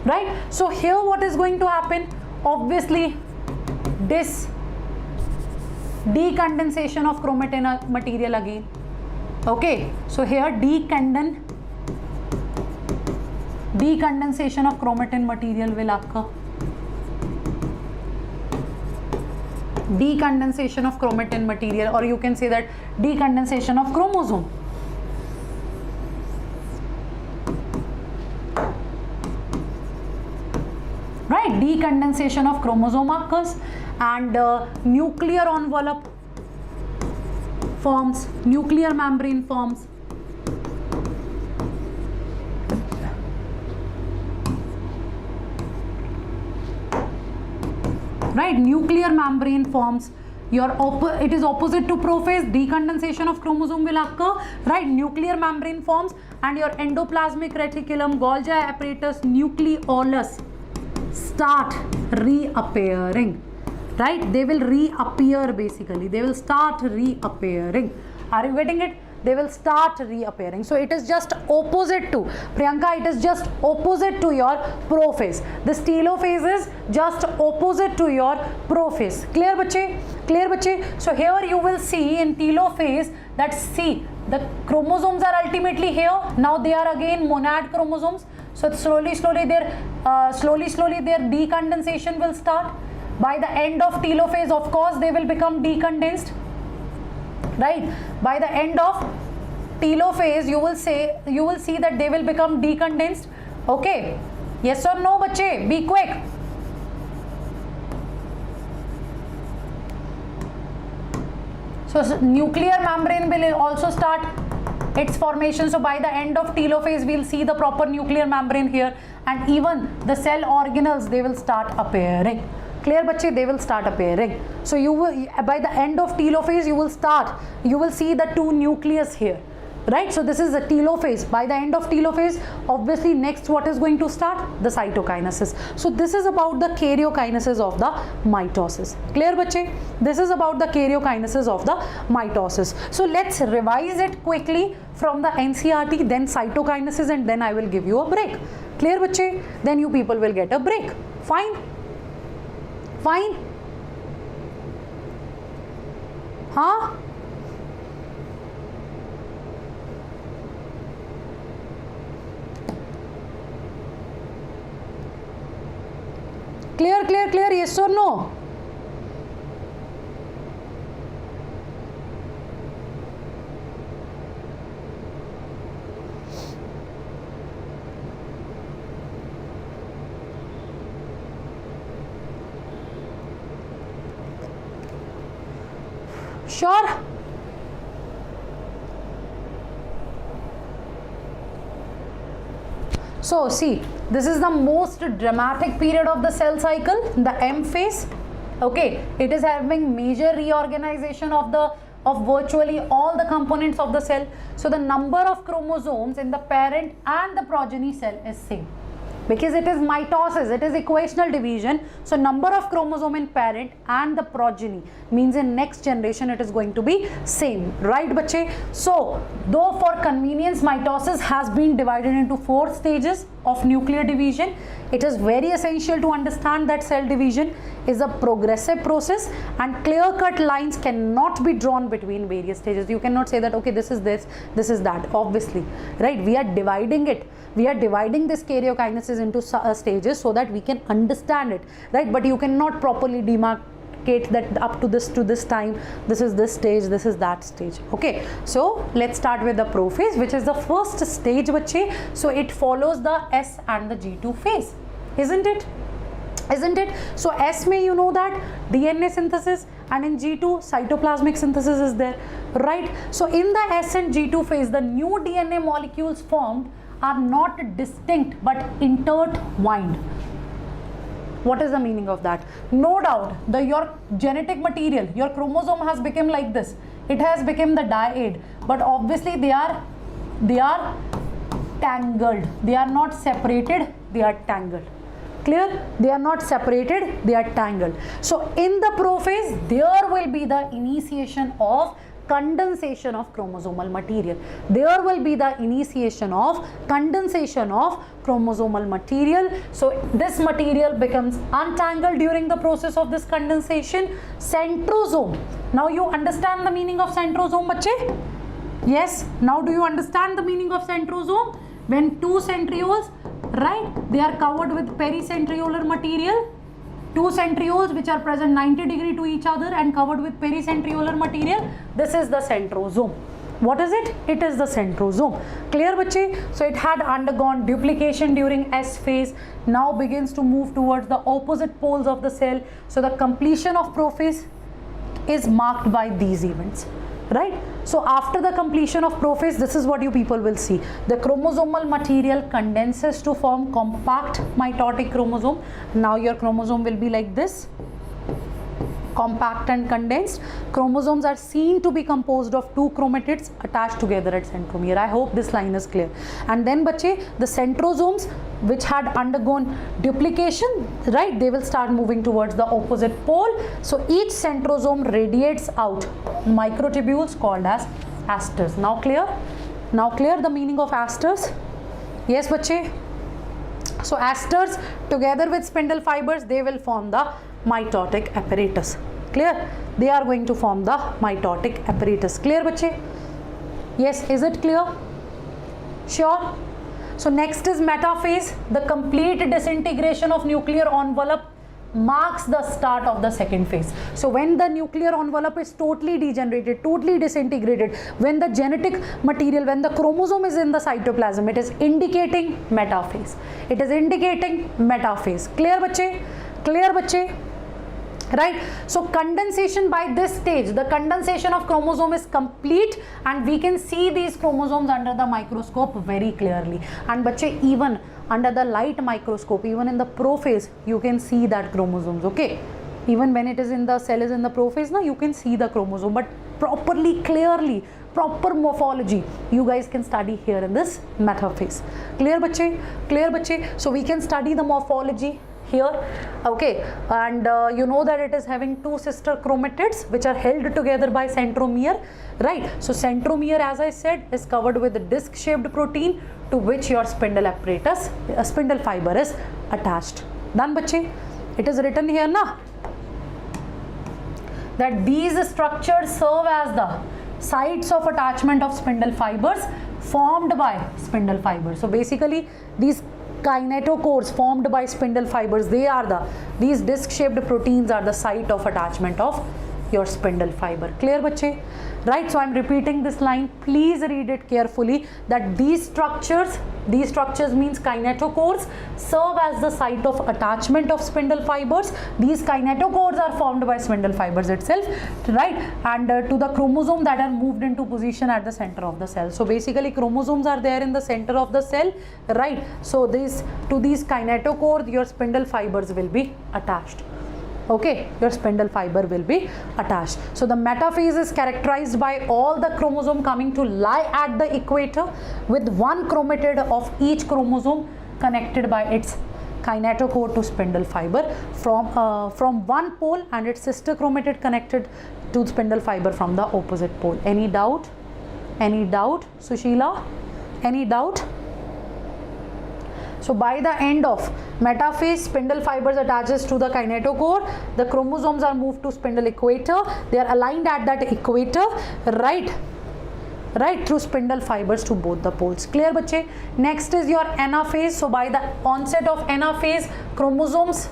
right? So here what is going to happen? Obviously this decondensation of chromatin material again. Okay, so here decondensation of chromatin material will occur. decondensation of chromatin material, or you can say that decondensation of chromosome. Right, decondensation of chromosome occurs, and nuclear envelope forms, nuclear membrane forms. Right, nuclear membrane forms. It is opposite to prophase. Decondensation of chromosome will occur. Right, nuclear membrane forms, and your endoplasmic reticulum, Golgi apparatus, nucleolus start reappearing. Right, they will reappear basically. They will start reappearing. Are you getting it? They will start reappearing. So it is just opposite to, Priyanka, it is just opposite to your prophase. This telophase is just opposite to your prophase. Clear bache? Clear bache? So here you will see in telophase that, see, the chromosomes are ultimately here. Now they are again monad chromosomes. So slowly their decondensation will start. By the end of telophase, of course, they will become decondensed. Right, by the end of telophase, you will see that they will become decondensed. Okay, yes or no, bache? Be quick. So nuclear membrane will also start its formation. So by the end of telophase, we will see the proper nuclear membrane here, and even the cell organelles, they will start appearing. Clear bache? They will start appearing. So you will, by the end of telophase, you will see the two nucleus here. Right, so this is the telophase. By the end of telophase, obviously next what is going to start? The cytokinesis. So this is about the karyokinesis of the mitosis. Clear bache? This is about the karyokinesis of the mitosis. So let's revise it quickly from the NCERT, then cytokinesis, and then I will give you a break. Clear bache? Then you people will get a break. Fine? Fine? Huh? Clear, clear, clear, yes or no? Sure? So see, this is the most dramatic period of the cell cycle, the M phase. Okay, it is having major reorganization of virtually all the components of the cell. So the number of chromosomes in the parent and the progeny cell is same. Because it is mitosis, it is equational division. So number of chromosome in parent and the progeny means in next generation it is going to be same. Right, bache? So though for convenience, mitosis has been divided into 4 stages of nuclear division. It is very essential to understand that cell division is a progressive process, and clear-cut lines cannot be drawn between various stages. You cannot say that, okay, this is this is that. Obviously, right? We are dividing it. We are dividing this karyokinesis into stages so that we can understand it, right? But you cannot properly demarcate that up to this time, this is this stage, this is that stage. Okay, so let's start with the prophase, which is the first stage, bache. So it follows the S and the G2 phase, isn't it? Isn't it? So S may, you know that DNA synthesis, and in G2 cytoplasmic synthesis is there, right? So in the S and G2 phase, the new DNA molecules formed are not distinct but intertwined. What is the meaning of that? No doubt, your genetic material, your chromosome has become like this. It has become the dyad, but obviously they are tangled. They are not separated, they are tangled. Clear? They are not separated, they are tangled. So in the prophase, there will be the initiation of condensation of chromosomal material. There will be the initiation of condensation of chromosomal material. So this material becomes untangled during the process of this condensation. Centrosome. Now you understand the meaning of centrosome, bache? Yes. Now do you understand the meaning of centrosome? When two centrioles, right, they are covered with pericentriolar material. two centrioles which are present 90 degree to each other and covered with pericentriolar material. This is the centrosome. What is it? It is the centrosome. Clear bache? So it had undergone duplication during S phase, now begins to move towards the opposite poles of the cell. So the completion of prophase is marked by these events, right? So after the completion of prophase, this is what you people will see. The chromosomal material condenses to form compact mitotic chromosome. Now your chromosome will be like this, compact and condensed. Chromosomes are seen to be composed of two chromatids attached together at centromere. I hope this line is clear. And then bache, the centrosomes which had undergone duplication, right, they will start moving towards the opposite pole. So each centrosome radiates out microtubules called as asters. Now clear? Now clear the meaning of asters? Yes bache? So asters together with spindle fibers, they will form the mitotic apparatus. Clear? They are going to form the mitotic apparatus. Clear bache? Yes, is it clear? Sure? So next is metaphase. The complete disintegration of nuclear envelope marks the start of the second phase. So when the nuclear envelope is totally degenerated, totally disintegrated, when the genetic material, when the chromosome is in the cytoplasm, it is indicating metaphase. It is indicating metaphase. Clear bache? Clear bache? Right? So condensation by this stage, the condensation of chromosome is complete and we can see these chromosomes under the microscope very clearly. And bache, even under the light microscope, even in the prophase, you can see that chromosomes, okay? Even when it is in the cell is in the prophase, now you can see the chromosome, but properly, clearly, proper morphology, you guys can study here in this metaphase. Clear bache? Clear bache? So we can study the morphology here, okay, and you know that it is having two sister chromatids which are held together by centromere, right? So centromere, as I said, is covered with a disc shaped protein to which your spindle apparatus, a spindle fiber is attached. Done bache? It is written here na that these structures serve as the sites of attachment of spindle fibers formed by spindle fibers. So basically these kinetochores formed by spindle fibers, they are these disc shaped proteins are the site of attachment of your spindle fiber. Clear bache? Right? So I'm repeating this line, please read it carefully, that these structures means kinetochores, serve as the site of attachment of spindle fibers. These kinetochores are formed by spindle fibers itself, right? And to the chromosome that are moved into position at the center of the cell. So basically chromosomes are there in the center of the cell, right? So to these kinetochores, your spindle fibers will be attached. Okay, your spindle fiber will be attached. So the metaphase is characterized by all the chromosome coming to lie at the equator with one chromatid of each chromosome connected by its kinetochore to spindle fiber from one pole and its sister chromatid connected to spindle fiber from the opposite pole. Any doubt? Any doubt, Sushila? Any doubt? So by the end of metaphase, spindle fibers attaches to the kinetochore, the chromosomes are moved to spindle equator, they are aligned at that equator, right through spindle fibers to both the poles. Clear bache? Next is your anaphase. So by the onset of anaphase, chromosomes,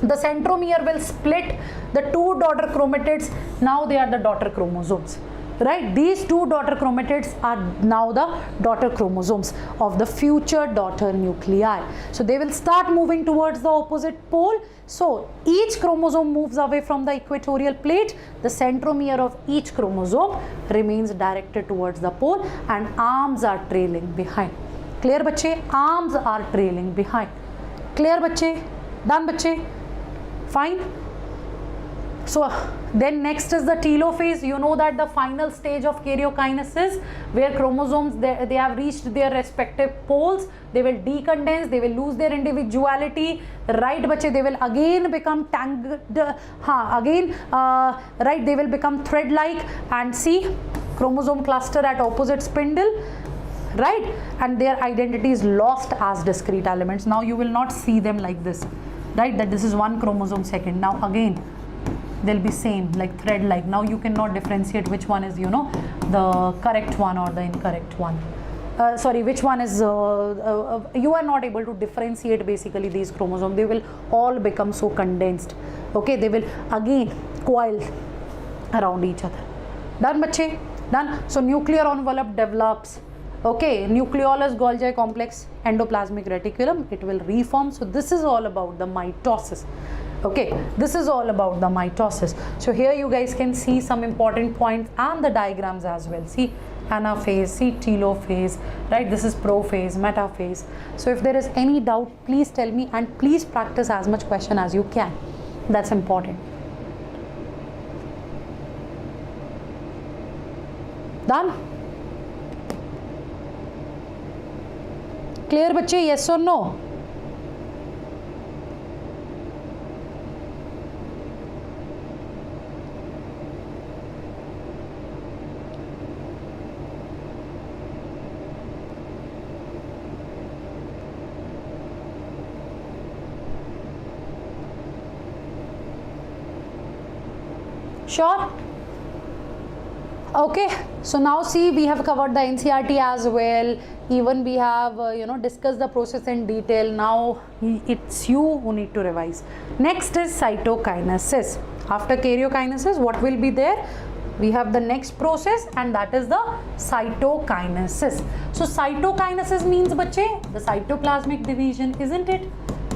the centromere will split the two daughter chromatids, now they are the daughter chromosomes. Right, these two daughter chromatids are now the daughter chromosomes of the future daughter nuclei. So they will start moving towards the opposite pole. So each chromosome moves away from the equatorial plate. The centromere of each chromosome remains directed towards the pole and arms are trailing behind. Clear bache? Arms are trailing behind. Clear bache? Done bache? Fine. So then next is the telophase. You know that the final stage of karyokinesis, where chromosomes they have reached their respective poles, they will decondense, they will lose their individuality, right bache? They will again become tangled, right, they will become thread like, and see chromosome cluster at opposite spindle, right, and their identity is lost as discrete elements. Now you will not see them like this, right, that this is one chromosome second. Now again they'll be same, like thread like. Now you cannot differentiate which one is, you know, the correct one or the incorrect one. sorry, which one is, you are not able to differentiate basically these chromosomes. They will all become so condensed. Okay, they will again coil around each other. Done, bache? Done. So nuclear envelope develops. Okay, nucleolus Golgi complex, endoplasmic reticulum, it will reform. So this is all about the mitosis. Okay, this is all about the mitosis. So here you guys can see some important points and the diagrams as well. See anaphase, see telophase, right? This is prophase, metaphase. So if there is any doubt, please tell me, and please practice as much question as you can. That's important. Done? Clear, bache? Yes or no? Sure? Okay, so now see, we have covered the NCERT as well. Even we have discussed the process in detail. Now it's you who need to revise. Next is cytokinesis. After karyokinesis, what will be there? We have the next process, and that is the cytokinesis. So cytokinesis means, bache, the cytoplasmic division, isn't it?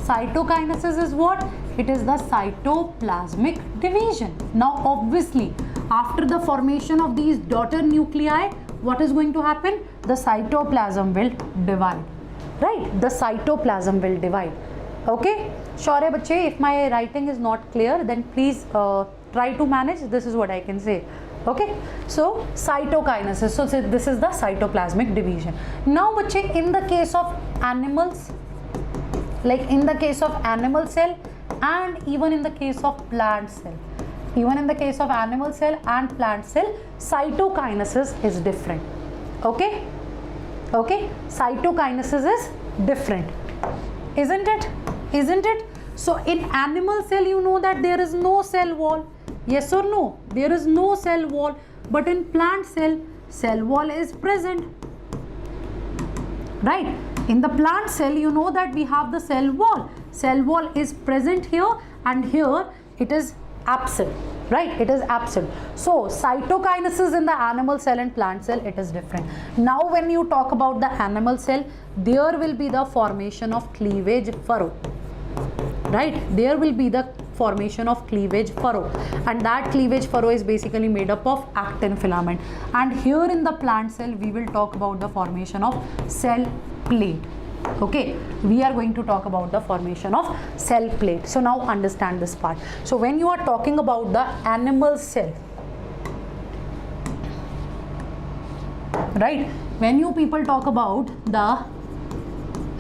Cytokinesis is what? It is the cytoplasmic division. Now obviously, after the formation of these daughter nuclei, what is going to happen? The cytoplasm will divide, right? The cytoplasm will divide. Okay, sure bache, if my writing is not clear, then please try to manage. This is what I can say. Okay, so cytokinesis, so this is the cytoplasmic division. Now bache, in the case of animals, like in the case of animal cell and even in the case of plant cell, even in the case of animal cell and plant cell, cytokinesis is different. Okay, okay, cytokinesis is different, isn't it? Isn't it? So in animal cell, you know that there is no cell wall. Yes or no? There is no cell wall. But in plant cell, cell wall is present, right? In the plant cell, you know that we have the cell wall. Cell wall is present here, and here it is absent, right? It is absent. So cytokinesis in the animal cell and plant cell, it is different. Now when you talk about the animal cell, there will be the formation of cleavage furrow, right? There will be the formation of cleavage furrow, and that cleavage furrow is basically made up of actin filament. And here in the plant cell, we will talk about the formation of cell plate. Okay, we are going to talk about the formation of cell plate. So now understand this part. So when you are talking about the animal cell, right, when you people talk about the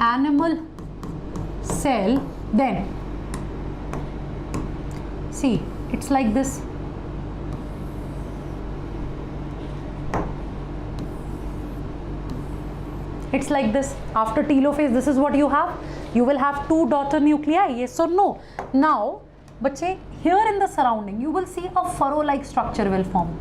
animal cell, then see, it's like this. It's like this. After telophase, this is what you have. You will have two daughter nuclei, yes or no? Now, bache, here in the surrounding, you will see a furrow-like structure will form,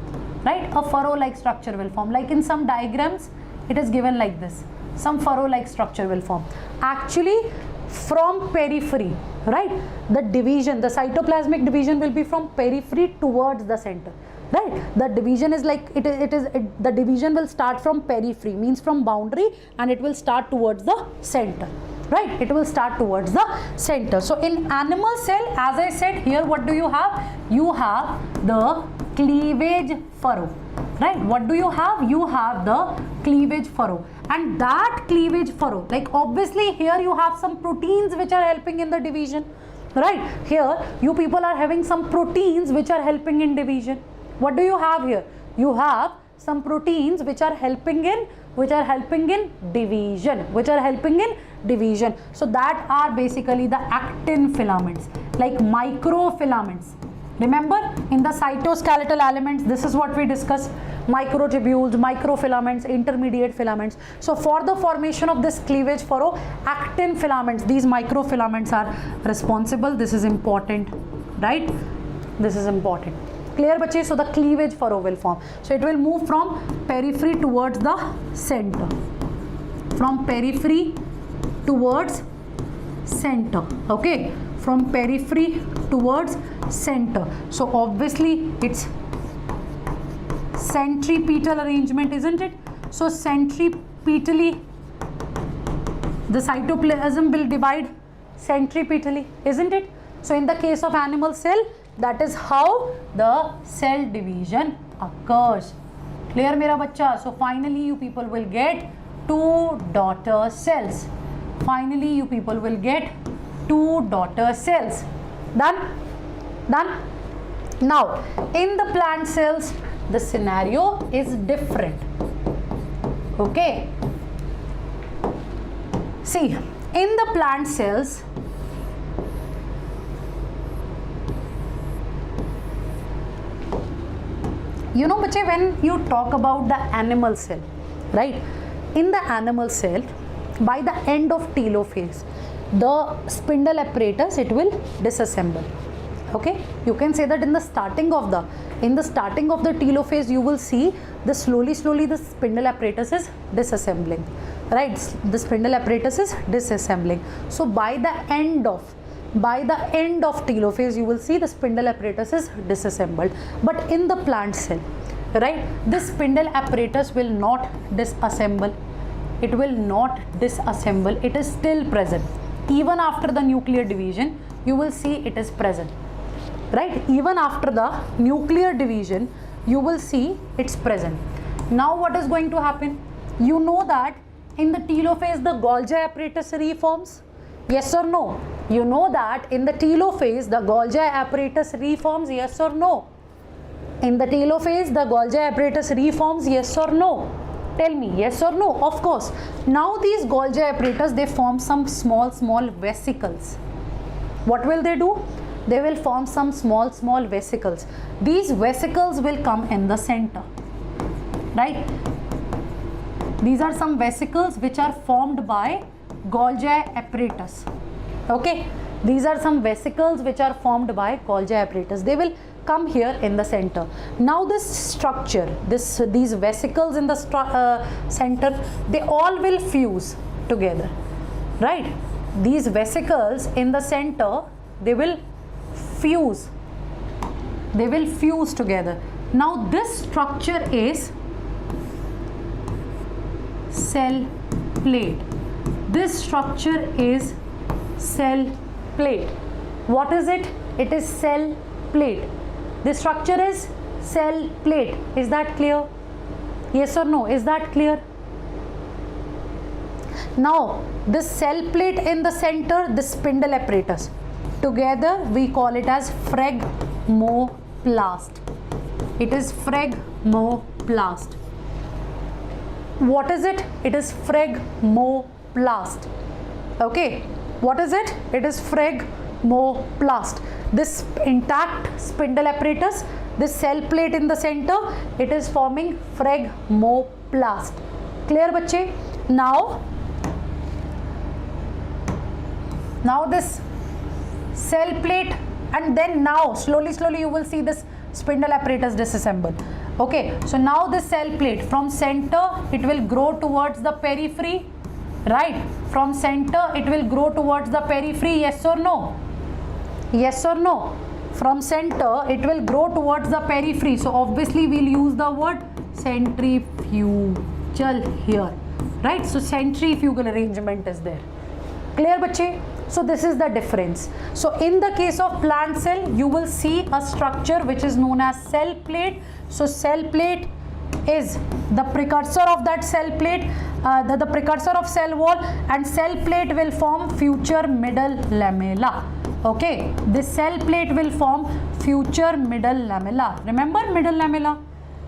right? A furrow-like structure will form. Like in some diagrams, it is given like this. Some furrow-like structure will form. Actually, from periphery, right? The division, the cytoplasmic division will be from periphery towards the center. Right, the division is like the division will start from periphery, means from boundary, and it will start towards the center, right? It will start towards the center. So in animal cell, as I said, here what do you have? You have the cleavage furrow, right? What do you have? You have the cleavage furrow, and that cleavage furrow, like obviously here you have some proteins which are helping in the division, right? Here you people are having some proteins which are helping in division. What do you have here? You have some proteins which are helping in division, So that are basically the actin filaments, like microfilaments. Remember, in the cytoskeletal elements, this is what we discussed: microtubules, microfilaments, intermediate filaments. So for the formation of this cleavage furrow, actin filaments, these microfilaments are responsible. This is important, right? This is important. Clear, bache? So the cleavage furrow will form. So it will move from periphery towards the center. from periphery towards center. Okay, from periphery towards center. So obviously it's centripetal arrangement, isn't it? So centripetally the cytoplasm will divide centripetally, isn't it? So in the case of animal cell, that is how the cell division occurs. Clear mera bachcha? So finally you people will get 2 daughter cells. Finally you people will get 2 daughter cells. Done? Done? Now in the plant cells the scenario is different. Okay, see, in the plant cells you know bache, when you talk about the animal cell, right, in the animal cell by the end of telophase the spindle apparatus it will disassemble. Okay, you can say that in the starting of the telophase you will see the slowly the spindle apparatus is disassembling, right? The spindle apparatus is disassembling. So by the end of telophase you will see the spindle apparatus is disassembled. But in the plant cell, right, this spindle apparatus will not disassemble. It will not disassemble. It is still present. Even after the nuclear division you will see it is present, right? Even after the nuclear division you will see it's present. Now what is going to happen? You know that in the telophase the Golgi apparatus reforms, yes or no? You know that in the telophase the Golgi apparatus reforms, yes or no? In the telophase the Golgi apparatus reforms, yes or no? Tell me, yes or no? Of course. Now these Golgi apparatus they form some small vesicles. What will they do? They will form some small vesicles. These vesicles will come in the center, right? These are some vesicles which are formed by Golgi apparatus. Okay, these are some vesicles which are formed by Golgi apparatus. They will come here in the center. Now this structure, these vesicles in the center, they all will fuse together, right? These vesicles in the center, they will fuse together. Now this structure is cell plate. This structure is cell plate. What is it? It is cell plate. This structure is cell plate. Is that clear? Yes or no? Is that clear? Now this cell plate in the center, the spindle apparatus, together we call it as phlegmoplast. It is phlegmoplast. What is it? It is phlegmoplast. Okay, what is it? It is phlegmoplast. This intact spindle apparatus, this cell plate in the center, it is forming phlegmoplast. Clear bachche? Now this cell plate, and then now slowly you will see this spindle apparatus disassemble. Okay, so now the cell plate from center it will grow towards the periphery, right? From center it will grow towards the periphery, yes or no? Yes or no? From center it will grow towards the periphery, so obviously we'll use the word centrifugal here, right? So centrifugal arrangement is there. Clear bachche? So this is the difference. So in the case of plant cell you will see a structure which is known as cell plate. So cell plate is the precursor of that cell plate, the precursor of cell wall, and cell plate will form future middle lamella. Okay, this cell plate will form future middle lamella. Remember middle lamella?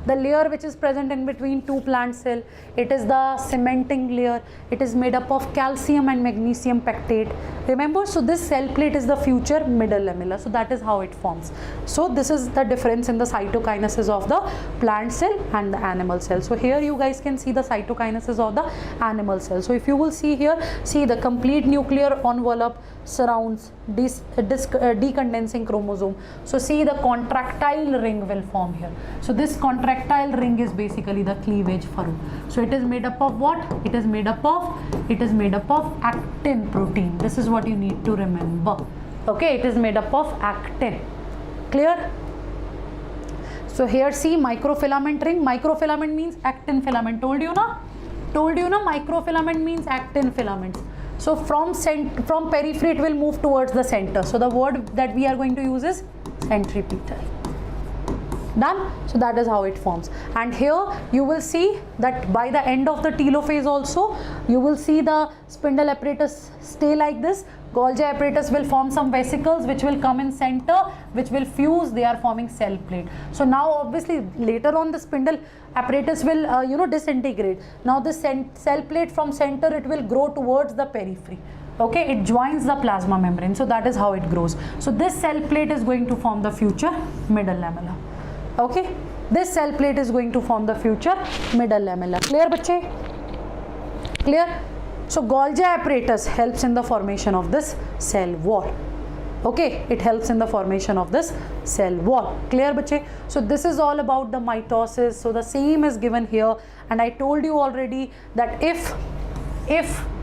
The layer which is present in between two plant cell, it is the cementing layer. It is made up of calcium and magnesium pectate. Remember, so this cell plate is the future middle lamella. So that is how it forms. So this is the difference in the cytokinesis of the plant cell and the animal cell. So here you guys can see the cytokinesis of the animal cell. So if you will see here, see the complete nuclear envelope surrounds this decondensing chromosome. So see the contractile ring will form here. So this contractile contractile ring is basically the cleavage furrow. So it is made up of what? It is made up of actin protein. This is what you need to remember. Okay, it is made up of actin. Clear? So here see microfilament ring. Microfilament means actin filament. Told you na? Microfilament means actin filaments. So from periphery it will move towards the center. So the word that we are going to use is centripetal. Done? So that is how it forms. And here you will see that by the end of the telophase also, you will see the spindle apparatus stay like this. Golgi apparatus will form some vesicles which will come in center, which will fuse. They are forming cell plate. So now obviously later on the spindle apparatus will disintegrate. Now the cell plate from center, it will grow towards the periphery. Okay, it joins the plasma membrane. So that is how it grows. So this cell plate is going to form the future middle lamella. Okay, this cell plate is going to form the future middle lamella. Clear, bache? Clear? So Golgi apparatus helps in the formation of this cell wall. Okay, it helps in the formation of this cell wall. Clear, bache? So this is all about the mitosis. So the same is given here, and I told you already that if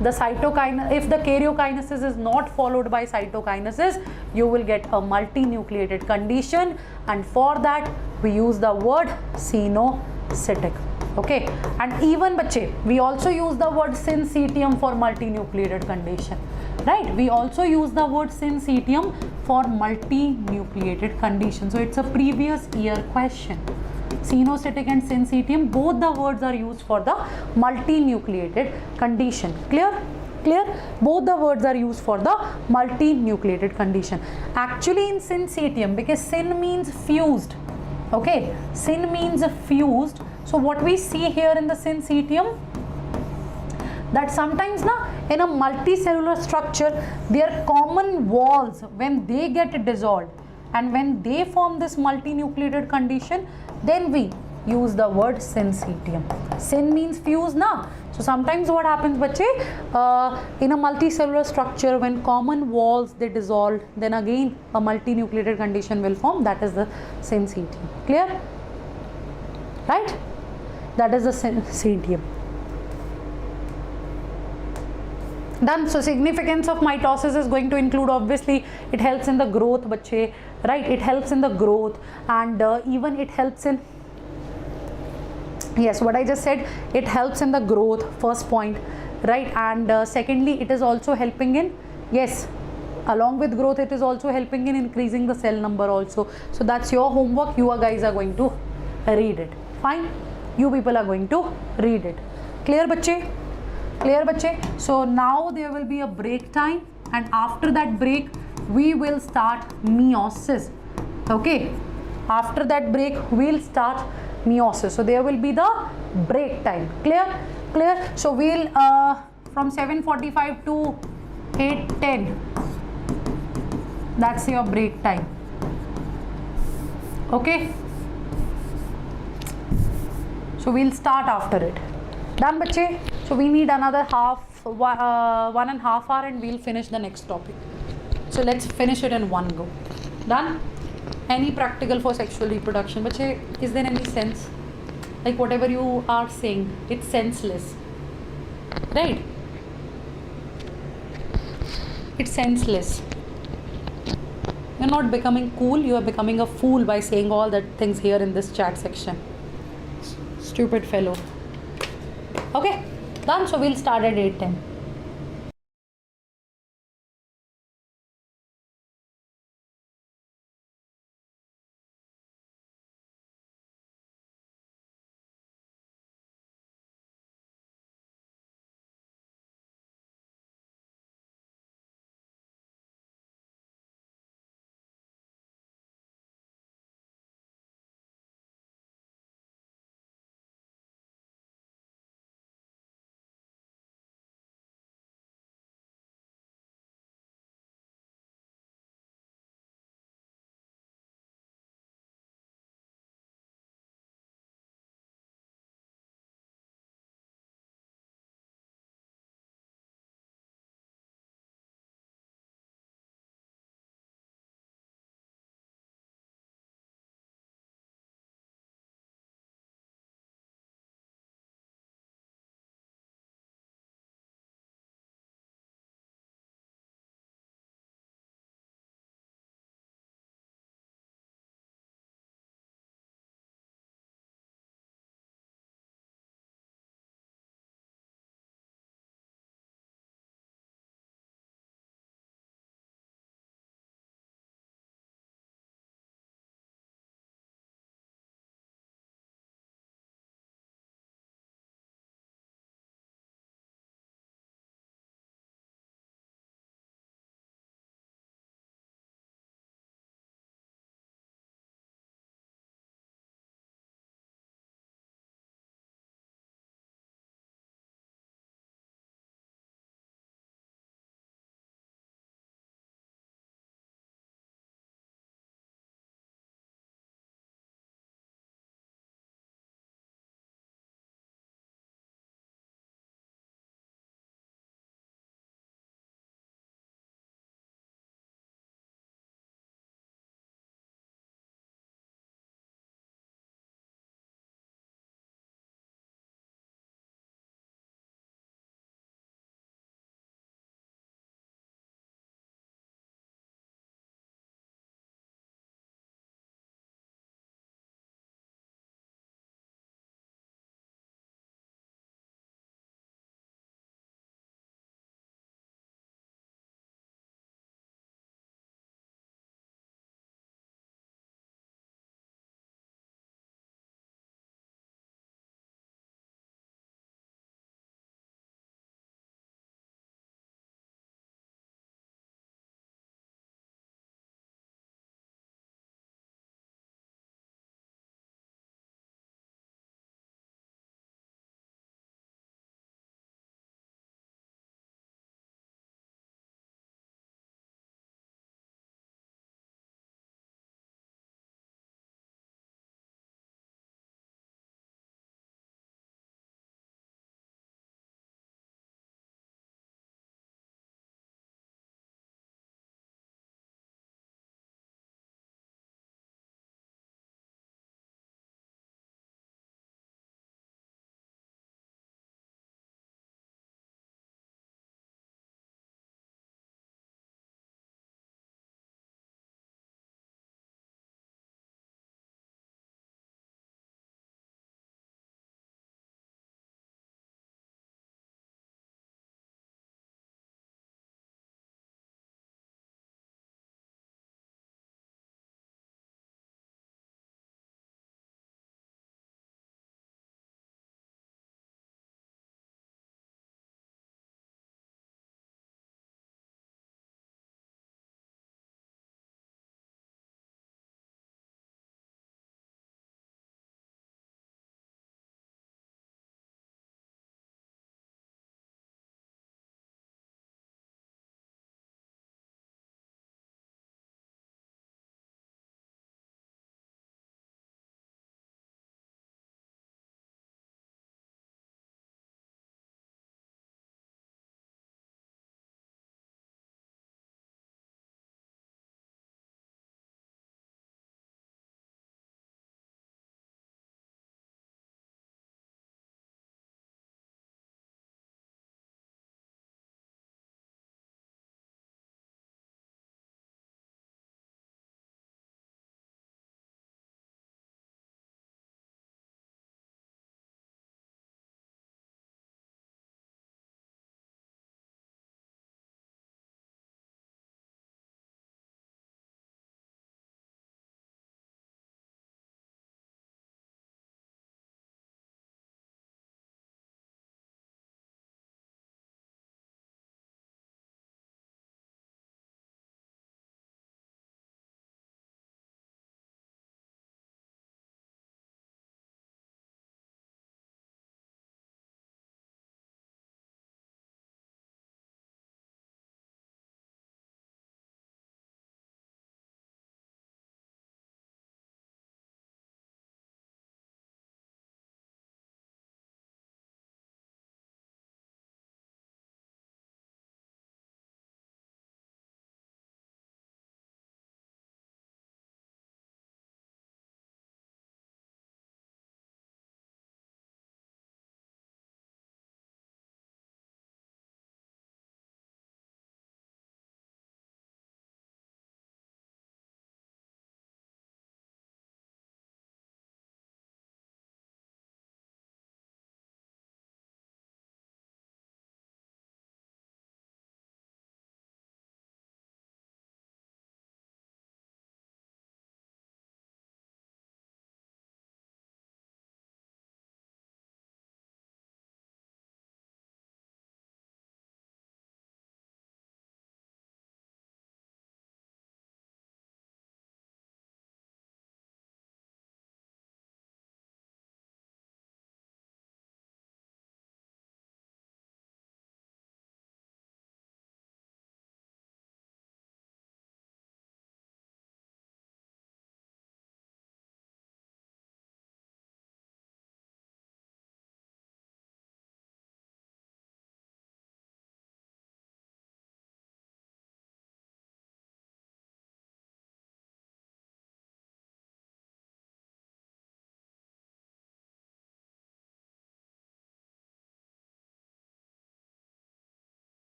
the karyokinesis is not followed by cytokinesis, you will get a multinucleated condition, and for that we use the word cynocytic. Okay, and even bache, we also use the word syncytium for multinucleated condition, right? We also use the word syncytium for multinucleated condition. So it's a previous year question. Cynocytic and syncytium, both the words are used for the multinucleated condition. Clear? Clear? Both the words are used for the multinucleated condition. Actually in syncytium, because syn means fused. Okay, syn means fused. So what we see here in the syncytium, that sometimes in a multicellular structure, their common walls, when they get dissolved and when they form this multinucleated condition, then we use the word syncytium. Syn means fuse na. So sometimes what happens, bache, in a multicellular structure, when common walls they dissolve, then again a multinucleated condition will form. That is the syncytium. Clear? Right? That is the syncytium. Done. So significance of mitosis is going to include, obviously it helps in the growth, bache, right? It helps in the growth, and even it helps in, yes, what I just said, it helps in the growth, first point, right? And secondly, it is also helping in, yes, along with growth, it is also helping in increasing the cell number also. So that's your homework. You guys are going to read it. Fine, you people are going to read it. Clear, bache? Clear, bache? So now there will be a break time, and after that break we will start meiosis. Okay, after that break we'll start meiosis. So there will be the break time. Clear? Clear? So we'll from 7:45 to 8:10, that's your break time. Okay, so we'll start after it. Done, bache? So we need another 1.5 hours and we'll finish the next topic. So let's finish it in one go. Done? Any practical for sexual reproduction? Bache, is there any sense? Like whatever you are saying, it's senseless. Right? It's senseless. You're not becoming cool, you are becoming a fool by saying all that things here in this chat section. Stupid fellow. Okay, done. So we'll start at 8:10.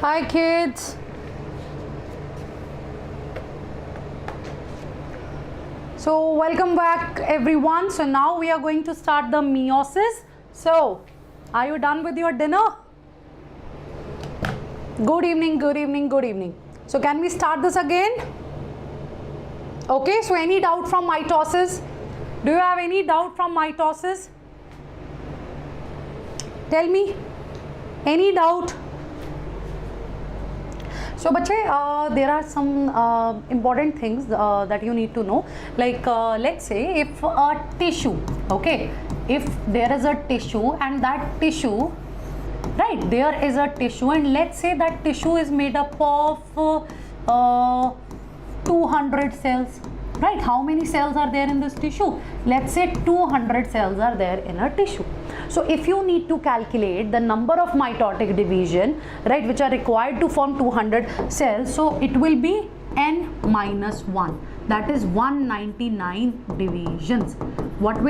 Hi kids. So welcome back everyone. So now we are going to start the meiosis. So are you done with your dinner? Good evening, good evening, good evening. So can we start this again? Okay, so any doubt from mitosis? Do you have any doubt from mitosis? Tell me, any doubt? So bache, there are some important things that you need to know. Like let's say if a tissue, okay, if there is a tissue and that tissue, right, there is a tissue and let's say that tissue is made up of 200 cells, right? How many cells are there in this tissue? Let's say 200 cells are there in a tissue. So if you need to calculate the number of mitotic division, right, which are required to form 200 cells, so it will be n minus 1, that is 199 divisions. What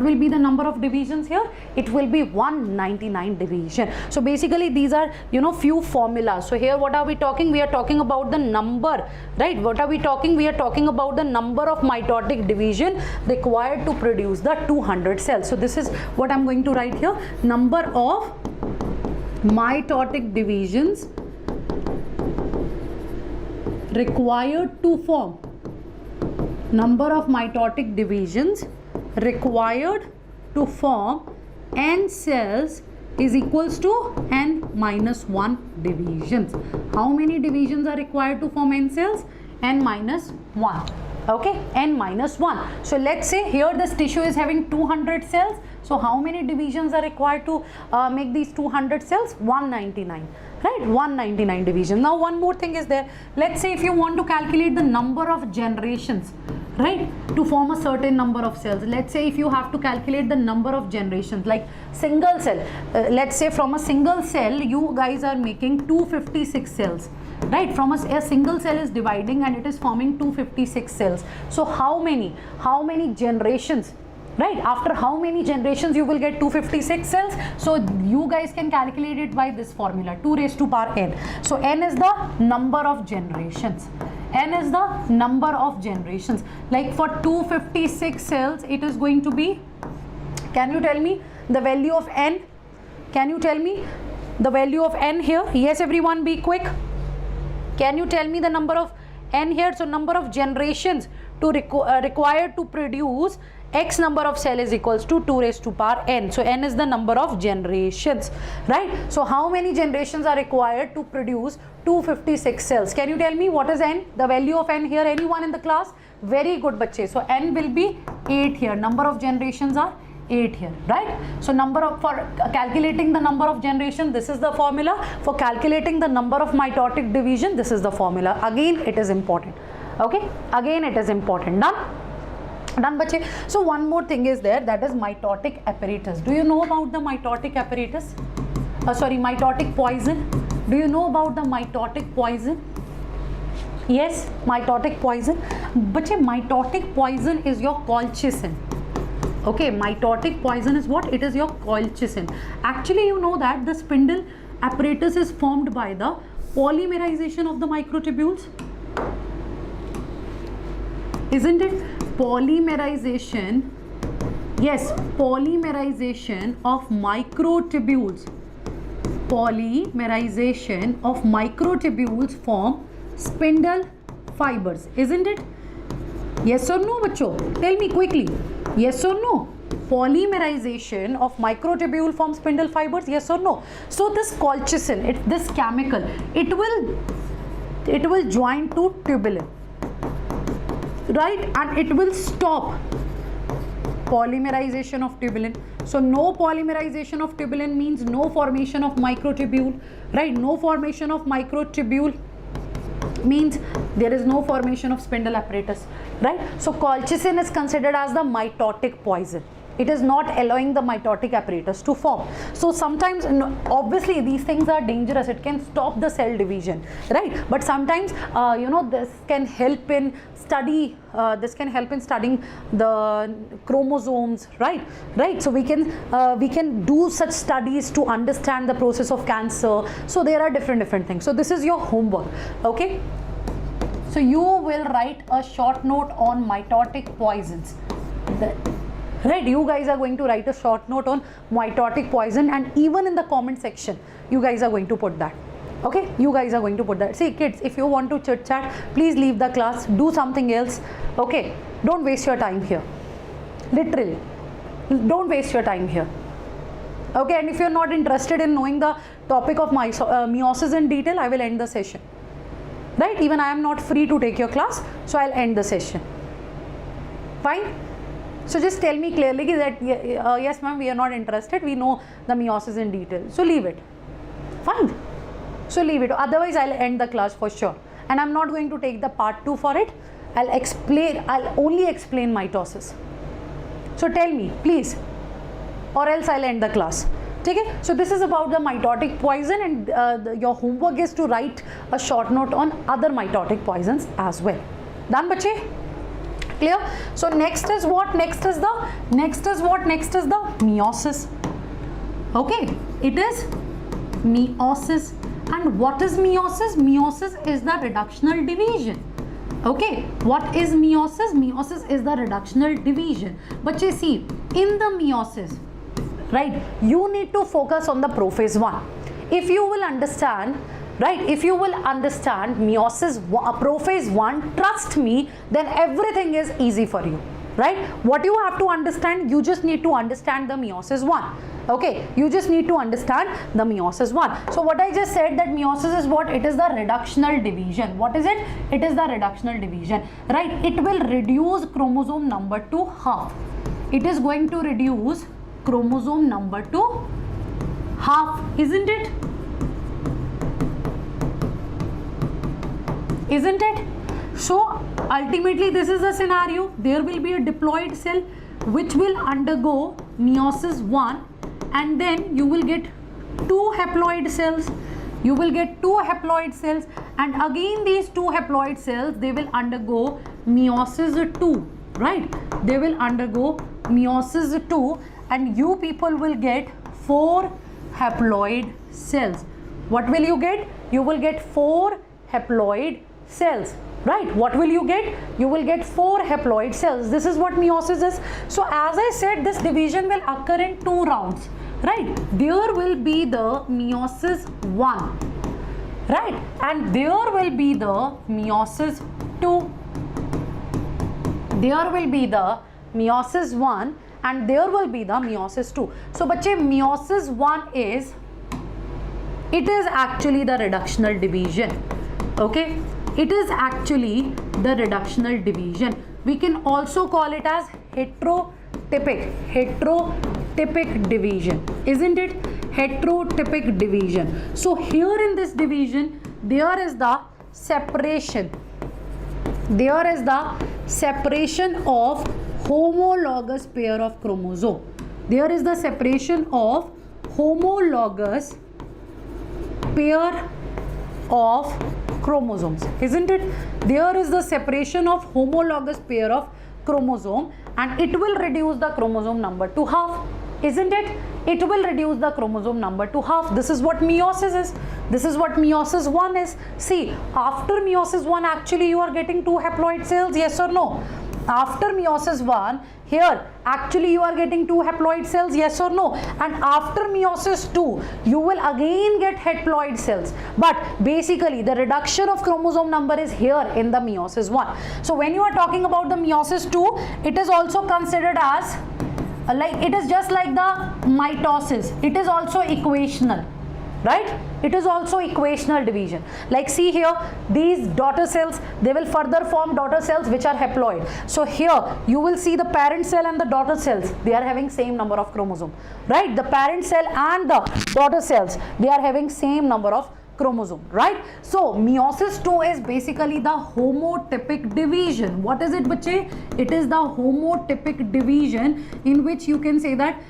will be the number of divisions here? It will be 199 division. So basically these are, you know, few formulas. So here what are we talking? We are talking about the number, right? What are we talking? We are talking about the number of mitotic division required to produce the 200 cells. So this is what I'm going to write here. Number of mitotic divisions required to form. Number of mitotic divisions required to form n cells is equals to n minus 1 divisions. How many divisions are required to form n cells? N minus 1. Okay, n minus 1. So let's say here this tissue is having 200 cells. So how many divisions are required to make these 200 cells? 199. Right, 199 divisions. Now one more thing is there. Let's say if you want to calculate the number of generations, right, to form a certain number of cells. Let's say if you have to calculate the number of generations, like single cell, let's say from a single cell you guys are making 256 cells, right? From a single cell is dividing and it is forming 256 cells. So how many generations, right? After how many generations you will get 256 cells? So you guys can calculate it by this formula, 2 raised to power n. So n is the number of generations. N is the number of generations. Like for 256 cells, it is going to be, can you tell me the value of n? Can you tell me the value of n here? Yes, everyone, be quick. Can you tell me the number of n here? So number of generations to required to produce x number of cell is equals to 2 raised to power n. So n is the number of generations, right? So how many generations are required to produce 256 cells? Can you tell me what is n? The value of n here, anyone in the class? Very good, bache. So n will be 8 here. Number of generations are 8 here, right? So for calculating the number of generation, this is the formula. For calculating the number of mitotic division, this is the formula. Again, it is important. Okay, again it is important. Done, bache. So one more thing is there, that is mitotic apparatus. Do you know about the mitotic apparatus? Mitotic poison. Do you know about the mitotic poison? Yes, mitotic poison. Bache, mitotic poison is your colchicine. Okay, mitotic poison is what? It is your colchicine. Actually, you know that the spindle apparatus is formed by the polymerization of the microtubules. Isn't it? Polymerization, yes, polymerization of microtubules. Polymerization of microtubules form spindle fibers, isn't it? Yes or no, bacho? Tell me quickly. Yes or no? Polymerization of microtubule form spindle fibers, yes or no? So this colchicine, this chemical, it will join to tubulin, right, and it will stop polymerization of tubulin. So no polymerization of tubulin means no formation of microtubule, right? No formation of microtubule means there is no formation of spindle apparatus, right? So colchicine is considered as the mitotic poison. It is not allowing the mitotic apparatus to form. So sometimes, obviously these things are dangerous. It can stop the cell division, right? But sometimes this can help in studying the chromosomes, right? So we can do such studies to understand the process of cancer. So there are different things. So this is your homework, okay? So you will write a short note on mitotic poisons. Right, you guys are going to write a short note on mitotic poison, and even in the comment section you guys are going to put that. Okay, you guys are going to put that. See kids, if you want to chit chat, please leave the class, do something else. Okay, don't waste your time here. Literally, don't waste your time here. Okay, and if you're not interested in knowing the topic of meiosis in detail, I will end the session. Right, even I am not free to take your class, so I'll end the session. Fine. So just tell me clearly that yes ma'am, we are not interested, we know the meiosis in detail, so leave it. Fine, so leave it, otherwise I'll end the class for sure, and I'm not going to take the part 2 for it. I'll only explain mitosis. So tell me please, or else I'll end the class. Okay, so this is about the mitotic poison, and your homework is to write a short note on other mitotic poisons as well. Done bache? Clear? So next is what? Next is the meiosis. Okay, it is meiosis. And what is meiosis? Meiosis is the reductional division. Okay, what is meiosis? Meiosis is the reductional division. But you see, in the meiosis, right, you need to focus on the prophase 1. If you will understand, right, if you will understand meiosis prophase 1, trust me, then everything is easy for you, right? What you have to understand, you just need to understand the meiosis 1. Okay, you just need to understand the meiosis 1. So what I just said, that meiosis is what? It is the reductional division. What is it? It is the reductional division, right? It will reduce chromosome number to half. It is going to reduce chromosome number to half, isn't it? Isn't it? So ultimately this is the scenario. There will be a diploid cell which will undergo meiosis 1, and then you will get 2 haploid cells. You will get 2 haploid cells, and again these 2 haploid cells, they will undergo meiosis 2, right? They will undergo meiosis 2, and you people will get 4 haploid cells. What will you get? You will get 4 haploid cells, right? What will you get? You will get 4 haploid cells. This is what meiosis is. So as I said, this division will occur in 2 rounds, right? There will be the meiosis 1, right? And there will be the meiosis 2. There will be the meiosis 1, and there will be the meiosis 2. So bache, meiosis 1 is, it is actually the reductional division. Okay, it is actually the reductional division. We can also call it as heterotypic division, isn't it? Heterotypic division. So here in this division, there is the separation. There is the separation of homologous pair of chromosome. There is the separation of homologous pair of chromosomes, isn't it? There is the separation of homologous pair of chromosome, and it will reduce the chromosome number to half, isn't it? It will reduce the chromosome number to half. This is what meiosis is. This is what meiosis 1 is. See, after meiosis 1, actually you are getting 2 haploid cells, yes or no? After meiosis 1, here actually you are getting 2 haploid cells, yes or no? And after meiosis 2, you will again get haploid cells. But basically the reduction of chromosome number is here in the meiosis 1. So when you are talking about the meiosis 2, it is also considered as it is just like the mitosis. It is also equational, right? It is also equational division. Like see here, these daughter cells, they will further form daughter cells which are haploid. So here you will see the parent cell and the daughter cells, they are having same number of chromosome, right? The parent cell and the daughter cells, they are having same number of chromosome, right? So meiosis 2 is basically the homotypic division. What is it, bache? It is the homotypic division in which you can say that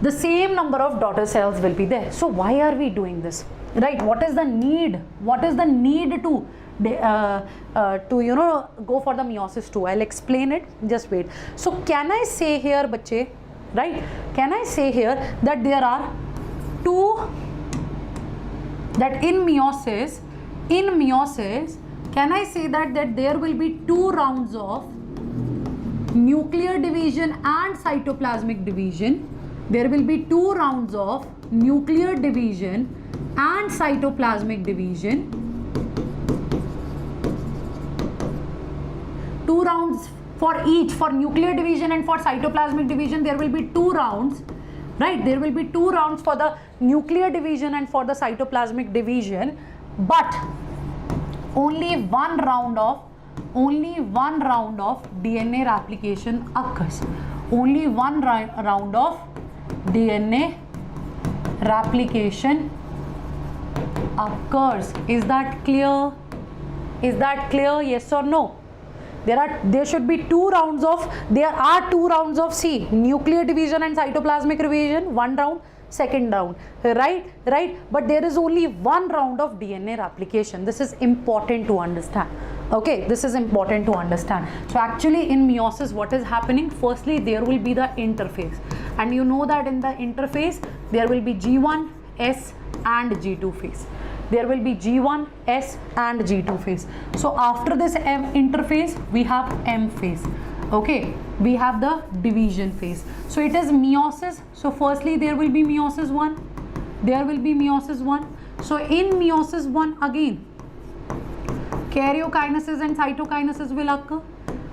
the same number of daughter cells will be there. So why are we doing this, right? What is the need? What is the need to you know, go for the meiosis 2? I'll explain it, just wait. So can I say here, bache, right, can I say here that there are two, that in meiosis, can I say that there will be 2 rounds of nuclear division and cytoplasmic division? There will be 2 rounds of nuclear division and cytoplasmic division. 2 rounds for each, for nuclear division and for cytoplasmic division there will be 2 rounds, right? There will be 2 rounds for the nuclear division and for the cytoplasmic division, but only one round of DNA replication occurs. Only one round of DNA replication occurs. Is that clear? Is that clear? Yes or no? There should be 2 rounds of, there are 2 rounds of C, nuclear division and cytoplasmic division, 1 round, 2nd round, right? But there is only 1 round of DNA replication. This is important to understand. Okay, this is important to understand. So actually in meiosis what is happening? Firstly, there will be the interphase, and you know that in the interphase there will be G1, S and G2 phase. There will be G1, S and G2 phase. So after this M interphase we have M phase. Okay, we have the division phase. So it is meiosis. So firstly there will be meiosis 1. There will be meiosis 1. So in meiosis 1 again karyokinesis and cytokinesis will occur.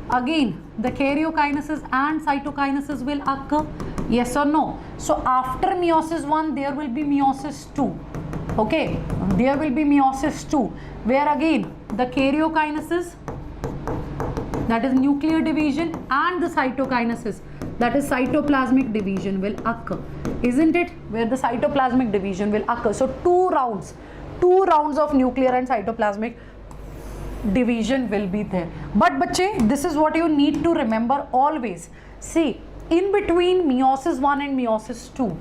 Again the karyokinesis and cytokinesis will occur. Yes or no? So after meiosis 1 there will be meiosis 2. Okay, there will be meiosis 2 where again the karyokinesis, that is nuclear division, and the cytokinesis, that is cytoplasmic division will occur, isn't it? Where the cytoplasmic division will occur. So 2 rounds of nuclear and cytoplasmic division will be there. But bache, this is what you need to remember always. See, in between meiosis 1 and meiosis 2,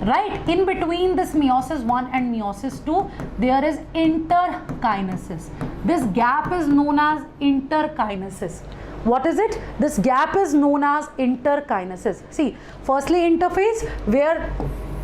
right, in between this meiosis 1 and meiosis 2 there is interkinesis. This gap is known as interkinesis. What is it? This gap is known as interkinesis. See, firstly interphase where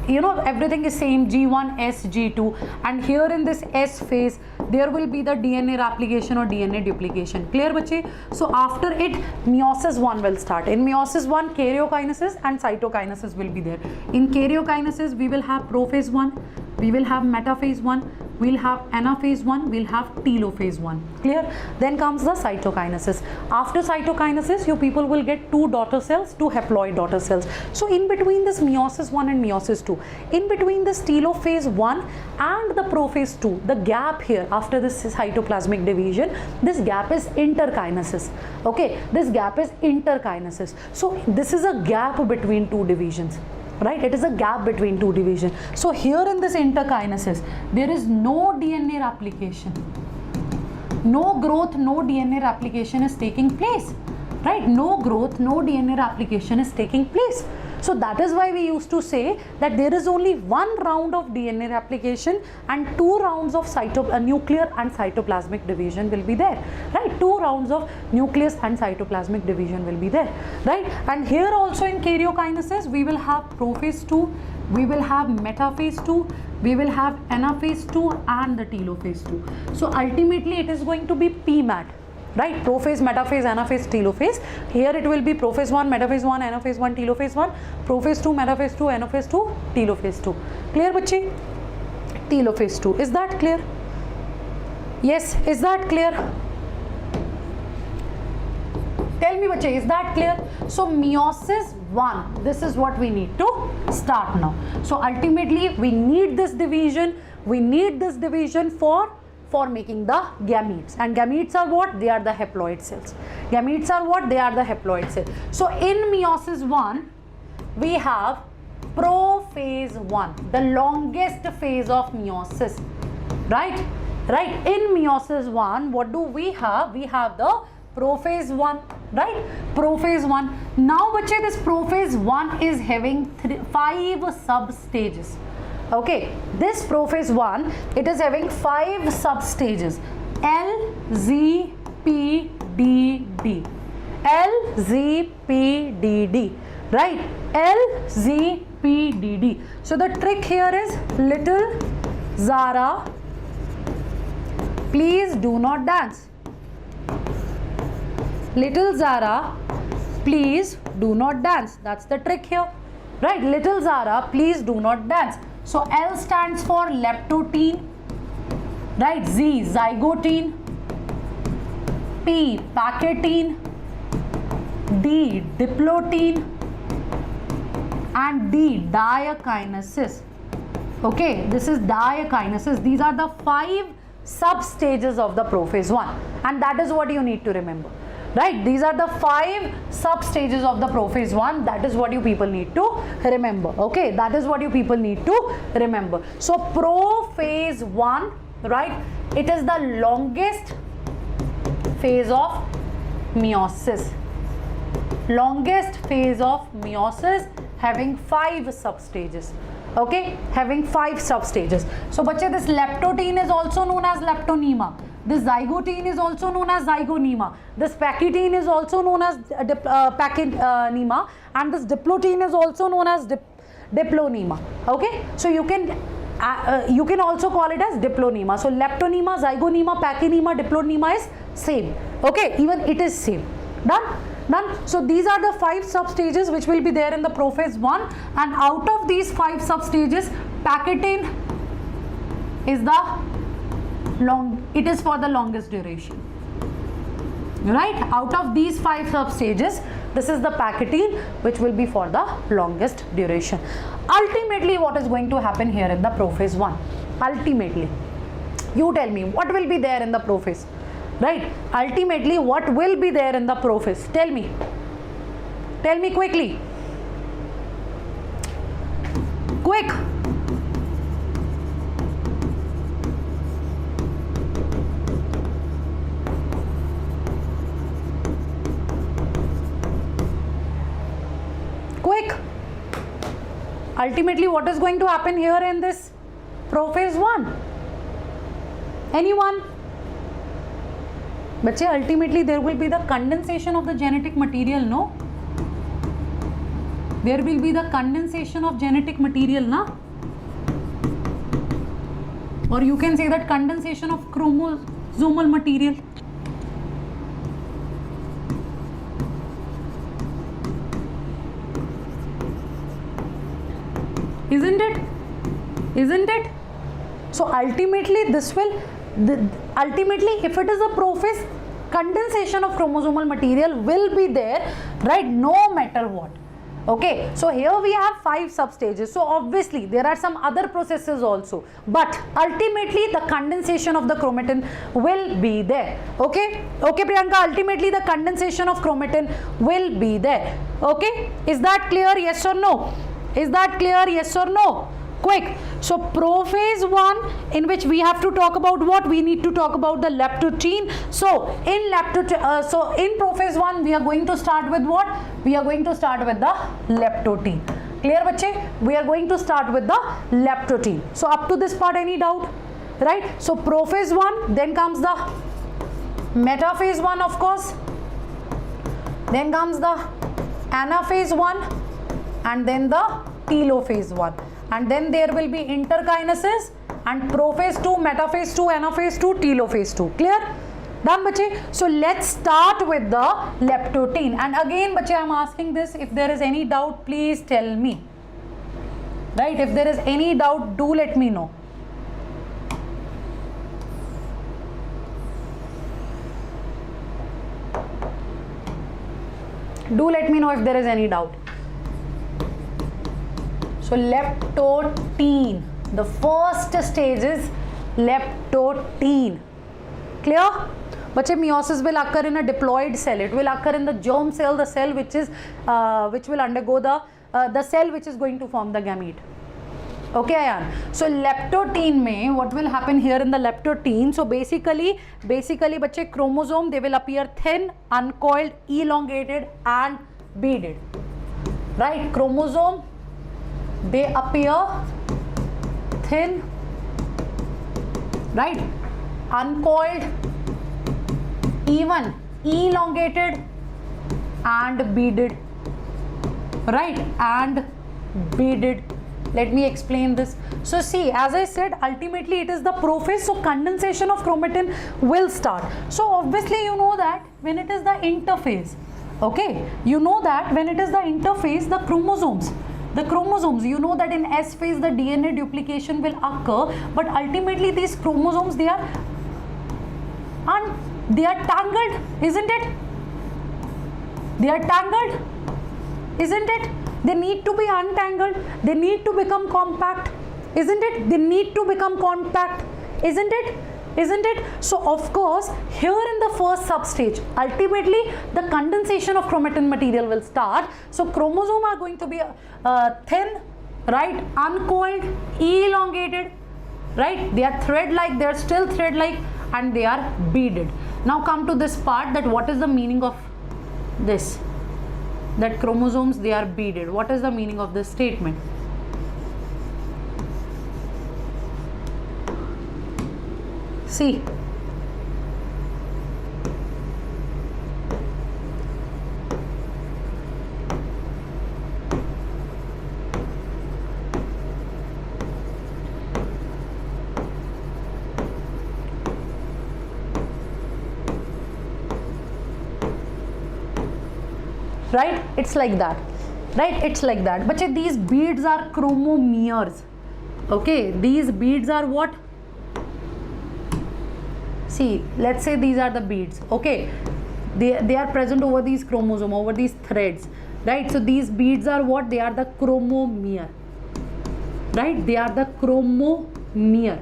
you know everything is same, G1, S, G2, and here in this S phase there will be the DNA replication or DNA duplication. Clear, bache? So after it meiosis 1 will start. In meiosis 1 karyokinesis and cytokinesis will be there. In karyokinesis we will have prophase 1, we will have metaphase 1, we'll have anaphase 1, we'll have telophase 1. Clear? Then comes the cytokinesis. After cytokinesis you people will get 2 daughter cells, 2 haploid daughter cells. So in between this meiosis 1 and meiosis 2, in between this telophase 1 and the prophase 2, the gap here after this cytoplasmic division, this gap is interkinesis. Okay, this gap is interkinesis. So this is a gap between 2 divisions. Right, it is a gap between 2 divisions. So here in this interkinesis there is no DNA replication, no growth, no DNA replication is taking place, right? No growth, no DNA replication is taking place. So that is why we used to say that there is only 1 round of DNA replication and 2 rounds of nuclear and cytoplasmic division will be there, right? 2 rounds of nucleus and cytoplasmic division will be there, right? And here also in karyokinesis we will have prophase 2, we will have metaphase 2, we will have anaphase 2 and the telophase 2. So ultimately it is going to be PMAT. Right, prophase, metaphase, anaphase, telophase. Here it will be prophase 1, metaphase 1, anaphase 1, telophase 1, prophase 2, metaphase 2, anaphase 2, telophase 2. Clear, bache? Telophase 2. Is that clear? Yes, is that clear? Tell me, bache, is that clear? So meiosis 1, this is what we need to start now. So ultimately we need this division. We need this division for making the gametes, and gametes are what? They are the haploid cells. Gametes are what? They are the haploid cells. So in meiosis 1 we have prophase 1, the longest phase of meiosis. right? Right, in meiosis 1, what do we have? We have the prophase 1, right? Prophase 1. Now, bache, this prophase 1 is having 5 sub-stages. Okay, this prophase 1, it is having 5 sub-stages. L, Z, P, D, D. L, Z, P, D, D. Right? L, Z, P, D, D. So, the trick here is, little Zara, please do not dance. Little Zara, please do not dance. That's the trick here. Right? Little Zara, please do not dance. So L stands for leptotene. Right? Z, zygotene. P, pachytene. D, diplotene. And D, diakinesis. Okay, this is diakinesis. These are the 5 sub-stages of the prophase 1, and that is what you need to remember, right? These are the 5 sub-stages of the prophase 1. That is what you people need to remember. Okay, that is what you people need to remember. So prophase 1, right, it is the longest phase of meiosis. Longest phase of meiosis, having 5 sub-stages. Okay, having 5 sub-stages. So, bache, this leptotene is also known as leptonema. This zygotene is also known as zygonema. This pachytene is also known as pachytema, and this diplotene is also known as diplonema. Okay, so you can also call it as diplonema. So, leptonema, zygonema, pachytema, diplonema is same. Okay, even it is same. Done? Done. So these are the 5 sub-stages which will be there in the prophase 1, and out of these 5 sub-stages, pachytene is it is for the longest duration. Right? Out of these 5 sub-stages, this is the pachytene which will be for the longest duration. Ultimately, what is going to happen here in the prophase 1? Ultimately, you tell me, what will be there in the prophase? Right? Ultimately, what will be there in the prophase? Tell me. Tell me quickly. Quick. Quick. Ultimately, what is going to happen here in this prophase 1? Anyone? Bache, ultimately there will be the condensation of the genetic material, no? There will be the condensation of genetic material, na? Or you can say that condensation of chromosomal material. Isn't it? Isn't it? So ultimately this will ultimately, if it is a prophase, condensation of chromosomal material will be there, right? No matter what. Okay, so here we have 5 sub-stages. So obviously there are some other processes also, but ultimately the condensation of the chromatin will be there. Okay, okay Priyanka, ultimately the condensation of chromatin will be there. Okay, is that clear? Yes or no? Is that clear? Yes or no? Quick. So prophase 1, in which we have to talk about what? We need to talk about the leptotene. So in prophase 1, we are going to start with what? We are going to start with the leptotene. Clear, bache? We are going to start with the leptotene. So up to this part, any doubt? Right? So prophase 1, then comes the metaphase 1, of course. Then comes the anaphase 1, and then the telophase 1. And then there will be interkinesis and prophase 2, metaphase 2, anaphase 2, telophase 2. Clear? Done, bache? So let's start with the leptotene. And again, bache, I am asking this. If there is any doubt, please tell me. Right? If there is any doubt, do let me know. Do let me know if there is any doubt. So leptotene, the first stage is leptotene. Clear? Bache, meiosis will occur in a diploid cell. It will occur in the germ cell, the cell which will undergo the cell which is going to form the gamete. Okay, Ayan. So leptotene mein, what will happen here in the leptotene? So basically बच्चे chromosome, they will appear thin, uncoiled, elongated and beaded. Right? Chromosome, they appear thin, right? Uncoiled, even, elongated and beaded. Right? And beaded. Let me explain this. So see, as I said, ultimately it is the prophase, so condensation of chromatin will start. So obviously you know that when it is the interphase, okay, you know that when it is the interphase, the chromosomes, you know that in S phase the DNA duplication will occur, but ultimately these chromosomes, they are tangled, isn't it? They are tangled, isn't it? They need to be untangled. They need to become compact, isn't it? They need to become compact, isn't it? Isn't it? So of course, here in the first substage, ultimately the condensation of chromatin material will start. So chromosomes are going to be thin, right? Uncoiled, elongated, right? They are thread-like. They are still thread-like, and they are beaded. Now come to this part, that what is the meaning of this? That chromosomes, they are beaded. What is the meaning of this statement? See, right? It's like that, right? It's like that. But these beads are chromomeres. Okay, these beads are what? See, let's say these are the beads. Okay, they are present over these chromosomes, over these threads, right? So these beads are what? They are the chromomere, right? They are the chromomere,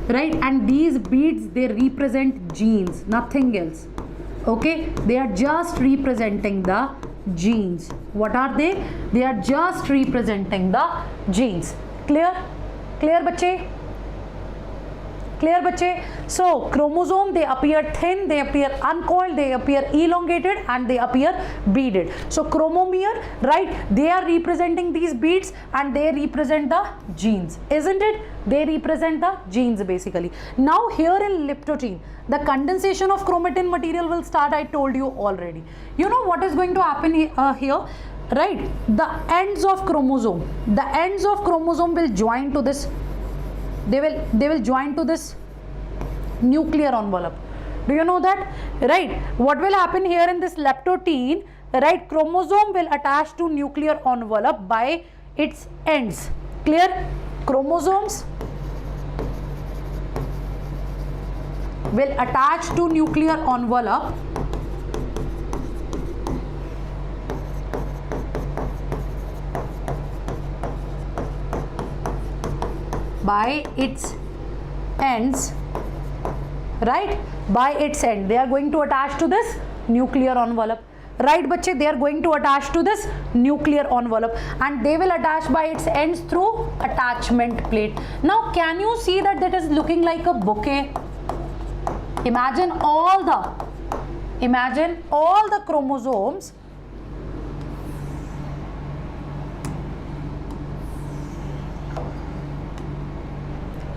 right? And these beads, they represent genes, nothing else. Okay, they are just representing the genes. What are they? They are just representing the genes. Clear? Clear, bache? Clear, bache? So chromosome, they appear thin, they appear uncoiled, they appear elongated, and they appear beaded. So chromomere, right? They are representing these beads, and they represent the genes, isn't it? They represent the genes basically. Now here in leptotene, the condensation of chromatin material will start. I told you already. You know what is going to happen here? Right, the ends of chromosome will join to this, they will join to this nuclear envelope. Do you know that? Right, what will happen here in this leptotene, right? Chromosome will attach to nuclear envelope by its ends. Clear? Chromosomes will attach to nuclear envelope by its ends, right? By its end, they are going to attach to this nuclear envelope, right, bache? They are going to attach to this nuclear envelope, and they will attach by its ends through attachment plate. Now can you see that that is looking like a bouquet? Imagine all the chromosomes.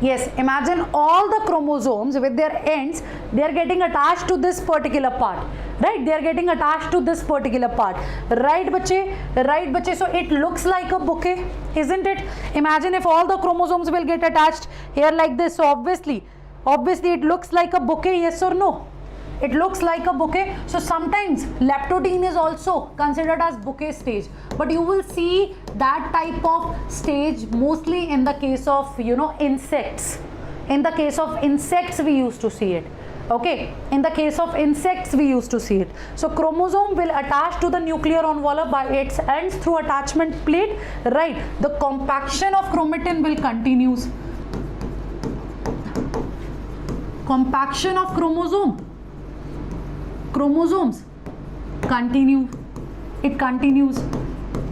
Yes, imagine all the chromosomes with their ends, they are getting attached to this particular part, right? They are getting attached to this particular part, right, bache? Right, bache? So it looks like a bouquet, isn't it? Imagine if all the chromosomes will get attached here like this. So obviously it looks like a bouquet, yes or no? It looks like a bouquet. So sometimes leptotene is also considered as bouquet stage, but you will see that type of stage mostly in the case of, you know, insects. In the case of insects we used to see it. Okay, in the case of insects we used to see it. So chromosome will attach to the nuclear envelope by its ends through attachment plate, right? The compaction of chromatin will continue. Compaction of chromosomes continue. It continues.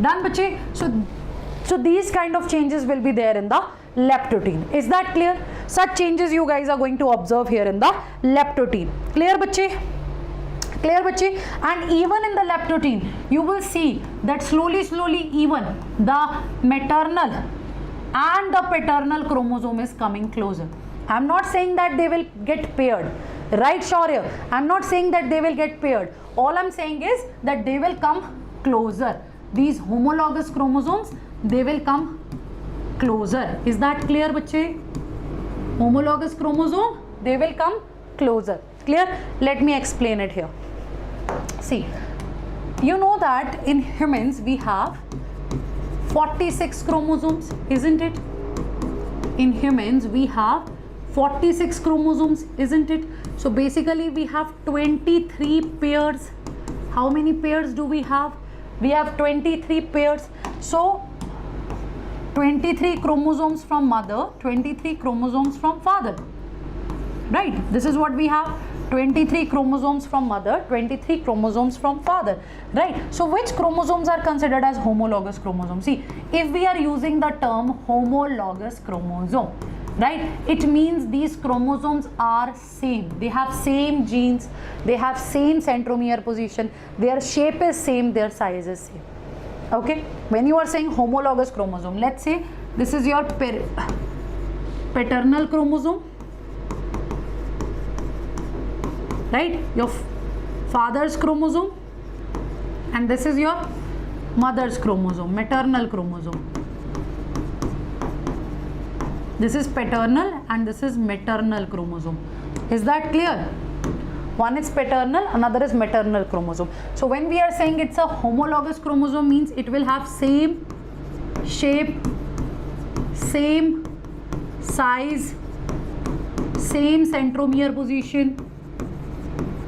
Done, bache? So these kind of changes will be there in the leptotene. Is that clear? Such changes you guys are going to observe here in the leptotene. Clear, bache? Clear, bache? And even in the leptotene, you will see that slowly even the maternal and the paternal chromosome is coming closer. I am not saying that they will get paired. Right, Shaurya? I am not saying that they will get paired. All I am saying is that they will come closer. These homologous chromosomes, they will come closer. Is that clear, bache? Homologous chromosome, they will come closer. Clear? Let me explain it here. See, you know that in humans we have 46 chromosomes, isn't it? In humans we have 46 chromosomes, isn't it? So basically we have 23 pairs. How many pairs do we have? We have 23 pairs. So 23 chromosomes from mother, 23 chromosomes from father. Right? This is what we have. 23 chromosomes from mother, 23 chromosomes from father. Right? So which chromosomes are considered as homologous chromosomes? See, if we are using the term homologous chromosome, right, it means these chromosomes are same. They have same genes, they have same centromere position, their shape is same, their size is same. Okay? When you are saying homologous chromosome, let's say this is your paternal chromosome, right, your father's chromosome, and this is your mother's chromosome, maternal chromosome. This is paternal and this is maternal chromosome. Is that clear? One is paternal, another is maternal chromosome. So when we are saying it's a homologous chromosome, means it will have same shape, same size, same centromere position,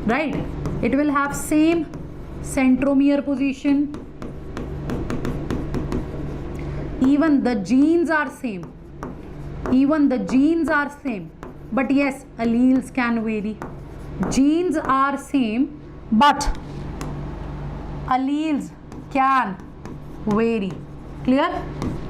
right? It will have same centromere position. Even the genes are same. Even the genes are same. But yes, alleles can vary. Genes are same, but alleles can vary. Clear?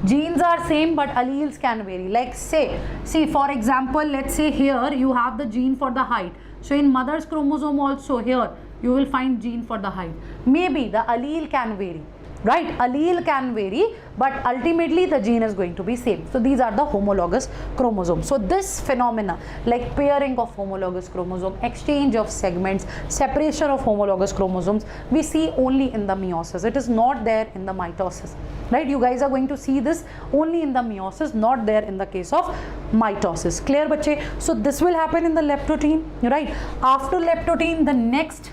Genes are same, but alleles can vary. Like say, see for example, let's say here you have the gene for the height. So in mother's chromosome also here you will find gene for the height. Maybe the allele can vary. Right? Allele can vary, but ultimately the gene is going to be same. So these are the homologous chromosomes. So this phenomena like pairing of homologous chromosome, exchange of segments, separation of homologous chromosomes, we see only in the meiosis. It is not there in the mitosis. Right? You guys are going to see this only in the meiosis, not there in the case of mitosis. Clear, bache? So this will happen in the leptotene. Right? After leptotene, the next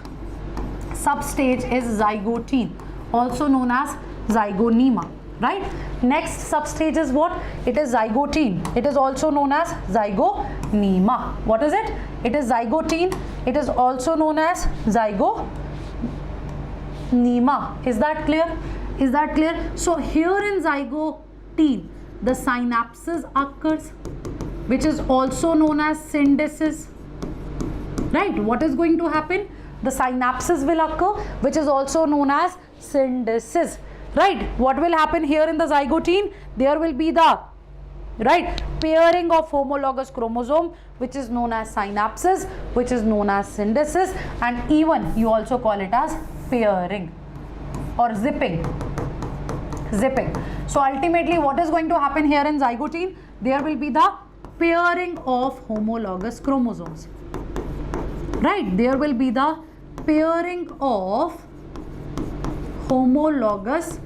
substage is zygotene, also known as zygonema. Right? Next substage is what? It is zygotene. It is also known as zygonema. What is it? It is zygotene. It is also known as zygonema. Is that clear? Is that clear? So here in zygotene, the synapses occurs, which is also known as synthesis. Right? What is going to happen? The synapses will occur, which is also known as synthesis. Right? What will happen here in the zygotene? There will be the right pairing of homologous chromosome, which is known as synapses, which is known as synthesis, and even you also call it as pairing or zipping. So ultimately what is going to happen here in zygotene? There will be the pairing of homologous chromosomes. Right? There will be the pairing of homologous,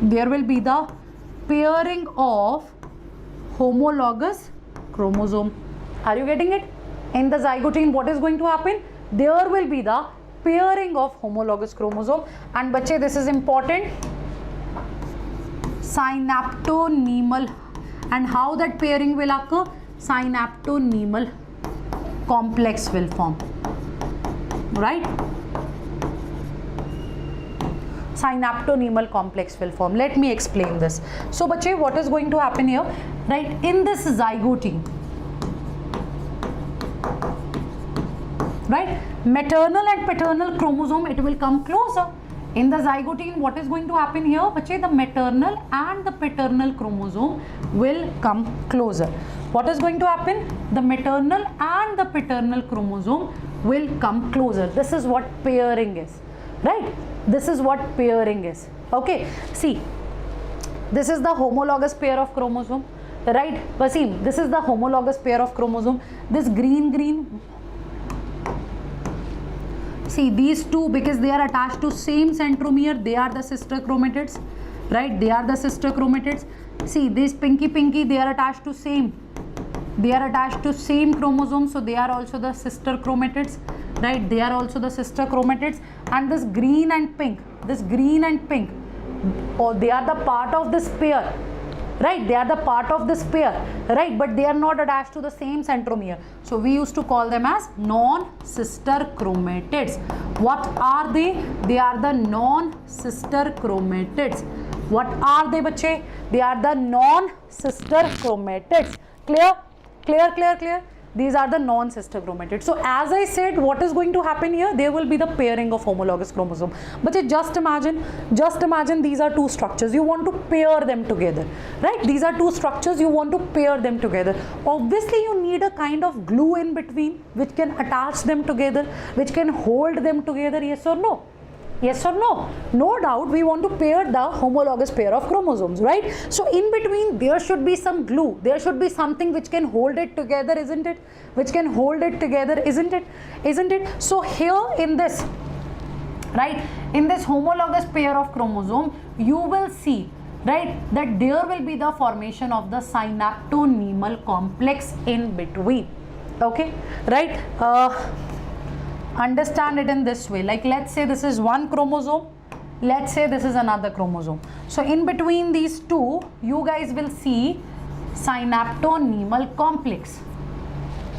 there will be the pairing of homologous chromosome. Are you getting it? In the zygotene, what is going to happen? There will be the pairing of homologous chromosome, and bache, this is important, synaptonemal. And how that pairing will occur? Synaptonemal complex will form. Right? Synaptonemal complex will form. Let me explain this. So bache, what is going to happen here? Right? In this zygotene, right, maternal and paternal chromosome, it will come closer. In the zygotine, what is going to happen here? Bache, the maternal and the paternal chromosome will come closer. What is going to happen? The maternal and the paternal chromosome will come closer. This is what pairing is, right? This is what pairing is. Okay, see, this is the homologous pair of chromosome, right? Wasim, this is the homologous pair of chromosome. This green, see, these two, because they are attached to same centromere, they are the sister chromatids, right? They are the sister chromatids. See, this pinky, they are attached to same chromosome, so they are also the sister chromatids, right? They are also the sister chromatids. And this green and pink, oh, they are the part of this pair, right? They are the part of this pair, right? But they are not attached to the same centromere, so we used to call them as non-sister chromatids. What are they? They are the non-sister chromatids. What are they, bache? They are the non-sister chromatids. Clear? These are the non-sister chromatids. So as I said, what is going to happen here? There will be the pairing of homologous chromosome. But just imagine these are two structures. You want to pair them together, right? These are two structures. You want to pair them together. Obviously, you need a kind of glue in between which can attach them together, which can hold them together. Yes or no? Yes or no? No doubt we want to pair the homologous pair of chromosomes, right? So in between there should be some glue. There should be something which can hold it together, isn't it? Which can hold it together, isn't it? Isn't it? So here in this, right, in this homologous pair of chromosome, you will see, right, that there will be the formation of the synaptonemal complex in between. Okay, right? Understand it in this way, like let's say this is one chromosome, let's say this is another chromosome. So in between these two, you guys will see synaptonemal complex.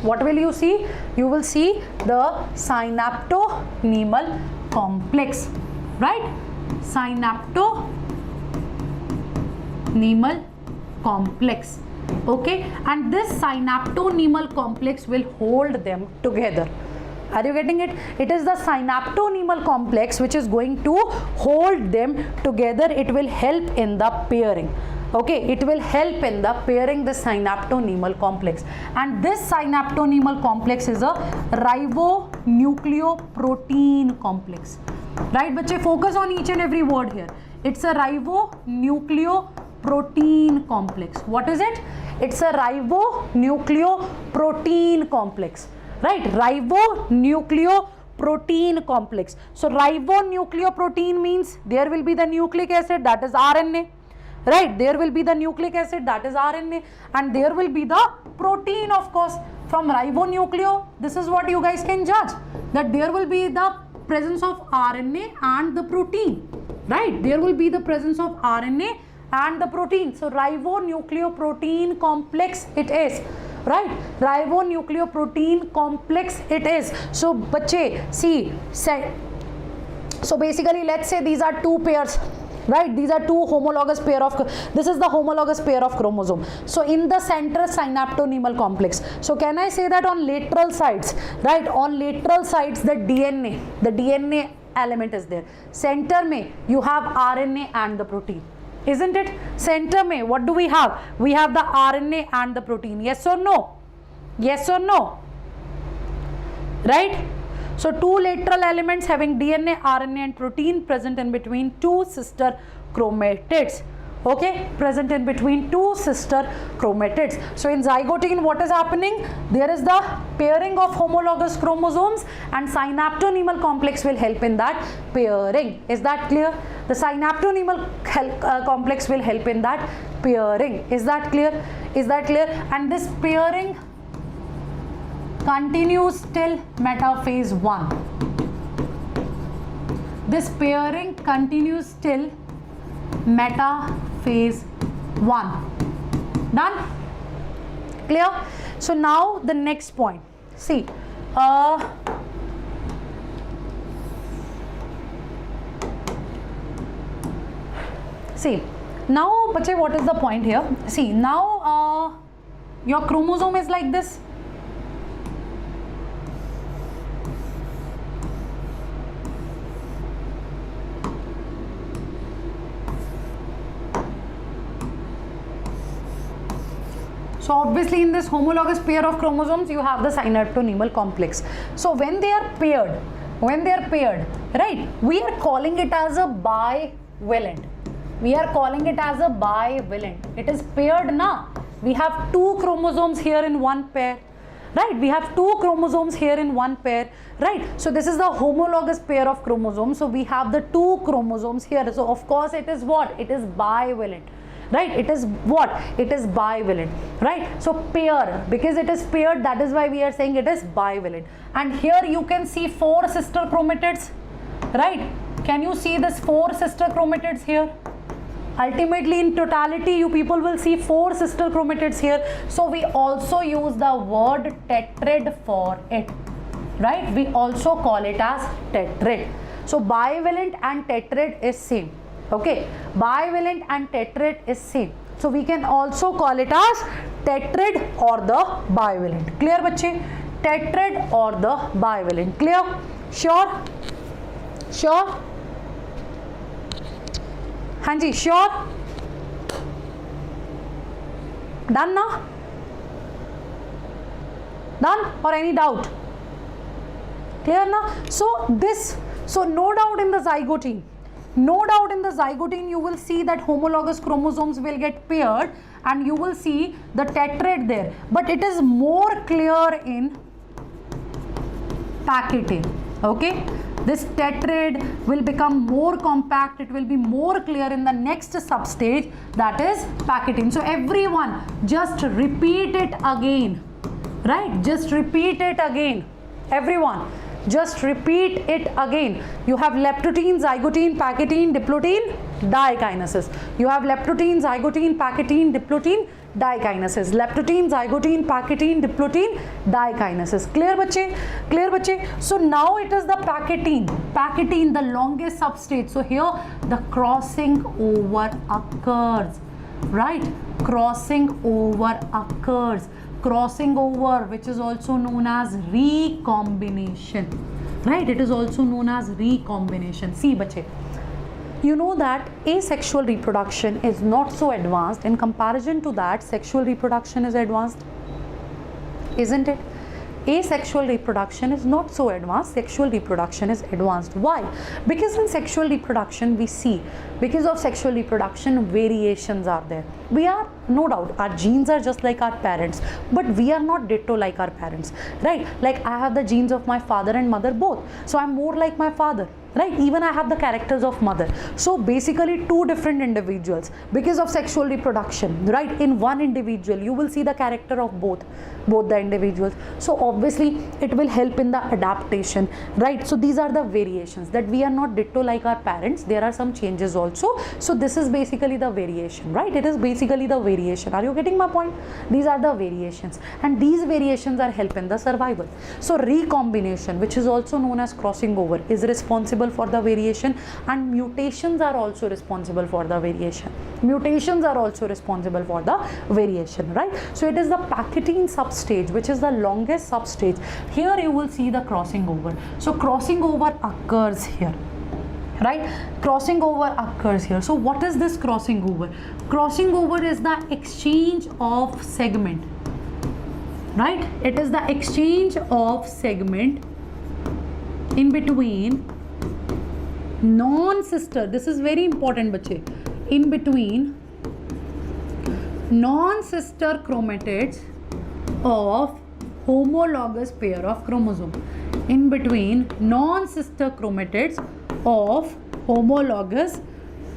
What will you see? You will see the synaptonemal complex, right? Synaptonemal complex. Okay, and this synaptonemal complex will hold them together. Are you getting it? It is the synaptonemal complex which is going to hold them together. It will help in the pairing. Okay, it will help in the pairing, the synaptonemal complex. And this synaptonemal complex is a ribonucleoprotein complex. Right, bache, focus on each and every word here. It's a ribonucleoprotein complex. What is it? It's a ribonucleoprotein complex. Right, ribonucleoprotein complex. So ribonucleoprotein means there will be the nucleic acid, that is RNA, right? There will be the nucleic acid, that is RNA, and there will be the protein, of course. From ribonucleo, this is what you guys can judge, that there will be the presence of RNA and the protein, right? There will be the presence of RNA and the protein. So ribonucleoprotein complex it is. Right, ribonucleoprotein complex it is. So bache, see, so basically let's say these are two pairs, right? These are two homologous pair of, this is the homologous pair of chromosome. So in the center, synaptonemal complex. So can I say that on lateral sides, right, on lateral sides the DNA element is there. Center mein you have RNA and the protein, isn't it? Center mein what do we have? We have the RNA and the protein. Yes or no? Yes or no? Right? So two lateral elements having DNA, RNA and protein present in between two sister chromatids. Okay, present in between two sister chromatids. So in zygotine what is happening? There is the pairing of homologous chromosomes and synaptonemal complex will help in that pairing. Is that clear? The synaptonemal complex will help in that pairing. Is that clear? Is that clear? And this pairing continues till metaphase 1. This pairing continues till metaphase 1. Done? Clear? So now the next point. See, see, now bache, what is the point here? See, now your chromosome is like this. So obviously in this homologous pair of chromosomes you have the synaptonemal complex. So when they are paired, right, we are calling it as a bivalent. We are calling it as a bivalent. It is paired now. We have 2 chromosomes here in one pair. Right, we have 2 chromosomes here in one pair, right? So this is the homologous pair of chromosomes. So we have the 2 chromosomes here. So of course it is what? It is bivalent, right? It is what? It is bivalent, right? So pair, because it is paired, that is why we are saying it is bivalent. And here you can see 4 sister chromatids, right? Can you see this 4 sister chromatids here? Ultimately in totality you people will see 4 sister chromatids here. So we also use the word tetrad for it, right? We also call it as tetrad. So bivalent and tetrad is same. Okay, bivalent and tetrad is same. So we can also call it as tetrad or the bivalent. Clear bachche? Tetrad or the bivalent. Clear? Sure? Sure? Hanji, sure? Done now? Done? Or any doubt? Clear now? So no doubt in the zygotine. No doubt in the zygotine you will see that homologous chromosomes will get paired and you will see the tetrad there. But it is more clear in pachytene. Okay? This tetrad will become more compact, it will be more clear in the next substage, that is pachytene. So everyone just repeat it again, right? Just repeat it again. Everyone just repeat it again. You have leptotene, zygotine, pachytene, diplotene, dikinases. You have leptotene, zygotine, pachytene, diplotene, dikinases. Leptotene, zygotine, pachytene, diplotene, dikinases. Clear bachche? Clear bachche? So now it is the pachytene. Pachytene, the longest substrate. So here the crossing over occurs, right? Crossing over occurs. Crossing over, which is also known as recombination, right? It is also known as recombination. See bachche, you know that asexual reproduction is not so advanced. In comparison to that, sexual reproduction is advanced, isn't it? Asexual reproduction is not so advanced, sexual reproduction is advanced. Why? Because in sexual reproduction we see, because of sexual reproduction variations are there. We are, no doubt, our genes are just like our parents, but we are not ditto like our parents, right? Like I have the genes of my father and mother both, so I'm more like my father, right? Even I have the characters of mother. So basically 2 different individuals because of sexual reproduction, right? In one individual you will see the character of both the individuals. So obviously it will help in the adaptation, right? So these are the variations, that we are not ditto like our parents, there are some changes also. So this is basically the variation, right? It is basically the variation. Are you getting my point? These are the variations, and these variations are help in the survival. So recombination, which is also known as crossing over, is responsible for the variation, and mutations are also responsible for the variation. Mutations are also responsible for the variation, right? So it is the pachytene substage, which is the longest substage. Here you will see the crossing over. So crossing over occurs here, right? Crossing over occurs here. So what is this crossing over? Crossing over is the exchange of segment, right? It is the exchange of segment in between non-sister, this is very important bachche, in between non-sister chromatids of homologous pair of chromosome. In between non-sister chromatids of homologous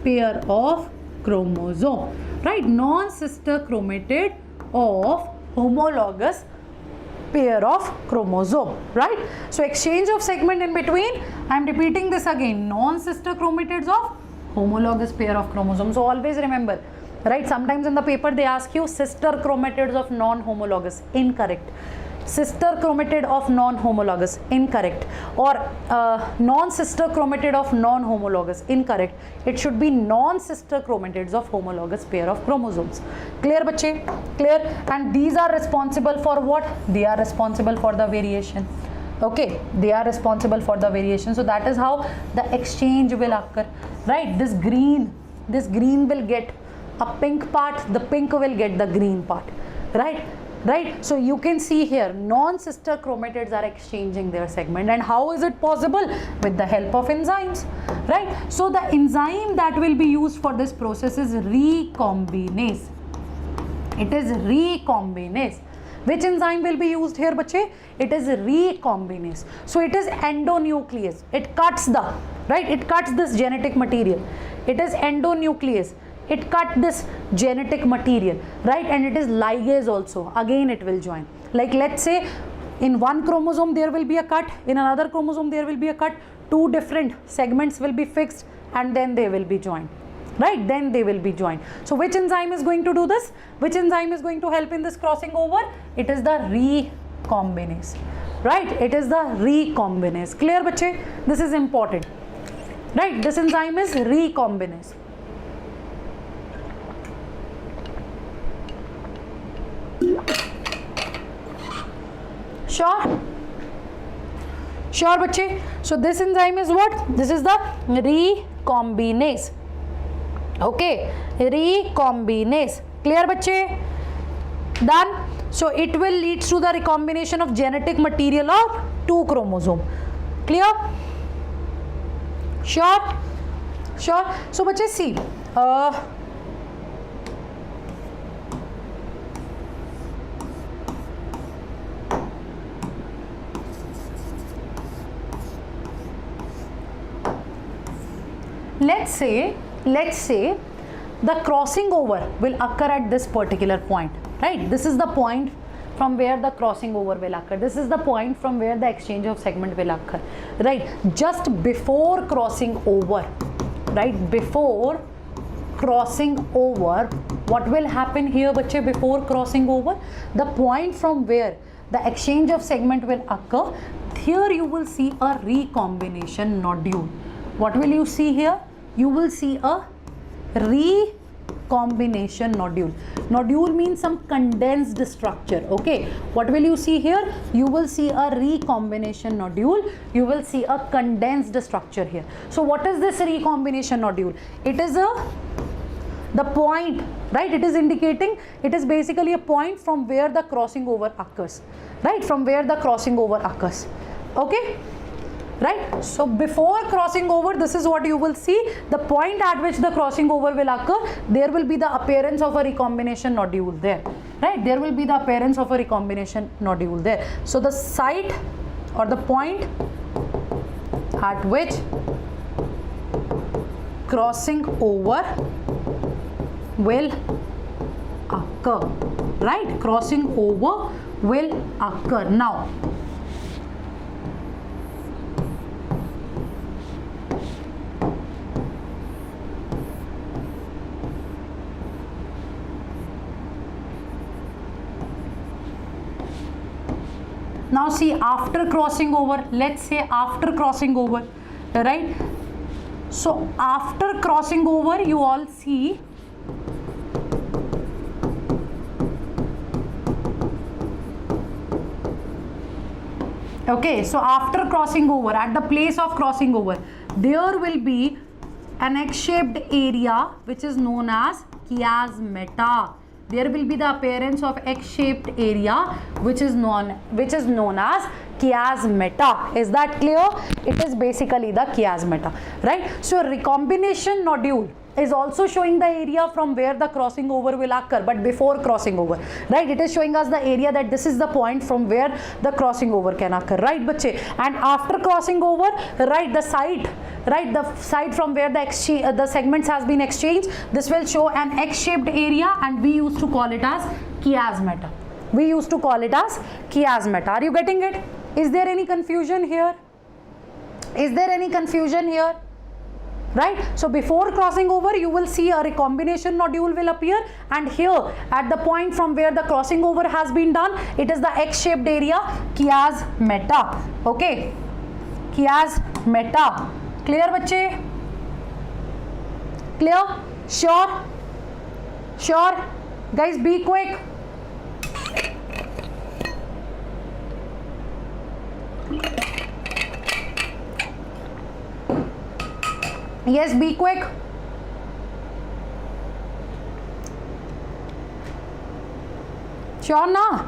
pair of chromosome, right? Non-sister chromatid of homologous pair of chromosome, right? So exchange of segment in between, I am repeating this again, non-sister chromatids of homologous pair of chromosomes. So always remember, right? Sometimes in the paper they ask you sister chromatids of non-homologous, incorrect. Sister chromatid of non-homologous, incorrect. Or non-sister chromatid of non-homologous, incorrect. It should be non-sister chromatids of homologous pair of chromosomes. Clear bachche? Clear? And these are responsible for what? They are responsible for the variation. Okay, they are responsible for the variation. So that is how the exchange will occur, right? This green will get a pink part, the pink will get the green part, right? So you can see here non-sister chromatids are exchanging their segment. And how is it possible? With the help of enzymes, right? So the enzyme that will be used for this process is recombinase. It is recombinase. Which enzyme will be used here, bache? It is recombinase. So it is endonuclease. It cuts the, right? It cuts this genetic material. It is endonuclease. It cut this genetic material, right? And it is ligase also. Again it will join. Like let's say in one chromosome there will be a cut, in another chromosome there will be a cut, two different segments will be fixed and then they will be joined, right? Then they will be joined. So which enzyme is going to do this? Which enzyme is going to help in this crossing over? It is the recombinase, right? It is the recombinase. Clear, bache? This is important, right? This enzyme is recombinase. Sure? Sure, bache? So this enzyme is what? This is the recombinase. Okay, recombinase. Clear, bache? Done. So it will lead to the recombination of genetic material of two chromosomes. Clear? Sure? Sure. So bache, see. Let's say the crossing over will occur at this particular point, right? This is the point from where the crossing over will occur. This is the point from where the exchange of segment will occur, right? Just before crossing over, right? Before crossing over, what will happen here, bache? Before crossing over, the point from where the exchange of segment will occur, here you will see a recombination nodule. What will you see here? You will see a recombination nodule. Nodule means some condensed structure. Okay, what will you see here? You will see a recombination nodule. You will see a condensed structure here. So what is this recombination nodule? It is the point, right? It is indicating, it is basically a point from where the crossing over occurs, right? From where the crossing over occurs. Okay, right? So before crossing over, this is what you will see. The point at which the crossing over will occur, there will be the appearance of a recombination nodule there, right? There will be the appearance of a recombination nodule there. So the site or the point at which crossing over will occur, right? Crossing over will occur. Now see, after crossing over, let's say after crossing over, right? So after crossing over, you all see okay, so after crossing over, at the place of crossing over, there will be an X-shaped area which is known as chiasmata. There will be the appearance of X-shaped area which is known as chiasmata. Is that clear? It is basically the chiasmata, right? So recombination nodule is also showing the area from where the crossing over will occur, but before crossing over, right? It is showing us the area that this is the point from where the crossing over can occur, right, bache? And after crossing over, right, the site, right, the site from where the segments has been exchanged, this will show an X-shaped area, and we used to call it as chiasmata. We used to call it as chiasmata. Are you getting it? Is there any confusion here? Is there any confusion here? Right? So before crossing over, you will see a recombination nodule will appear, and here at the point from where the crossing over has been done, it is the X-shaped area, chiasmata. Okay, chiasmata. Clear, bache? Clear? Sure? Sure? Guys, be quick. Yes, be quick. Sure na?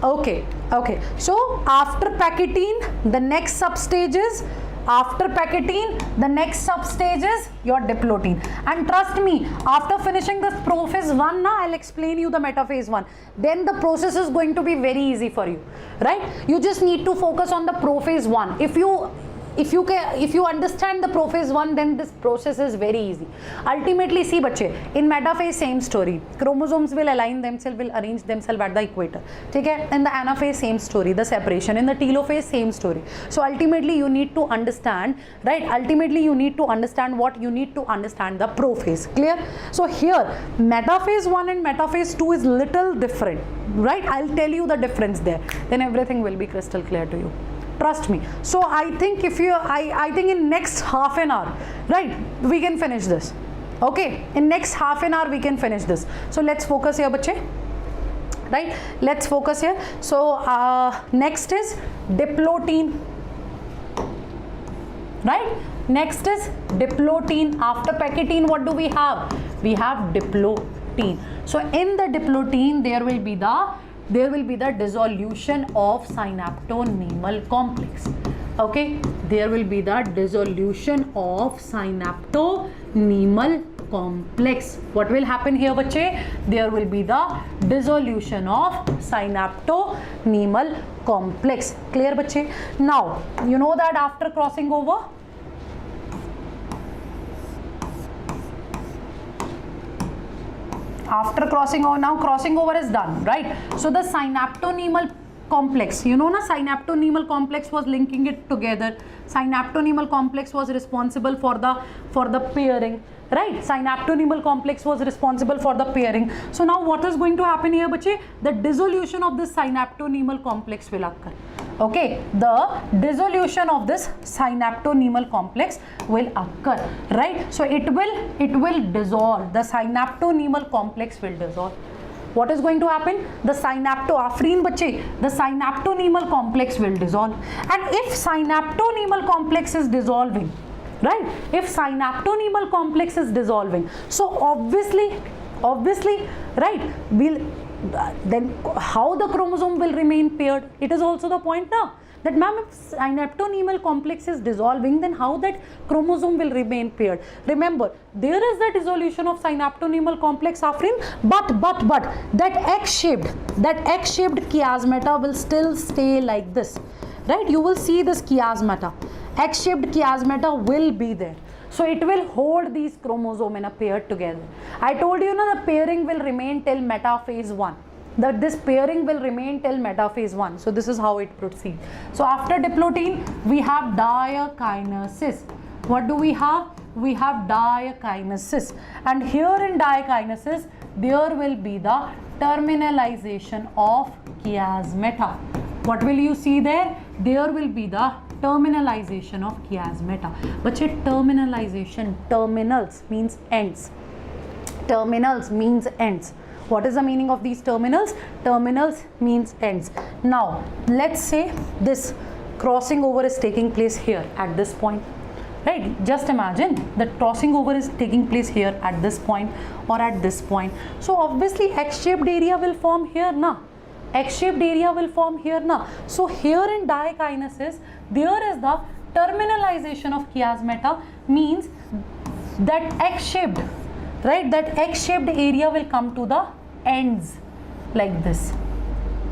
Okay, okay. So after packetine, the next substage is your diplotin. And trust me, after finishing this prophase 1, na, I'll explain you the metaphase 1. Then the process is going to be very easy for you, right? You just need to focus on the prophase 1. If you understand the prophase 1, then this process is very easy. Ultimately, see bache, in metaphase same story. Chromosomes will align themselves, will arrange themselves at the equator. Okay? In the anaphase same story, the separation. In the telophase same story. So ultimately you need to understand, right? Ultimately you need to understand what you need to understand, the prophase. Clear? So here metaphase 1 and metaphase 2 is little different, right? I'll tell you the difference there. Then everything will be crystal clear to you. Trust me. So I think I think in next half an hour, right, we can finish this. Okay, in next half an hour we can finish this. So let's focus here, bache. Right, let's focus here. So next is diplotin. Right, next is diplotin. After packetine, what do we have? We have diplotin. So in the diplotin there will be the dissolution of synaptonemal complex. Okay, there will be the dissolution of synaptonemal complex. What will happen here, bache? There will be the dissolution of synaptonemal complex. Clear, bache? Now you know that after crossing over, now crossing over is done, right? So the synaptonemal complex, you know na, synaptonemal complex was linking it together. Synaptonemal complex was responsible for the pairing, right? Synaptonemal complex was responsible for the pairing. So now what is going to happen here, bache? The dissolution of this synaptonemal complex will occur. Okay, the dissolution of this synaptonemal complex will occur, right? So it will dissolve. The synaptonemal complex will dissolve. What is going to happen? The synaptonemal complex will dissolve. And if synaptonemal complex is dissolving, right? If synaptonemal complex is dissolving, so obviously, right, then how the chromosome will remain paired? It is also the point now that, ma'am, if synaptonemal complex is dissolving, then how that chromosome will remain paired? Remember, there is the dissolution of synaptonemal complex, Afrin, but that egg-shaped chiasmata will still stay like this, right? You will see this chiasmata, egg-shaped chiasmata will be there. So it will hold these chromosomes in a pair together. I told you, the pairing will remain till metaphase 1. That this pairing will remain till metaphase 1. So this is how it proceeds. So after diplotin, we have diakinesis. What do we have? We have diakinesis. And here in diakinesis, there will be the terminalization of chiasmata. What will you see there? There will be the terminalization of chiasmata. But terminalization, terminals means ends. Terminals means ends. What is the meaning of these terminals? Terminals means ends. Now, let's say this crossing over is taking place here at this point, right? Just imagine that crossing over is taking place here at this point or at this point. So obviously X-shaped area will form here, na? X-shaped area will form here, na? So here in diakinesis, there is the terminalization of chiasmata, means that X-shaped, right, that X-shaped area will come to the ends like this,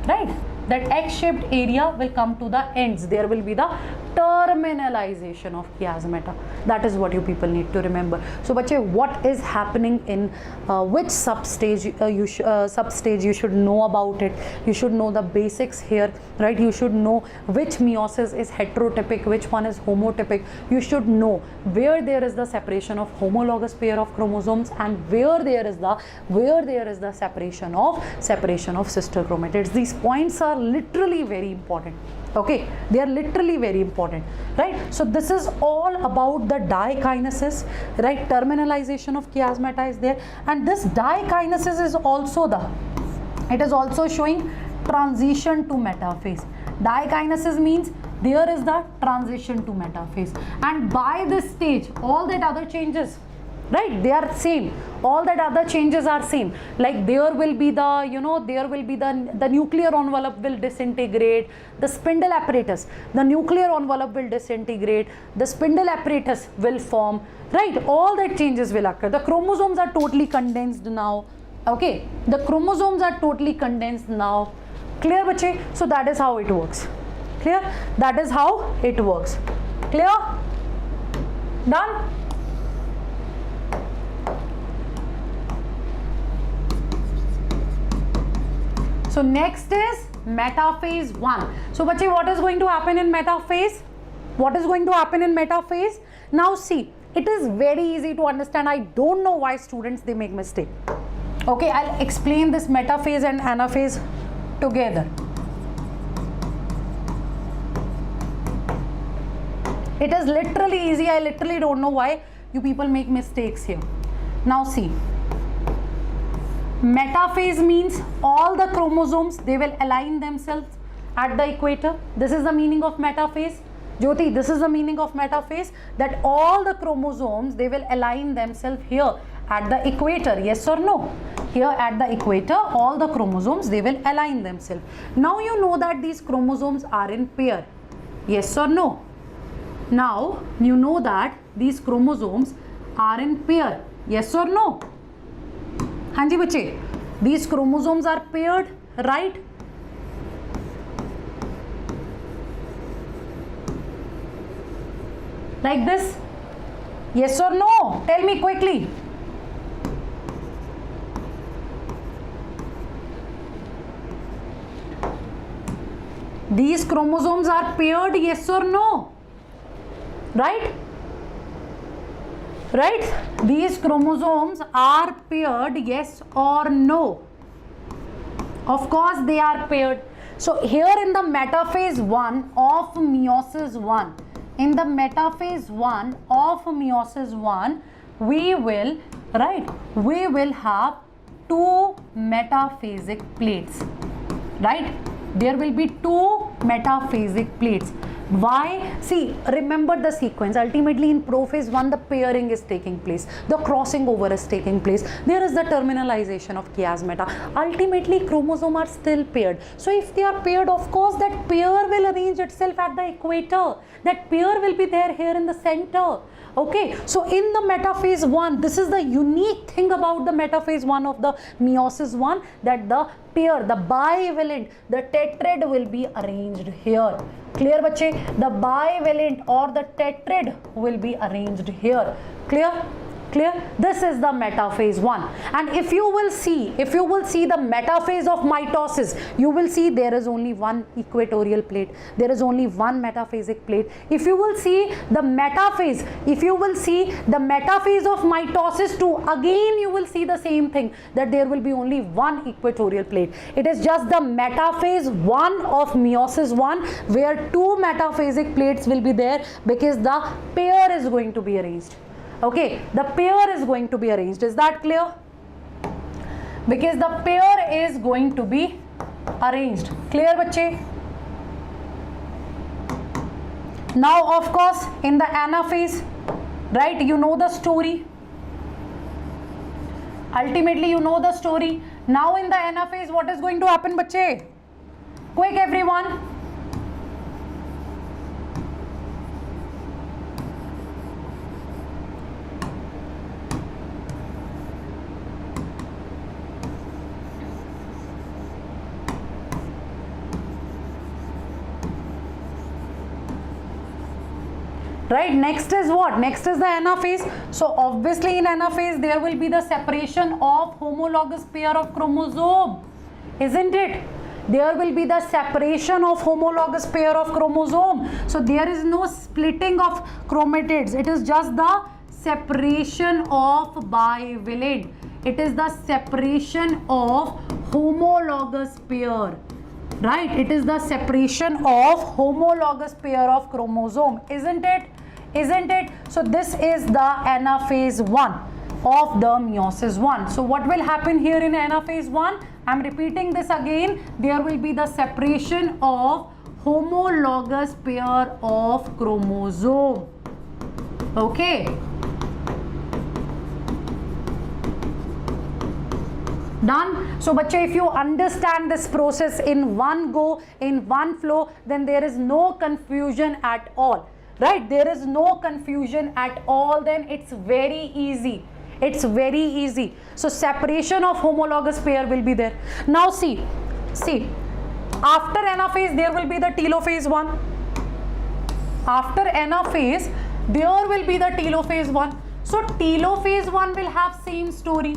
right? That X-shaped area will come to the ends. There will be the terminalization of chiasmata. That is what you people need to remember. So bache, what is happening in which substage you should know about it. You should know the basics here, right? You should know which meiosis is heterotypic, which one is homotypic. You should know where there is the separation of homologous pair of chromosomes and where there is the separation of sister chromatids. These points are literally very important. Okay, they are literally very important, right? So this is all about the diakinesis, right? Terminalization of chiasmata is there, and this diakinesis is also showing transition to metaphase. Diakinesis means there is the transition to metaphase, and by this stage all that other changes, right? They are same. All that other changes are same. Like there will be the, you know, there will be the nuclear envelope will disintegrate, the spindle apparatus, the nuclear envelope will disintegrate, the spindle apparatus will form, right? All that changes will occur. The chromosomes are totally condensed now. Okay, the chromosomes are totally condensed now. Clear, bache? So that is how it works. Clear? That is how it works. Clear? Done? So next is metaphase 1. So bache, what is going to happen in metaphase? What is going to happen in metaphase? Now see, it is very easy to understand. I don't know why students, they make mistake. Okay, I'll explain this metaphase and anaphase together. It is literally easy. I literally don't know why you people make mistakes here. Now see, metaphase means all the chromosomes, they will align themselves at the equator. This is the meaning of metaphase. Jyoti, this is the meaning of metaphase, that all the chromosomes, they will align themselves here at the equator. Yes or no? Here at the equator, all the chromosomes, they will align themselves. Now you know that these chromosomes are in pair. Yes or no? Now you know that these chromosomes are in pair. Yes or no? Hanji bache, these chromosomes are paired, right? Like this. Yes or no? Tell me quickly. These chromosomes are paired, yes or no? Right? Right? These chromosomes are paired, yes or no? Of course they are paired. So here in the metaphase 1 of meiosis 1, in the metaphase 1 of meiosis 1, we will, right, we will have two metaphasic plates, right? There will be two metaphasic plates. Why? See, remember the sequence. Ultimately in prophase 1, the pairing is taking place, the crossing over is taking place, there is the terminalization of chiasmata. Ultimately chromosome are still paired. So if they are paired, of course that pair will arrange itself at the equator, that pair will be there here in the center. Okay, so in the metaphase 1, this is the unique thing about the metaphase 1 of the meiosis 1, that the pair, the bivalent, the tetrad will be arranged here. Clear, bache? The bivalent or the tetrad will be arranged here. Clear? Clear? This is the metaphase 1. And if you will see the metaphase of mitosis, you will see there is only one equatorial plate. There is only one metaphasic plate. If you will see the metaphase, of mitosis too, again you will see the same thing, that there will be only one equatorial plate. It is just the metaphase 1 of meiosis 1 where two metaphasic plates will be there, because the pair is going to be arranged. Okay, the pair is going to be arranged. Is that clear? Because the pair is going to be arranged. Clear, bache? Now, of course, in the anaphase, right, you know the story. Ultimately, you know the story. Now, in the anaphase, what is going to happen, bache? Quick, everyone. Right, next is what? Next is the anaphase. So obviously in anaphase there will be the separation of homologous pair of chromosome, isn't it? There will be the separation of homologous pair of chromosome. So there is no splitting of chromatids. It is just the separation of bivalent. It is the separation of homologous pair. Right? It is the separation of homologous pair of chromosome, isn't it? Isn't it? So this is the anaphase 1 of the meiosis 1. So what will happen here in anaphase 1? I am repeating this again. There will be the separation of homologous pair of chromosome. Okay. Done? So bache, if you understand this process in one go, in one flow, then there is no confusion at all, right? There is no confusion at all, then it's very easy. It's very easy. So separation of homologous pair will be there. Now see, after anaphase there will be the telophase 1. After anaphase there will be the telophase 1. So telophase 1 will have same story,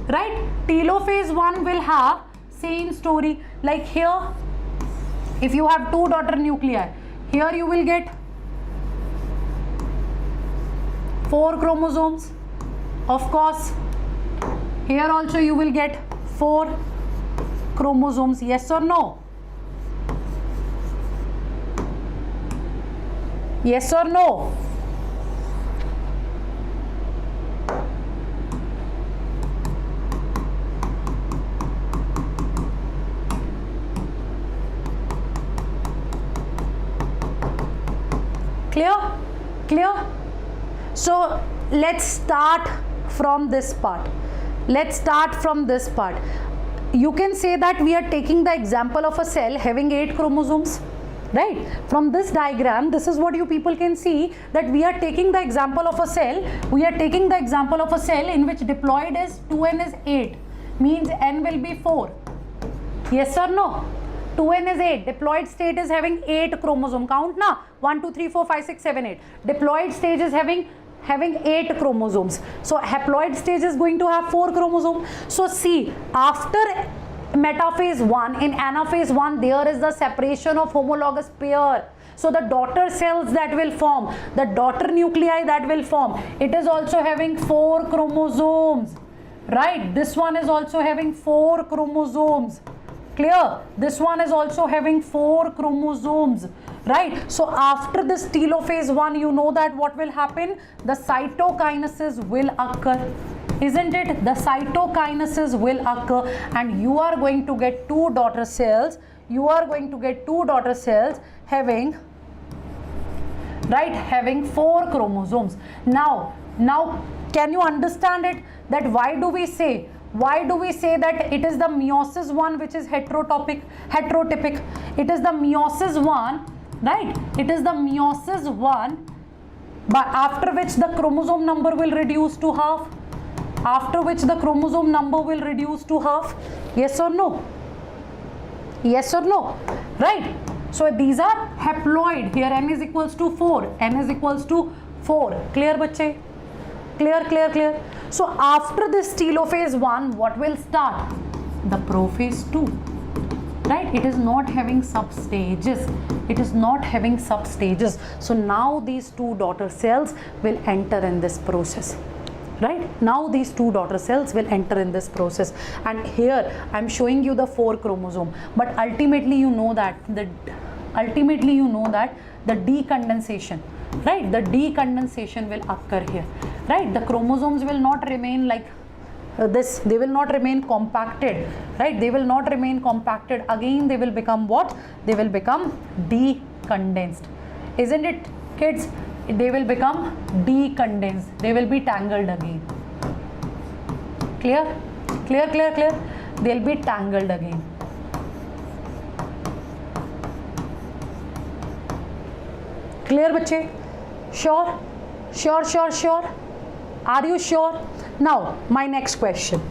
right? Telophase 1 will have same story. Like here, if you have 2 daughter nuclei, here you will get 4 chromosomes. Of course, here also you will get 4 chromosomes. Yes or no? Yes or no? Clear? Clear? So let's start from this part. Let's start from this part. You can say that we are taking the example of a cell having 8 chromosomes, right? From this diagram, this is what you people can see, that we are taking the example of a cell. We are taking the example of a cell in which diploid is 2n is 8, means n will be 4. Yes or no? 2n is 8. Diploid state is having 8 chromosome. Count na, 1 2 3 4 5 6 7 8. Diploid stage is having 8 chromosomes. So haploid stage is going to have 4 chromosomes. So see, after metaphase 1, in anaphase 1, there is the separation of homologous pair. So the daughter cells that will form, the daughter nuclei that will form, it is also having 4 chromosomes, right? This one is also having 4 chromosomes. Clear? This one is also having 4 chromosomes, right? So after this telophase 1, you know that what will happen? The cytokinesis will occur, isn't it? The cytokinesis will occur, and you are going to get 2 daughter cells. You are going to get 2 daughter cells having, right, having 4 chromosomes. Now can you understand it? That why do we say that it is the meiosis 1 which is heterotypic? It is the meiosis 1, right? It is the meiosis 1, but after which the chromosome number will reduce to half. After which the chromosome number will reduce to half. Yes or no? Yes or no? Right? So these are haploid. Here n is equals to 4. N is equals to 4. Clear, bache? Clear, clear, clear. So after this telophase 1, what will start? The prophase 2. Right? It is not having substages. It is not having substages. So now these 2 daughter cells will enter in this process. Right? Now these 2 daughter cells will enter in this process. And here I am showing you the 4 chromosome. But ultimately you know that the decondensation, right? The decondensation will occur here. Right? The chromosomes will not remain like this. They will not remain compacted. Right? They will not remain compacted. Again they will become what? They will become decondensed. Isn't it, kids? They will become decondensed. They will be tangled again. Clear? Clear, clear, clear? They'll be tangled again. Clear, bache? Sure? Sure, sure, sure? Are you sure? Now, my next question.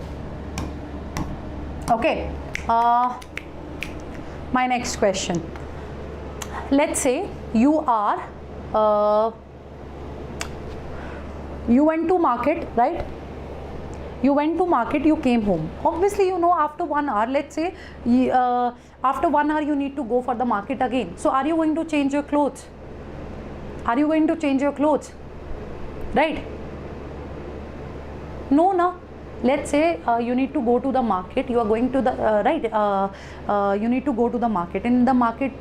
Okay. My next question. Let's say you are you went to market, right? You went to market, you came home. Obviously, you know, after 1 hour, let's say, after 1 hour, you need to go for the market again. So, are you going to change your clothes? Are you going to change your clothes? Right? No, no. Let's say you need to go to the market. You are going to the, you need to go to the market. In the market,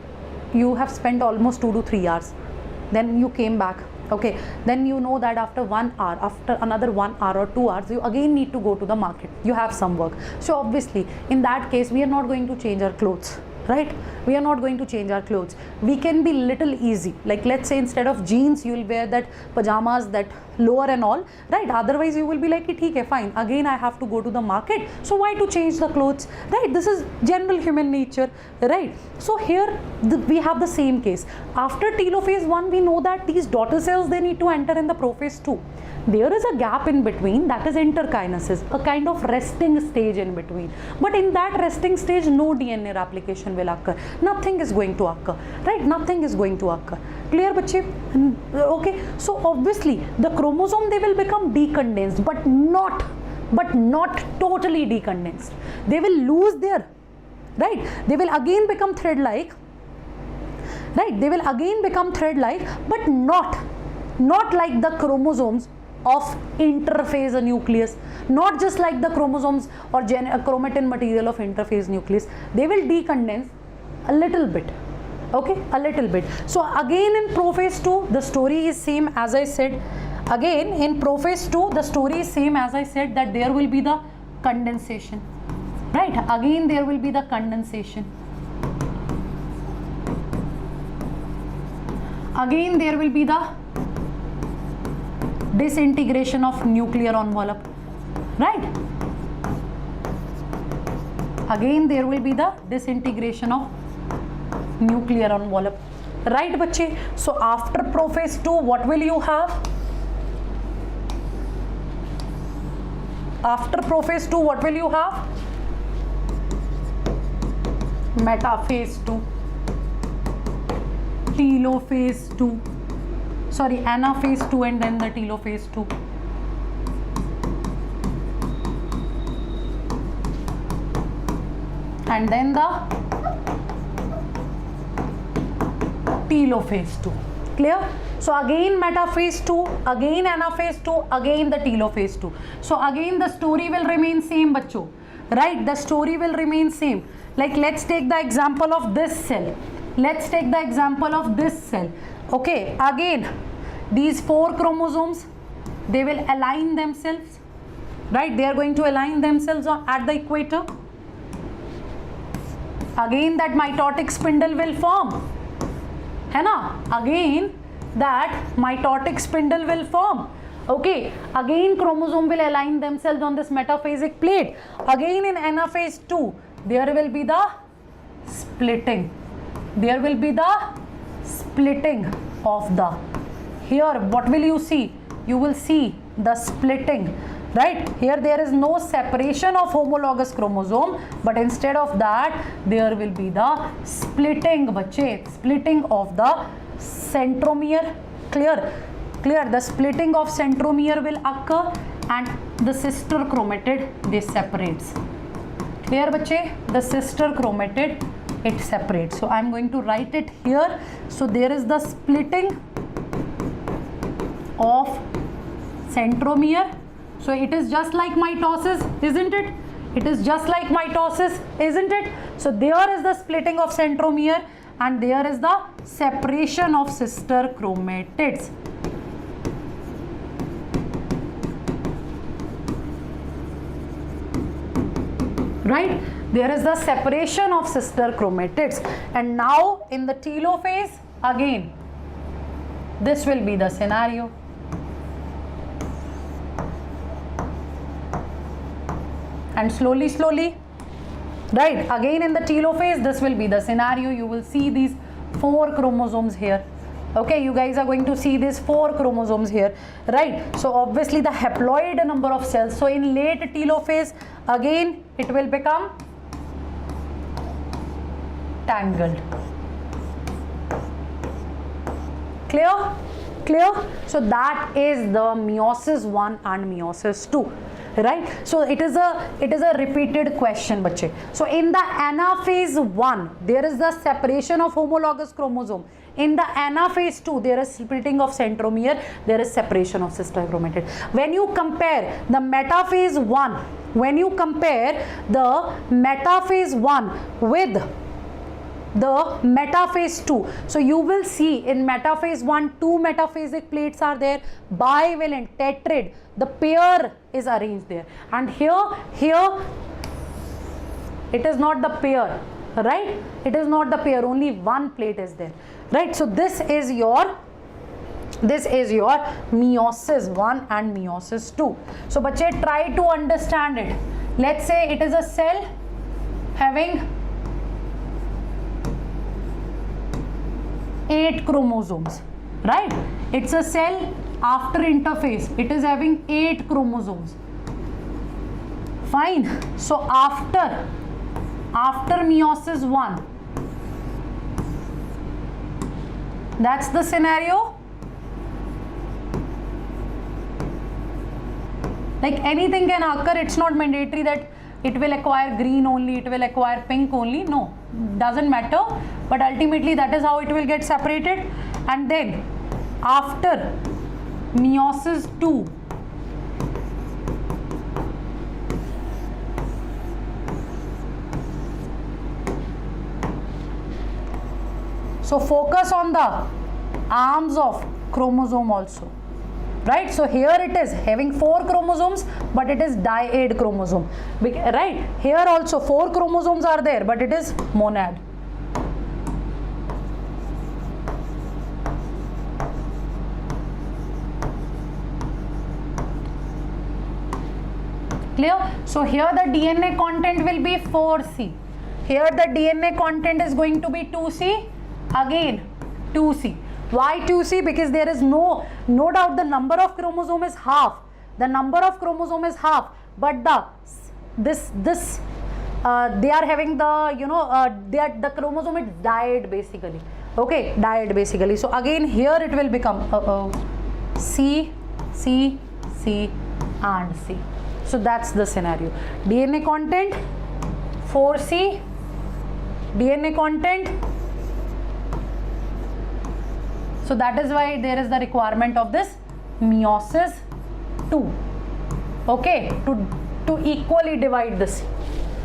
you have spent almost 2 to 3 hours. Then you came back. Okay, then you know that after 1 hour, after another 1 hour or 2 hours, you again need to go to the market. You have some work. So obviously, in that case, we are not going to change our clothes, right? We are not going to change our clothes. We can be little easy, like let's say instead of jeans you will wear that pajamas, that lower and all, right? Otherwise you will be like, okay, fine, again I have to go to the market, so why to change the clothes, right? This is general human nature, right? So here we have the same case. After telophase 1, we know that these daughter cells, they need to enter in the prophase 2. There is a gap in between, that is interkinesis, a kind of resting stage in between. But in that resting stage, no DNA replication will occur. Nothing is going to occur, right? Nothing is going to occur. Clear, bache? Okay. So obviously, the chromosome, they will become decondensed, but not totally decondensed. They will lose their, right? They will again become thread-like, right? They will again become thread-like, but not like the chromosomes of interphase nucleus, not just like the chromosomes or chromatin material of interphase nucleus. They will decondense a little bit, okay, a little bit. So again in prophase 2, the story is same as I said. Again in prophase 2, the story is same as I said, that there will be the condensation, right? Again there will be the condensation. Again there will be the disintegration of nuclear envelope, right? Again there will be the disintegration of nuclear envelope, right, bache? So after prophase 2, what will you have? After prophase 2, what will you have? Metaphase 2, telophase 2, sorry, anaphase 2, and then the telophase 2. And then the telophase 2. Clear? So again metaphase 2, again anaphase 2, again the telophase 2. So again the story will remain same, bacho, right? The story will remain same. Like let's take the example of this cell. Let's take the example of this cell. Okay, again these 4 chromosomes, they will align themselves, right? They are going to align themselves at the equator. Again that mitotic spindle will form, है ना? Again that mitotic spindle will form. Okay, again chromosome will align themselves on this metaphasic plate. Again in anaphase 2, there will be the splitting. There will be the splitting of the, here what will you see? You will see the splitting, right? Here there is no separation of homologous chromosome, but instead of that there will be the splitting, bache, splitting of the centromere. Clear? Clear? The splitting of centromere will occur and the sister chromatid, they separates. Clear, bache? The sister chromatid, it separates. So I am going to write it here. So there is the splitting of centromere. So it is just like mitosis, isn't it? It is just like mitosis, isn't it? So there is the splitting of centromere and there is the separation of sister chromatids. Right? There is the separation of sister chromatids. And now in the telophase, again, this will be the scenario. And slowly, right, again in the telophase, this will be the scenario. You will see these 4 chromosomes here. Okay, you guys are going to see these 4 chromosomes here, right? So obviously the haploid number of cells. So in late telophase, again it will become tangled. Clear? Clear? So that is the meiosis 1 and meiosis 2. Right? So it is a repeated question, bache. So in the anaphase 1, there is the separation of homologous chromosome. In the anaphase 2, there is splitting of centromere, there is separation of sister chromatid. When you compare the metaphase 1, when you compare the metaphase 1 with the metaphase 2, so you will see in metaphase 1, 2 metaphasic plates are there, bivalent, tetrad, the pair is arranged there, and here it is not the pair, right? It is not the pair, only one plate is there, right? So this is your meiosis 1 and meiosis 2. So bache, try to understand it. Let's say it is a cell having 8 chromosomes, right? It's a cell after interphase, it is having 8 chromosomes. Fine. So after meiosis 1, that's the scenario. Like anything can occur, it's not mandatory that it will acquire green only, it will acquire pink only. No, doesn't matter, but ultimately that is how it will get separated. And then after meiosis 2, so focus on the arms of chromosome also, right? So here it is having 4 chromosomes, but it is dyad chromosome, right? Here also 4 chromosomes are there, but it is monad. Clear? So here the DNA content will be 4C. Here the DNA content is going to be 2C. Again 2C. Why 2C? Because there is no doubt the number of chromosome is half. The number of chromosome is half, but they are having the the chromosome is dyad basically. Okay, dyad basically. So again here it will become C, C, C and C. So that's the scenario. DNA content 4C, DNA content. So that is why there is the requirement of this meiosis 2. Okay, to equally divide this.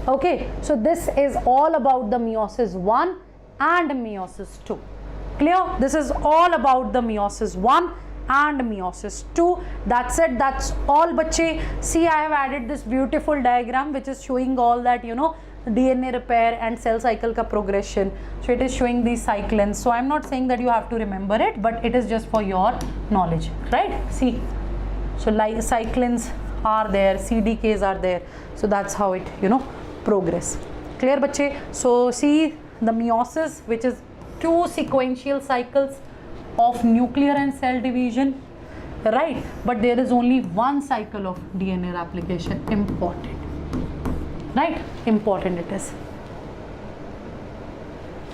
Okay, so this is all about the meiosis 1 and meiosis 2. Clear? This is all about the meiosis 1 and meiosis 2. That's it. That's all, bache. See, I have added this beautiful diagram which is showing all that, DNA repair and cell cycle ka progression. So it is showing these cyclins. So I'm not saying that you have to remember it, but it is just for your knowledge, right? See, so like cyclins are there, CDKs are there. So that's how it progress. Clear, bache? So see the meiosis, which is 2 sequential cycles of nuclear and cell division, right? But there is only 1 cycle of DNA replication. Important, right? Important it is,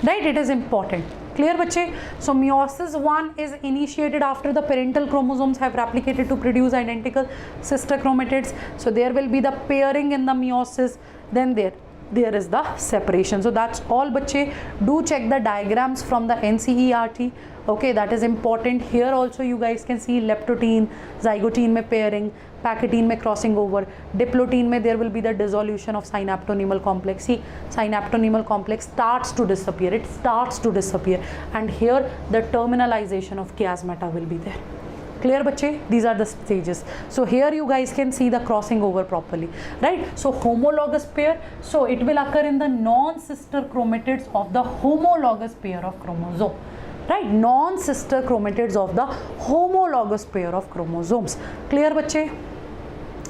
right? It is important. Clear, bache? So meiosis 1 is initiated after the parental chromosomes have replicated to produce identical sister chromatids. So there will be the pairing in the meiosis, then there is the separation. So that's all, bache. Do check the diagrams from the NCERT. Okay, that is important. Here also you guys can see leptotene, zygotene mein pairing, pachytene mein crossing over, diplotene mein there will be the dissolution of synaptonemal complex. See, synaptonemal complex starts to disappear. It starts to disappear, and here the terminalization of chiasmata will be there. Clear, bache? These are the stages. So here you guys can see the crossing over properly, right? So homologous pair, so it will occur in the non-sister chromatids of the homologous pair of chromosome, right? Non-sister chromatids of the homologous pair of chromosomes. Clear, bache?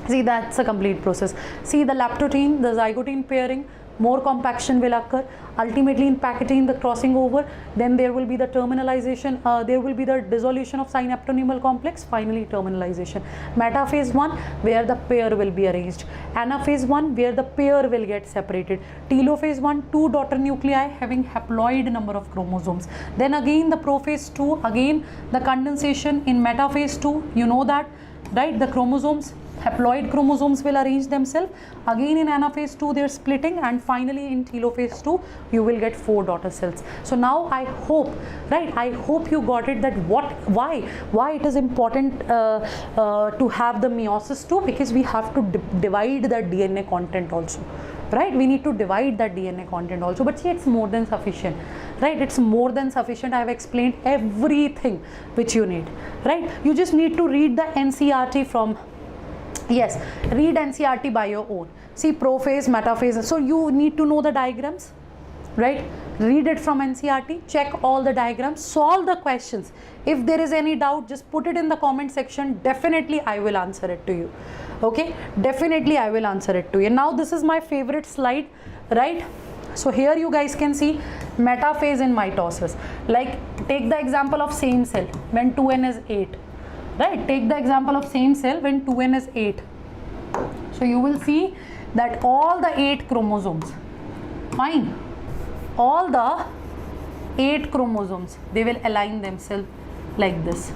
See, that's a complete process. See the leptotene, the zygotene pairing, more compaction will occur. Ultimately in pachytene, the crossing over, then there will be the terminalization, there will be the dissolution of synaptonemal complex, finally terminalization. Metaphase 1, where the pair will be arranged. Anaphase 1, where the pair will get separated. Telophase 1, 2 daughter nuclei having haploid number of chromosomes. Then again the prophase 2, again the condensation in metaphase 2, you know that, right? The chromosomes, haploid chromosomes will arrange themselves. Again in anaphase 2 they are splitting, and finally in telophase 2 you will get 4 daughter cells. So now I hope, right, I hope you got it that why it is important to have the meiosis 2, because we have to divide the DNA content also, right? We need to divide that DNA content also. But see, it's more than sufficient, right? It's more than sufficient. I have explained everything which you need, right? You just need to read the NCERT from, yes, read NCERT by your own. See prophase, metaphase. So you need to know the diagrams, right? Read it from NCERT, check all the diagrams, solve the questions. If there is any doubt, just put it in the comment section. Definitely I will answer it to you. Okay, definitely I will answer it to you. Now this is my favorite slide, right? So here you guys can see metaphase in mitosis. Like take the example of same cell when 2n is 8, right? Take the example of same cell when 2n is 8. So you will see that all the 8 chromosomes, fine, all the 8 chromosomes, they will align themselves like this.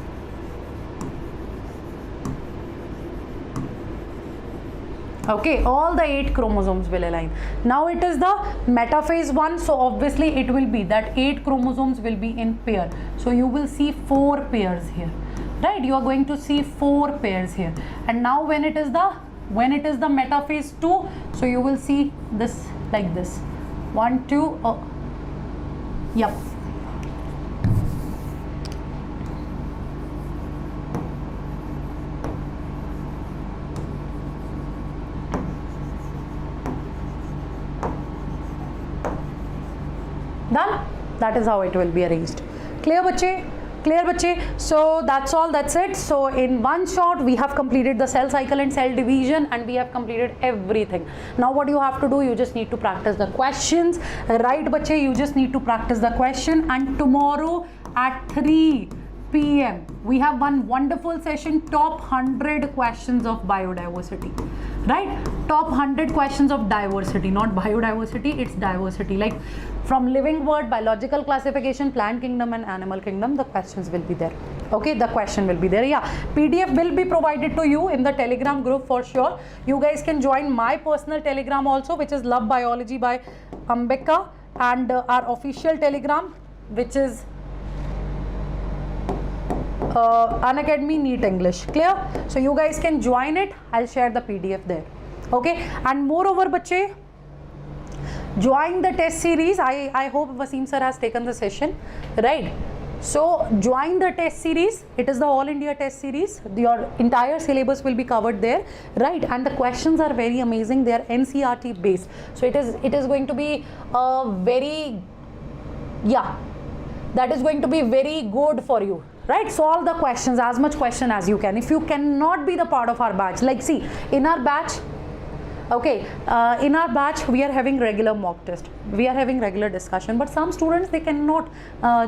Okay, all the 8 chromosomes will align. Now it is the metaphase 1, so obviously it will be that 8 chromosomes will be in pair. So you will see 4 pairs here, right? You are going to see 4 pairs here. And now when it is the metaphase 2, so you will see this like this. 1, 2, oh, yep. Done? That is how it will be arranged. Clear, bache? Clear, bache? So that's all, that's it. So in one shot we have completed the cell cycle and cell division, and we have completed everything. Now what you have to do, you just need to practice the questions, right, bache? You just need to practice the question. And tomorrow at 3 p.m. we have one wonderful session, top 100 questions of biodiversity, right? Top 100 questions of diversity, not biodiversity, it's diversity. Like from living world, biological classification, plant kingdom and animal kingdom, the questions will be there. Okay, the question will be there. Yeah, PDF will be provided to you in the Telegram group for sure. You guys can join my personal Telegram also, which is Love Biology by Ambika, and our official Telegram, which is Unacademy NEET English. Clear? So you guys can join it. I'll share the PDF there. Okay, and moreover, bache, join the test series. I hope Wasim sir has taken the session, right? So join the test series. It is the All India test series. Your entire syllabus will be covered there, right? And the questions are very amazing. They are NCERT based. So it is going to be very, yeah, that is going to be very good for you, right? Solve the questions, as much question as you can. If you cannot be the part of our batch, like see, in our batch, okay, in our batch we are having regular mock test, we are having regular discussion, but some students, they cannot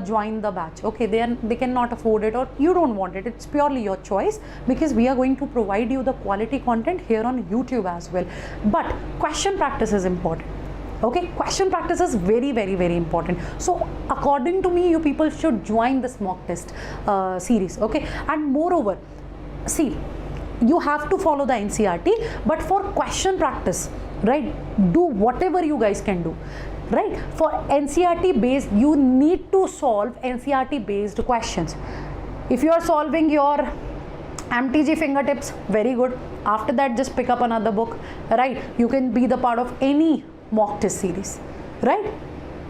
join the batch. Okay, they cannot afford it, or you don't want it. It's purely your choice, because we are going to provide you the quality content here on YouTube as well. But question practice is important. Okay, question practice is very, very, very important. So according to me, you people should join this mock test series. Okay, and moreover, see, you have to follow the NCERT, but for question practice, right, do whatever you guys can do, right? For NCERT based, you need to solve NCERT based questions. If you are solving your MTG fingertips, very good. After that, just pick up another book, right? You can be the part of any mock test series, right?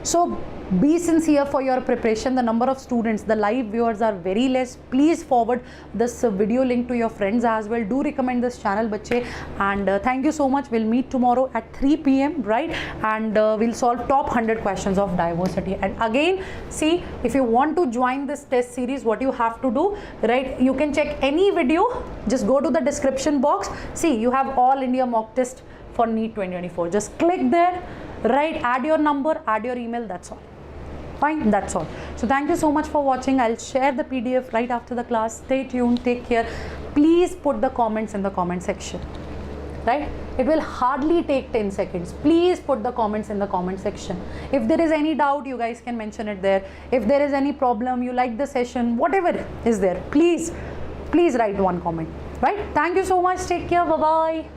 So be sincere for your preparation. The number of students, the live viewers are very less. Please forward this video link to your friends as well. Do recommend this channel, bache. And thank you so much. We'll meet tomorrow at 3 p.m. right? And we'll solve top 100 questions of diversity. And again, see, if you want to join this test series, what you have to do, right? You can check any video. Just go to the description box. See, you have All India mock test for NEET 2024. Just click there, right? Add your number, add your email, that's all. Fine, that's all. So thank you so much for watching. I'll share the PDF right after the class. Stay tuned, take care. Please put the comments in the comment section, right? It will hardly take 10 seconds. Please put the comments in the comment section. If there is any doubt, you guys can mention it there. If there is any problem, you like the session, whatever is there, please write one comment, right? Thank you so much. Take care. Bye-bye.